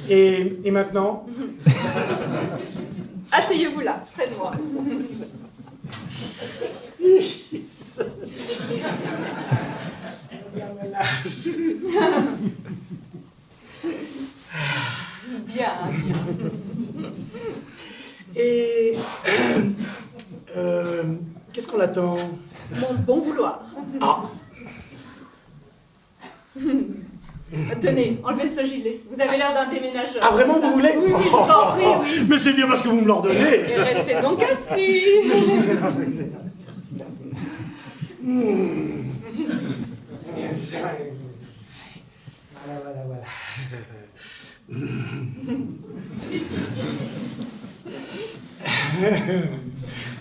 Et maintenant? Asseyez-vous là, près de moi. Bien. Et... qu'est-ce qu'on attend? Mon bon vouloir. Ah, Tenez, enlevez ce gilet. Vous avez l'air d'un déménageur. ah vraiment, vous voulez? Oui, oui, je vous en prie, oui. Mais c'est bien parce que vous me l'ordonnez. Et restez donc assis. Voilà.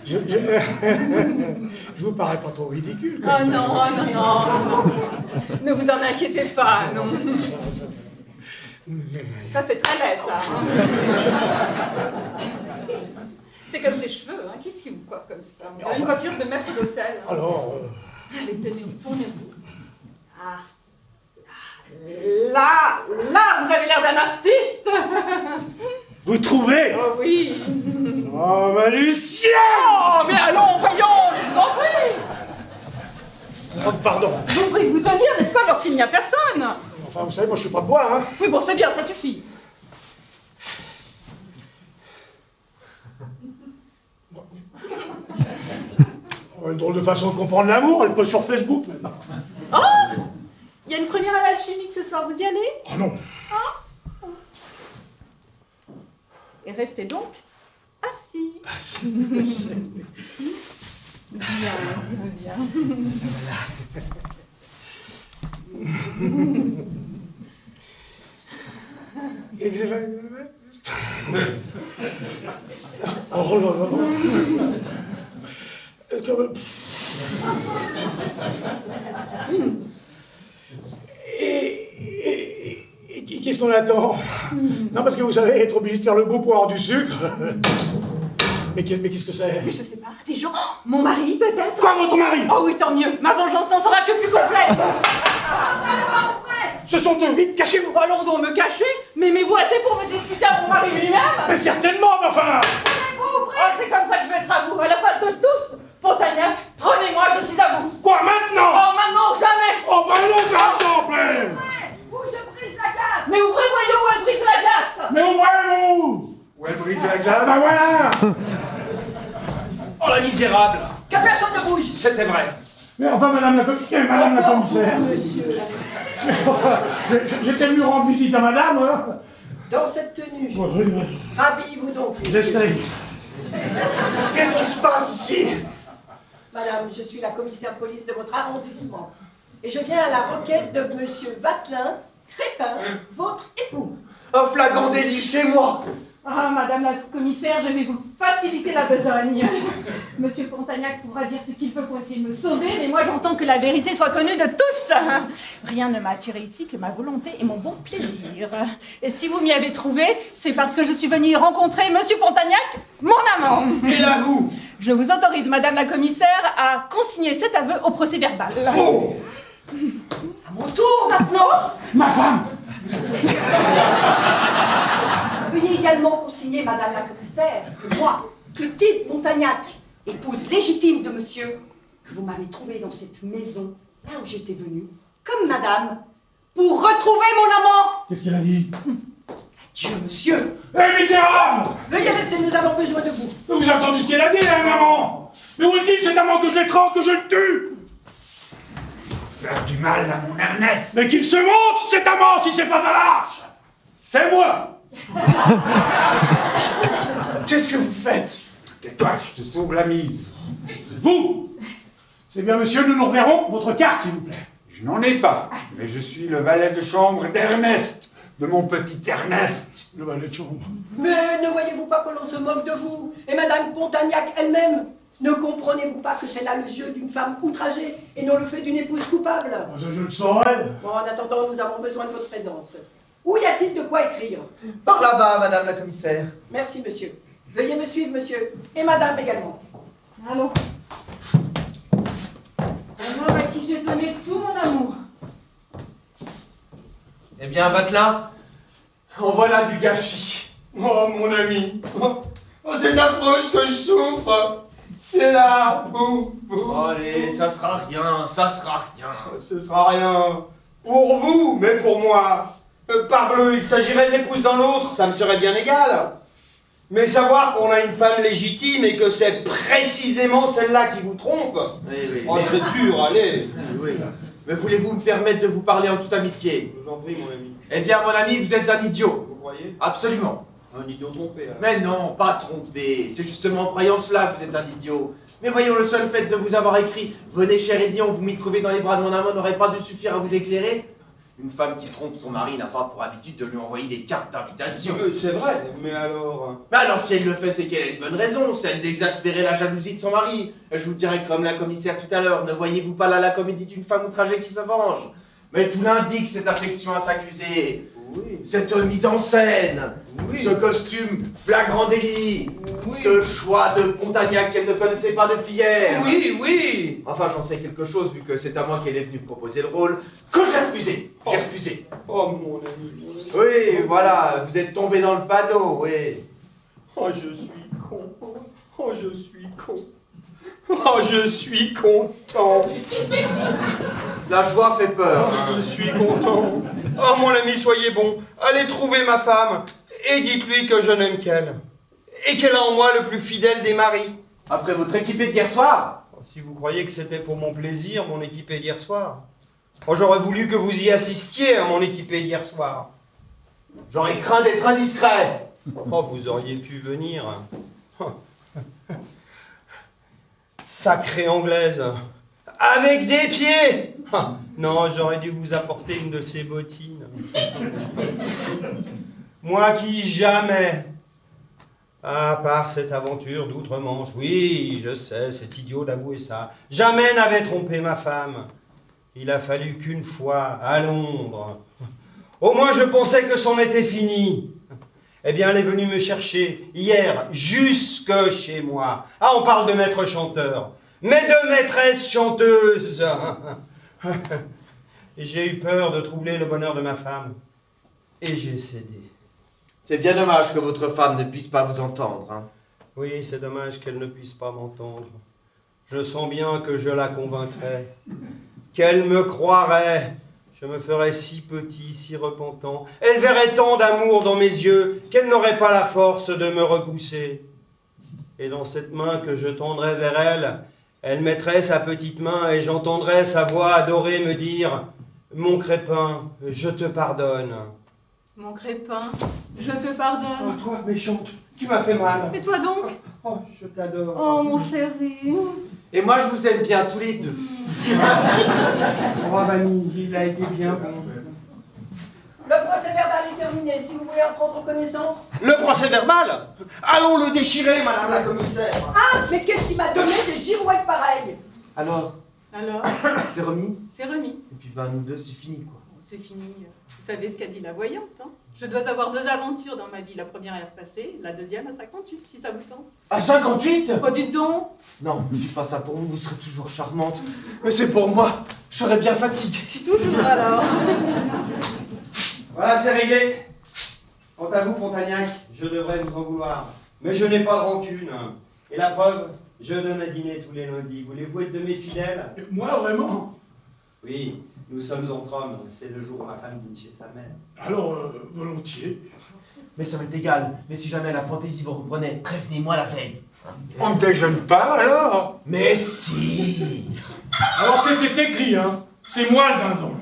Je vous parais pas trop ridicule. Oh non, oh non, non, non. Ne vous en inquiétez pas, non. Ça, c'est très laid, ça. C'est comme ses cheveux, hein. Qu'est-ce qui vous coiffe comme ça? On dirait une coiffure de maître d'hôtel. Hein. Alors... Allez, tenez, tournez-vous. Ah. Là, vous avez l'air d'un artiste. Vous trouvez? Oh oui. Oh, ma Lucien! Oh, mais allons, voyons, je vous en prie. Oh, pardon. Je vous prie de vous tenir, n'est-ce pas, lorsqu'il n'y a personne? Enfin, vous savez, moi, je suis pas de bois, hein. Oui, bon, c'est bien, ça suffit. Une drôle de façon de comprendre l'amour, elle peut sur Facebook, maintenant. Oh! Il y a une première à l'alchimique ce soir, vous y allez? Oh non. Et restez donc assis. Bien, bien. Oh là là. Et qu'est-ce qu'on attend? Non, parce que vous savez, être obligé de faire le beau pour avoir du sucre. Mais qu'est-ce que c'est? Je sais pas, des gens... Oh, mon mari, peut-être? Quoi, votre mari? Oh oui, tant mieux. Ma vengeance n'en sera que plus complète. Ce sont eux, vite, cachez-vous. Allons donc me cacher. Mais vous assez pour me disputer à mon mari lui-même? Mais certainement, mais enfin. Oh, c'est comme ça que je vais être à vous, à la face de tous. Pontagnac, prenez-moi, je suis à vous. Quoi, maintenant? Oh, maintenant ou jamais. Oh, ben non, par exemple. Où je brise la glace. Mais ouvrez, voyons où elle brise la glace. Mais ouvrez-vous. Où elle brise la glace? Ben voilà. Oh la misérable! Que personne ne bouge. C'était vrai. Mais enfin, madame la commissaire. Monsieur, Mais enfin, j'ai tellement rendre visite à madame, hein. dans cette tenue, Oui. rhabillez-vous donc. J'essaye. Qu'est-ce qui se passe ici? Madame, je suis la commissaire de police de votre arrondissement. Et je viens à la requête de monsieur Vatelin, Crépin, votre époux. Un flagrant délit chez moi. Ah, madame la commissaire, je vais vous faciliter la besogne. Monsieur Pontagnac pourra dire ce qu'il peut pour essayer de me sauver, mais moi j'entends que la vérité soit connue de tous. Rien ne m'a attiré ici que ma volonté et mon bon plaisir. Et si vous m'y avez trouvé, c'est parce que je suis venue rencontrer monsieur Pontagnac, mon amant. Et l'avoue! Je vous autorise, madame la commissaire, à consigner cet aveu au procès verbal. Oh! À mon tour maintenant. Ma femme. Veuillez également consigner, madame la commissaire, que moi, Clotilde Pontagnac, épouse légitime de monsieur, que vous m'avez trouvé dans cette maison, là où j'étais venue, comme madame, pour retrouver mon amant. Qu'est-ce qu'elle a dit? Dieu, monsieur. Eh, misérable! Veuillez rester, nous avons besoin de vous. Vous avez entendu ce qu'elle a dit, hein, maman? Mais où est-il cet amant que je l'étrangle, que je le tue? Faire du mal à mon Ernest. Mais qu'il se montre, cet amant, si c'est pas un lâche! C'est moi. Qu'est-ce que vous faites? Tais-toi, je te sauve la mise. Vous! C'est bien, monsieur, nous reverrons votre carte, s'il vous plaît. Je n'en ai pas, mais je suis le valet de chambre d'Ernest, de mon petit Ernest. Le valet de chambre. Mais ne voyez-vous pas que l'on se moque de vous? Et madame Pontagnac elle-même? Ne comprenez-vous pas que c'est là le jeu d'une femme outragée et non le fait d'une épouse coupable? Je le saurais. Bon, en attendant, nous avons besoin de votre présence. Où y a-t-il de quoi écrire? Par là-bas, madame la commissaire. Merci, monsieur. Veuillez me suivre, monsieur. Et madame également. Allons. Un homme à qui j'ai donné tout mon amour. Eh bien, Vatelin, en voilà du gâchis. Oh mon ami! Oh, c'est affreux ce que je souffre. C'est là. Allez, ça sera rien, ça sera rien. Ce sera rien. Pour vous, mais pour moi. Parbleu, il s'agirait de l'épouse d'un autre, ça me serait bien égal. Mais savoir qu'on a une femme légitime et que c'est précisément celle-là qui vous trompe. Oui. Oh, c'est dur, allez. Oui. Mais voulez-vous me permettre de vous parler en toute amitié? Je vous en prie, mon ami. Eh bien, mon ami, vous êtes un idiot. Vous croyez? Absolument. Un idiot trompé, alors. Mais non, pas trompé. C'est justement en croyant cela que vous êtes un idiot. Mais voyons, le seul fait de vous avoir écrit « Venez, cher idiot, vous m'y trouvez dans les bras de mon amant » n'aurait pas dû suffire à vous éclairer? Une femme qui trompe son mari n'a pas pour habitude de lui envoyer des cartes d'invitation. C'est vrai, mais alors... Mais alors, si elle le fait, c'est qu'elle a une bonne raison, celle d'exaspérer la jalousie de son mari. Je vous dirais comme la commissaire tout à l'heure, ne voyez-vous pas là la comédie d'une femme outragée qui se venge? Mais tout l'indique, cette affection à s'accuser. Oui. Cette mise en scène, Oui. ce costume flagrant délit, Oui. ce choix de Pontagnac qu'elle ne connaissait pas depuis hier. Oui. Enfin, j'en sais quelque chose, vu que c'est à moi qu'elle est venue proposer le rôle, que j'ai refusé. J'ai refusé. Oh, mon ami. Oui, voilà, vous êtes tombé dans le panneau, oui. Oh, je suis con. Oh, je suis con. Oh, je suis content. La joie fait peur. Oh, je suis content. Oh, mon ami, soyez bon. Allez trouver ma femme et dites-lui que je n'aime qu'elle. Et qu'elle a en moi le plus fidèle des maris. Après votre équipée d'hier soir. Si vous croyez que c'était pour mon plaisir, mon équipée d'hier soir. Oh, j'aurais voulu que vous y assistiez à mon équipée d'hier soir. J'aurais craint d'être indiscret. Oh, vous auriez pu venir. Sacrée anglaise. Avec des pieds. Ah, non, j'aurais dû vous apporter une de ces bottines. Moi qui jamais, à part cette aventure d'outre-Manche, oui, je sais, c'est idiot d'avouer ça, jamais n'avais trompé ma femme. Il a fallu qu'une fois, à Londres. Au moins je pensais que c'en était fini. Eh bien, elle est venue me chercher hier, jusque chez moi. Ah, on parle de maître chanteur. Mais de maîtresse chanteuse. J'ai eu peur de troubler le bonheur de ma femme. Et j'ai cédé. C'est bien dommage que votre femme ne puisse pas vous entendre. Hein. Oui, c'est dommage qu'elle ne puisse pas m'entendre. Je sens bien que je la convaincrai. Qu'elle me croirait. Je me ferais si petit, si repentant. Elle verrait tant d'amour dans mes yeux qu'elle n'aurait pas la force de me repousser. Et dans cette main que je tendrais vers elle, elle mettrait sa petite main et j'entendrais sa voix adorée me dire « Mon Crépin, je te pardonne. » Mon Crépin, je te pardonne. Oh, toi, méchante, tu m'as fait mal. Et toi donc? Oh, je t'adore. Oh, mon chéri. Et moi, je vous aime bien tous les deux. Oh, Vanille, il a été bien bon. Le procès verbal est terminé, si vous voulez en prendre connaissance. Le procès verbal? Allons le déchirer, madame la commissaire. Ah, mais qu'est-ce qui m'a donné des girouettes pareilles? Alors, Alors, c'est remis? c'est remis. Et puis, ben, nous deux, c'est fini, quoi. C'est fini. Vous savez ce qu'a dit la voyante, hein? Je dois avoir 2 aventures dans ma vie. La première est repassée, la deuxième à 58, si ça vous tente. À 58? Oh, dites donc! Non, je suis pas ça pour vous, vous serez toujours charmante. Mais c'est pour moi, je serais bien fatigué. Toujours alors. Voilà, c'est réglé. Quant à vous, Pontagnac, je devrais vous en vouloir. Mais je n'ai pas de rancune. Et la preuve, je donne à dîner tous les lundis. Voulez-vous être de mes fidèles? Moi, vraiment? Oui, nous sommes entre hommes. C'est le jour où ma femme dîne chez sa mère. Alors, volontiers. Mais ça m'est égal. Mais si jamais la fantaisie vous reprenait, prévenez-moi la veille. On ne déjeune pas alors? Mais si. Alors, c'était écrit, hein. C'est moi le dindon.